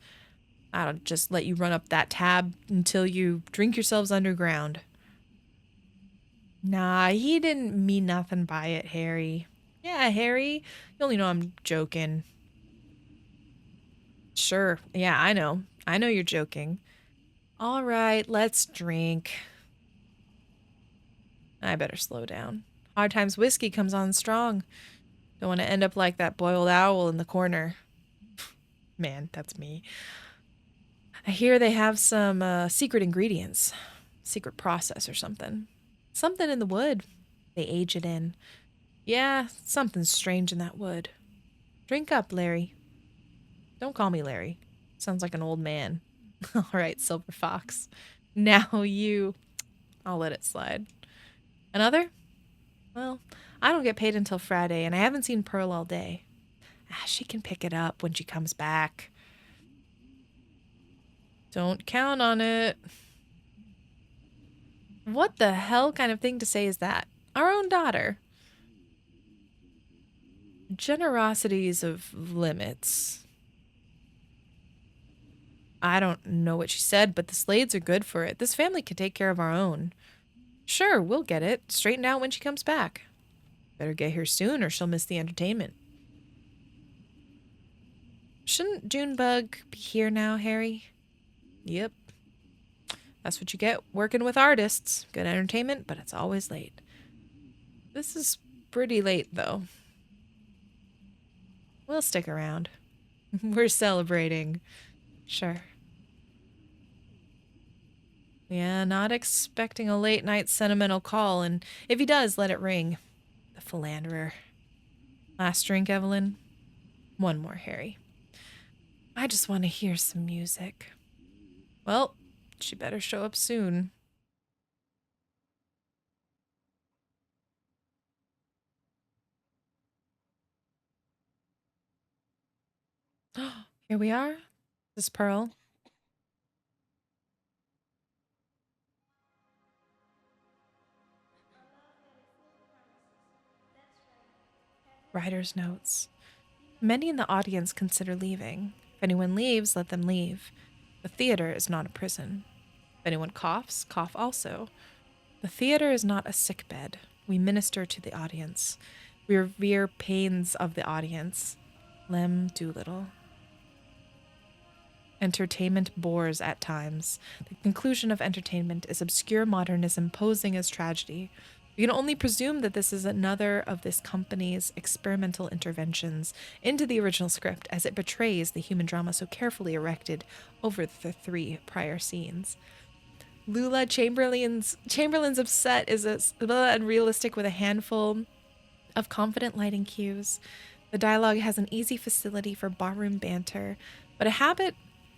I'll just let you run up that tab until you drink yourselves underground. Nah, he didn't mean nothing by it, Harry. Yeah, Harry, you only know I'm joking. Sure, yeah, I know. I know you're joking. All right, let's drink. I better slow down. Hard times whiskey comes on strong. Don't want to end up like that boiled owl in the corner. Man, that's me. I hear they have some secret ingredients, secret process or something. Something in the wood they age it in. Yeah, something strange in that wood. Drink up, Larry. Don't call me Larry. Sounds like an old man. All right, Silver Fox. Now you. I'll let it slide. Another? Well, I don't get paid until Friday, and I haven't seen Pearl all day. She can pick it up when she comes back. Don't count on it. What the hell kind of thing to say is that? Our own daughter. Generosities of limits. I don't know what she said, but the Slades are good for it. This family can take care of our own. Sure, we'll get it straightened out when she comes back. Better get here soon or she'll miss the entertainment. Shouldn't Junebug be here now, Harry? Yep. That's what you get working with artists. Good entertainment, but it's always late. This is pretty late, though. We'll stick around. We're celebrating. Sure. Yeah, not expecting a late night sentimental call, and if he does, let it ring. The philanderer. Last drink, Evelyn? One more, Harry. I just want to hear some music. Well, she better show up soon. Here we are. This is Pearl. Writer's notes. Many in the audience consider leaving. If anyone leaves, let them leave. The theater is not a prison. If anyone coughs, cough also. The theater is not a sick bed. We minister to the audience. We revere pains of the audience. Lem Doolittle. Entertainment bores at times. The conclusion of entertainment is obscure modernism posing as tragedy. We can only presume that this is another of this company's experimental interventions into the original script as it betrays the human drama so carefully erected over the three prior scenes. Lula Chamberlain's upset is unrealistic with a handful of confident lighting cues. The dialogue has an easy facility for barroom banter, but a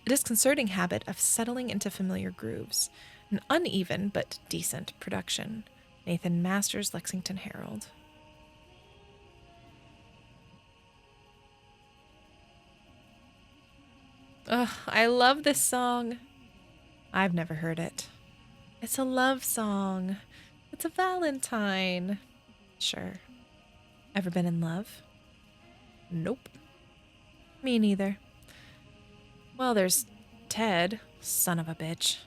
disconcerting habit of settling into familiar grooves. An uneven but decent production. Nathan Masters, Lexington Herald. Ugh, I love this song. I've never heard it. It's a love song. It's a Valentine. Sure. Ever been in love? Nope. Me neither. Well, there's Ted, son of a bitch.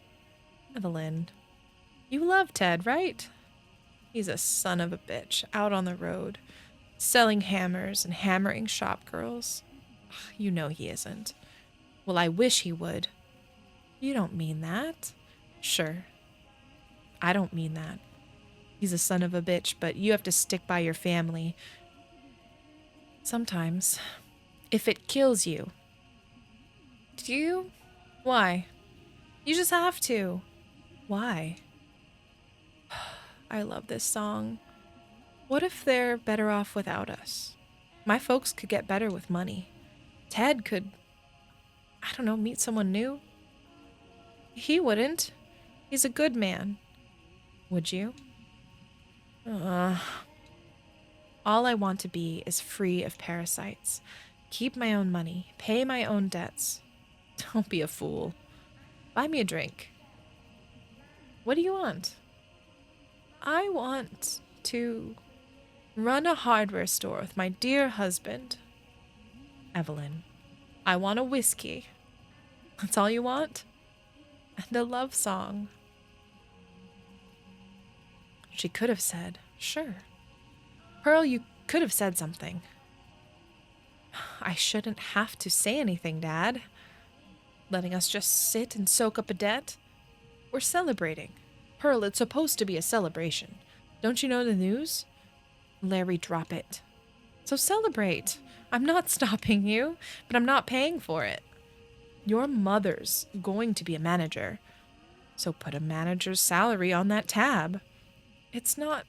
Evelyn. You love Ted, right? He's a son of a bitch, out on the road, selling hammers and hammering shop girls. You know he isn't. Well, I wish he would. You don't mean that. Sure. I don't mean that. He's a son of a bitch, but you have to stick by your family. Sometimes. If it kills you. Do you? Why? You just have to. Why? I love this song. What if they're better off without us? My folks could get better with money. Ted could, I don't know, meet someone new. He wouldn't. He's a good man. Would you? Uh, all I want to be is free of parasites. Keep my own money. Pay my own debts. Don't be a fool. Buy me a drink. What do you want? I want to run a hardware store with my dear husband. Evelyn, I want a whiskey. That's all you want? And a love song. She could have said, sure. Pearl, you could have said something. I shouldn't have to say anything, Dad. Letting us just sit and soak up a debt? We're celebrating. Pearl, it's supposed to be a celebration. Don't you know the news? Larry, drop it. So celebrate. I'm not stopping you, but I'm not paying for it. Your mother's going to be a manager, so put a manager's salary on that tab. It's not...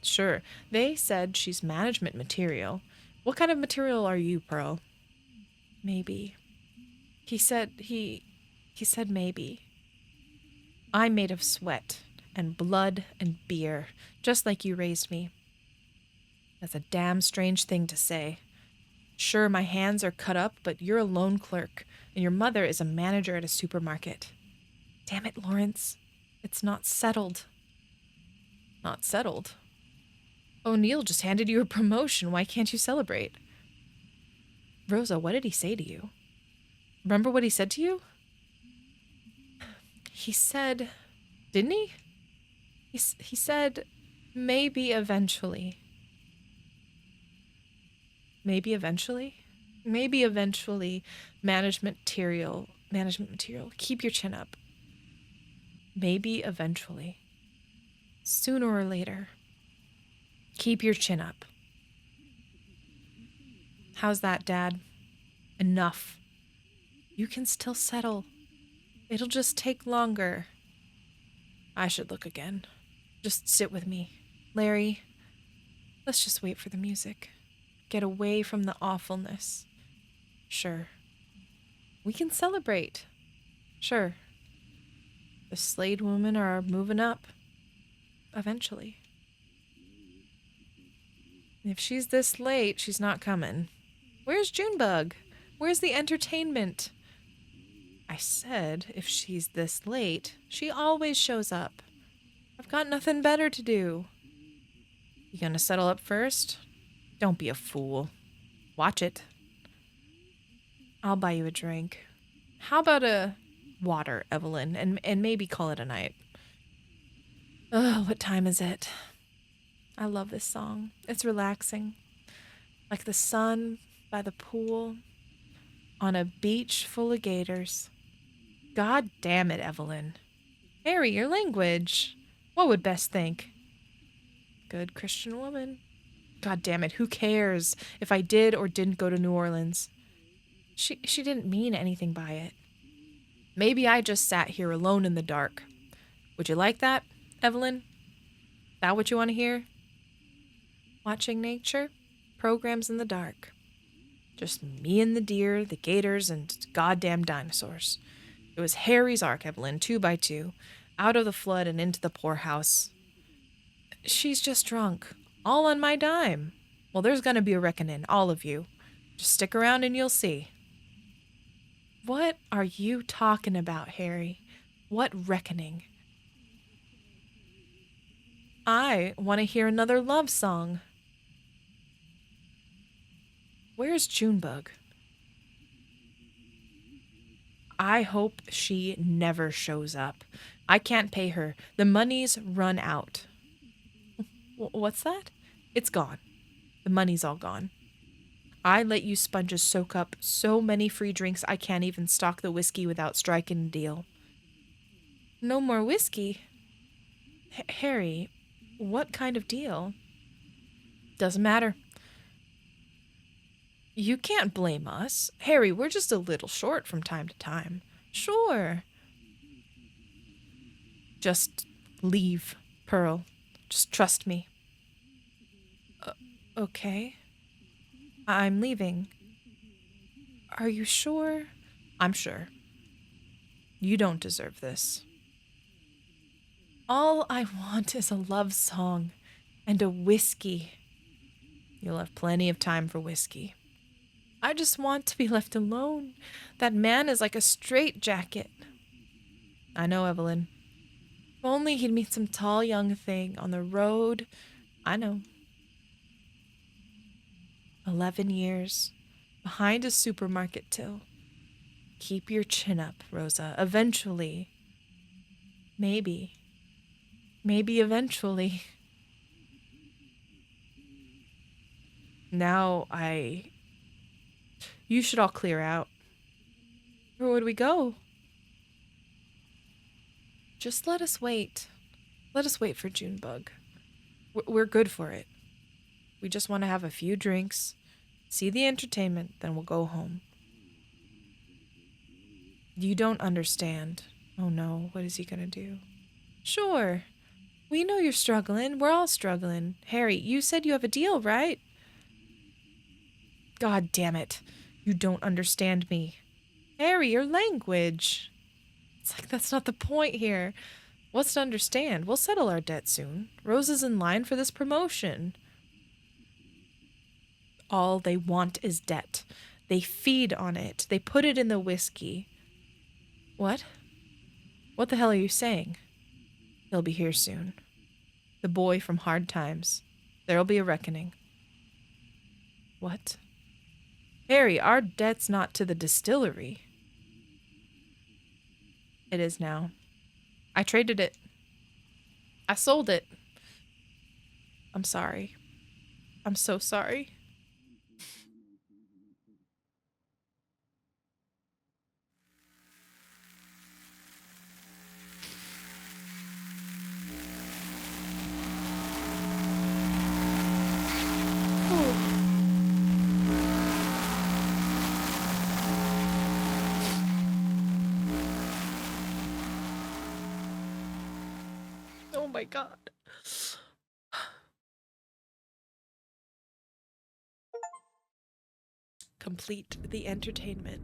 Sure, they said she's management material. What kind of material are you, Pearl? Maybe. He said maybe. I'm made of sweat and blood and beer, just like you raised me. That's a damn strange thing to say. Sure, my hands are cut up, but you're a loan clerk, and your mother is a manager at a supermarket. Damn it, Lawrence. It's not settled. Not settled. O'Neill just handed you a promotion. Why can't you celebrate? Rosa, what did he say to you? Remember what he said to you? He said, didn't he? He said, maybe eventually. Maybe eventually? Maybe eventually. Management material. Management material. Keep your chin up. Maybe eventually. Sooner or later. Keep your chin up. How's that, Dad? Enough. You can still settle. It'll just take longer. I should look again. Just sit with me. Larry, let's just wait for the music. Get away from the awfulness. Sure. We can celebrate. Sure. The Slade women are moving up. Eventually. If she's this late, she's not coming. Where's Junebug? Where's the entertainment? I said, if she's this late, she always shows up. I've got nothing better to do. You gonna settle up first? Don't be a fool. Watch it. I'll buy you a drink. How about a water, Evelyn, and maybe call it a night? Ugh, what time is it? I love this song. It's relaxing. Like the sun by the pool on a beach full of gators. God damn it, Evelyn. Harry, your language. What would Bess think? Good Christian woman. God damn it, who cares if I did or didn't go to New Orleans? She didn't mean anything by it. Maybe I just sat here alone in the dark. Would you like that, Evelyn? That what you want to hear? Watching nature? Programs in the dark. Just me and the deer, the gators, and goddamn dinosaurs. It was Harry's ark, Evelyn, 2 by 2, out of the flood and into the poorhouse. She's just drunk, all on my dime. Well, there's gonna be a reckoning, all of you. Just stick around and you'll see. What are you talking about, Harry? What reckoning? I want to hear another love song. Where's Junebug? I hope she never shows up. I can't pay her. The money's run out. What's that? It's gone. The money's all gone. I let you sponges soak up so many free drinks I can't even stock the whiskey without striking a deal. No more whiskey? Harry, what kind of deal? Doesn't matter. You can't blame us. Harry, we're just a little short from time to time. Sure. Just leave, Pearl. Just trust me. Okay. I'm leaving. Are you sure? I'm sure. You don't deserve this. All I want is a love song and a whiskey. You'll have plenty of time for whiskey. I just want to be left alone. That man is like a straitjacket. I know, Evelyn. If only he'd meet some tall young thing on the road. I know. 11 years. Behind a supermarket till. Keep your chin up, Rosa. Eventually. Maybe. Maybe eventually. Now You should all clear out. Where would we go? Just let us wait. Let us wait for Junebug. We're good for it. We just want to have a few drinks, see the entertainment, then we'll go home. You don't understand. Oh no, what is he gonna do? Sure. We know you're struggling. We're all struggling. Harry, you said you have a deal, right? God damn it. You don't understand me. Harry, your language. It's like that's not the point here. What's to understand? We'll settle our debt soon. Rose is in line for this promotion. all they want is debt. They feed on it. They put it in the whiskey. What? What the hell are you saying? He'll be here soon. The boy from Hard Times. There'll be a reckoning. What? Harry, our debt's not to the distillery. It is now. I traded it. I sold it. I'm sorry. I'm so sorry. Oh my god. Complete the entertainment.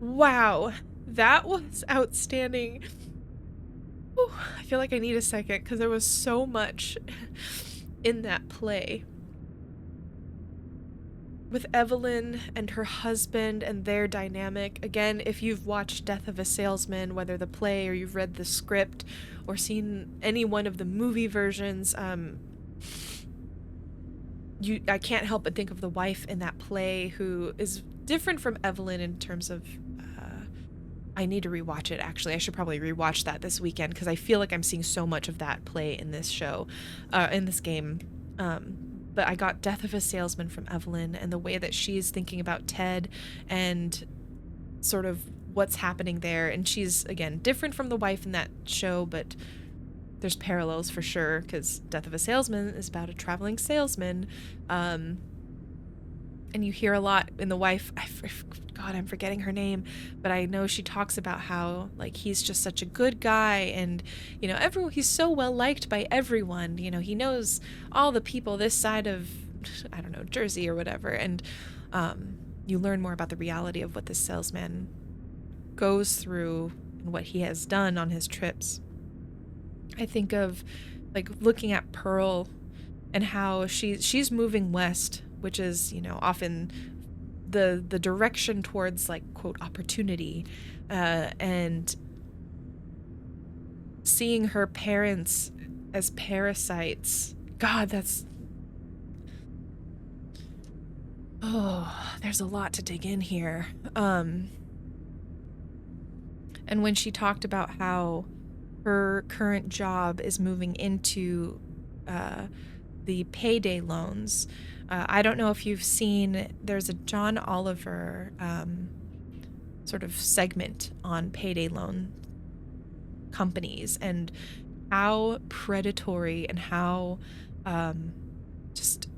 Wow, that was outstanding. Whew, I feel like I need a second because there was so much in that play. With Evelyn and her husband and their dynamic. Again, if you've watched Death of a Salesman, whether the play or you've read the script or seen any one of the movie versions, I can't help but think of the wife in that play who is different from Evelyn in terms of I need to rewatch it actually. I should probably rewatch that this weekend because I feel like I'm seeing so much of that play in this show, in this game. But I got Death of a Salesman from Evelyn and the way that she's thinking about Ted and sort of what's happening there. And she's, again, different from the wife in that show, but there's parallels for sure because Death of a Salesman is about a traveling salesman. And you hear a lot in the wife. God, I'm forgetting her name, but I know she talks about how like he's just such a good guy, and he's so well liked by everyone. He knows all the people this side of I don't know, Jersey or whatever, and you learn more about the reality of what this salesman goes through and what he has done on his trips. I think of like looking at Pearl and how she's moving west, which is often the direction towards like quote opportunity, and seeing her parents as parasites. God, there's a lot to dig in here. And when she talked about how her current job is moving into the payday loans. I don't know if you've seen, there's a John Oliver sort of segment on payday loan companies and how predatory and how just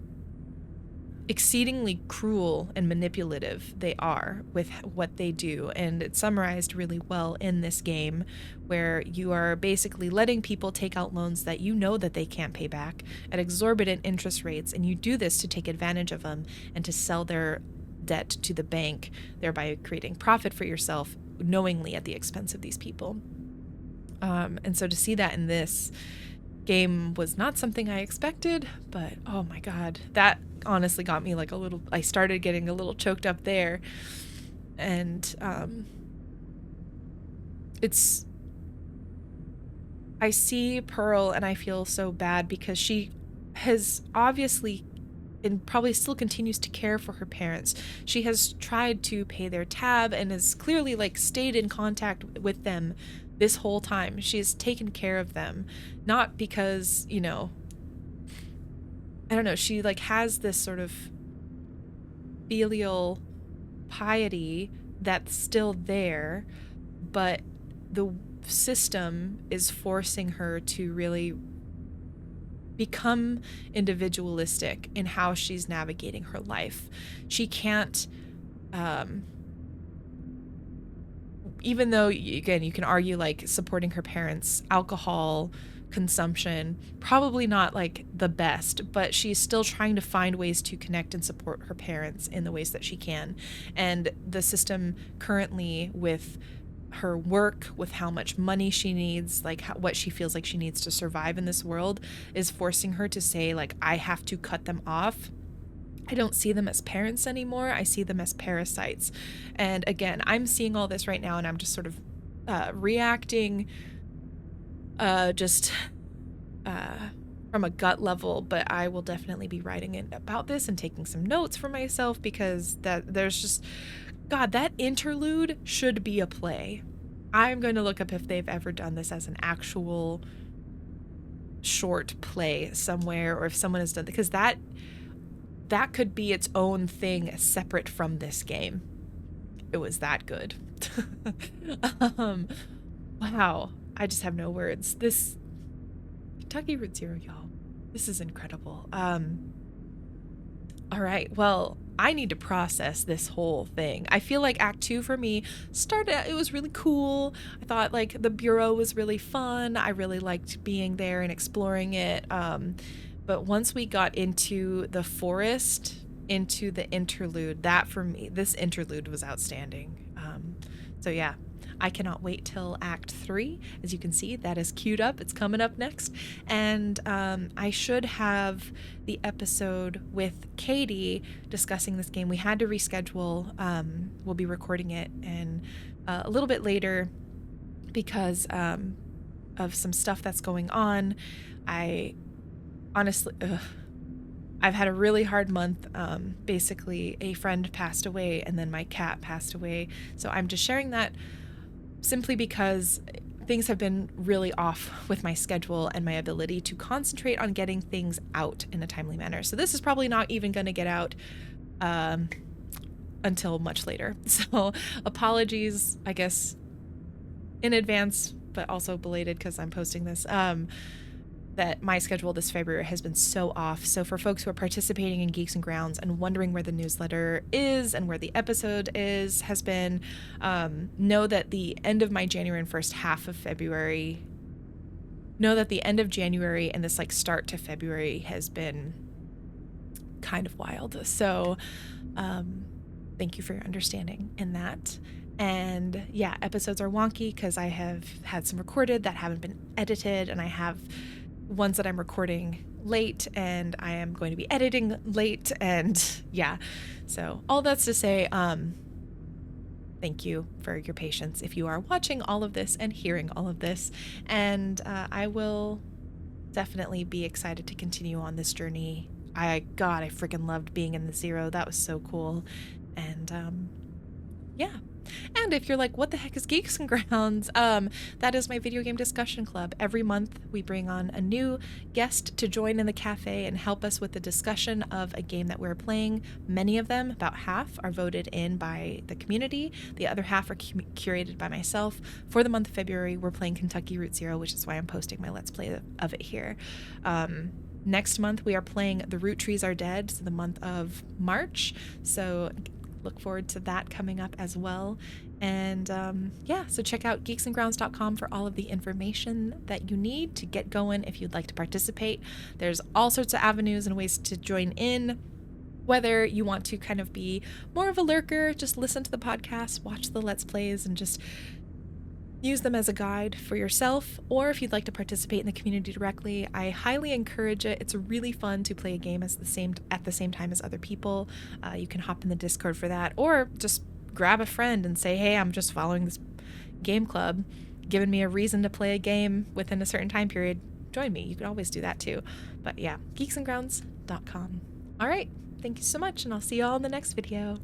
exceedingly cruel and manipulative they are with what they do. And it's summarized really well in this game, where you are basically letting people take out loans that that they can't pay back at exorbitant interest rates, and you do this to take advantage of them and to sell their debt to the bank, thereby creating profit for yourself knowingly at the expense of these people. And so to see that in this game was not something I expected, but oh my god, that honestly got me like I started getting a little choked up there. And I see Pearl and I feel so bad because she has obviously and probably still continues to care for her parents. She has tried to pay their tab and has clearly like stayed in contact with them this whole time. She has taken care of them, not because, I don't know, she like has this sort of filial piety that's still there, but the system is forcing her to really become individualistic in how she's navigating her life. She can't, even though, again, you can argue like supporting her parents' alcohol consumption, probably not like the best, but she's still trying to find ways to connect and support her parents in the ways that she can. And the system currently with her work, with how much money she needs, like what she feels like she needs to survive in this world, is forcing her to say like, I have to cut them off I don't see them as parents anymore. I see them as parasites. And again, I'm seeing all this right now and I'm just sort of reacting just from a gut level, but I will definitely be writing in about this and taking some notes for myself because there's just God, that interlude should be a play. I'm going to look up if they've ever done this as an actual short play somewhere or if someone has done, because that could be its own thing separate from this game. It was that good. um wow, I just have no words. This Kentucky Route Zero, y'all, this is incredible. All right, well, I need to process this whole thing. I feel like Act 2 for me started, it was really cool. I thought like the bureau was really fun. I really liked being there and exploring it. But once we got into the forest, into the interlude, that for me, this interlude was outstanding. So yeah, I cannot wait till Act 3. As you can see, that is queued up. It's coming up next. And I should have the episode with Katie discussing this game. We had to reschedule. We'll be recording it and a little bit later because of some stuff that's going on. I honestly, I've had a really hard month. Basically, a friend passed away and then my cat passed away. So I'm just sharing that simply because things have been really off with my schedule and my ability to concentrate on getting things out in a timely manner. So this is probably not even going to get out until much later. So apologies, I guess, in advance, but also belated because I'm posting this. That my schedule this February has been so off. So for folks who are participating in Geeks and Grounds and wondering where the newsletter is and where the episode has been, know that the end of my January and first half of February, know that the end of January and this like start to February has been kind of wild. So thank you for your understanding in that. And yeah, episodes are wonky because I have had some recorded that haven't been edited, and I have ones that I'm recording late and I am going to be editing late, and yeah. So all that's to say, thank you for your patience if you are watching all of this and hearing all of this. And I will definitely be excited to continue on this journey. I freaking loved being in the Zero. That was so cool. And yeah. And if you're like, what the heck is Geeks and Grounds? That is my video game discussion club. Every month we bring on a new guest to join in the cafe and help us with the discussion of a game that we're playing. Many of them, about half, are voted in by the community. The other half are curated by myself. For the month of February, we're playing Kentucky Route Zero, which is why I'm posting my Let's Play of it here. Next month, we are playing The Root Trees Are Dead, so the month of March. So look forward to that coming up as well. And yeah, so check out geeksandgrounds.com for all of the information that you need to get going if you'd like to participate. There's all sorts of avenues and ways to join in, whether you want to kind of be more of a lurker, just listen to the podcast, watch the Let's Plays, and just use them as a guide for yourself, or if you'd like to participate in the community directly, I highly encourage it. It's really fun to play a game at the same time as other people. You can hop in the Discord for that, or just grab a friend and say, hey, I'm just following this game club, giving me a reason to play a game within a certain time period. Join me. You can always do that too. But yeah, geeksandgrounds.com. All right. Thank you so much, and I'll see you all in the next video.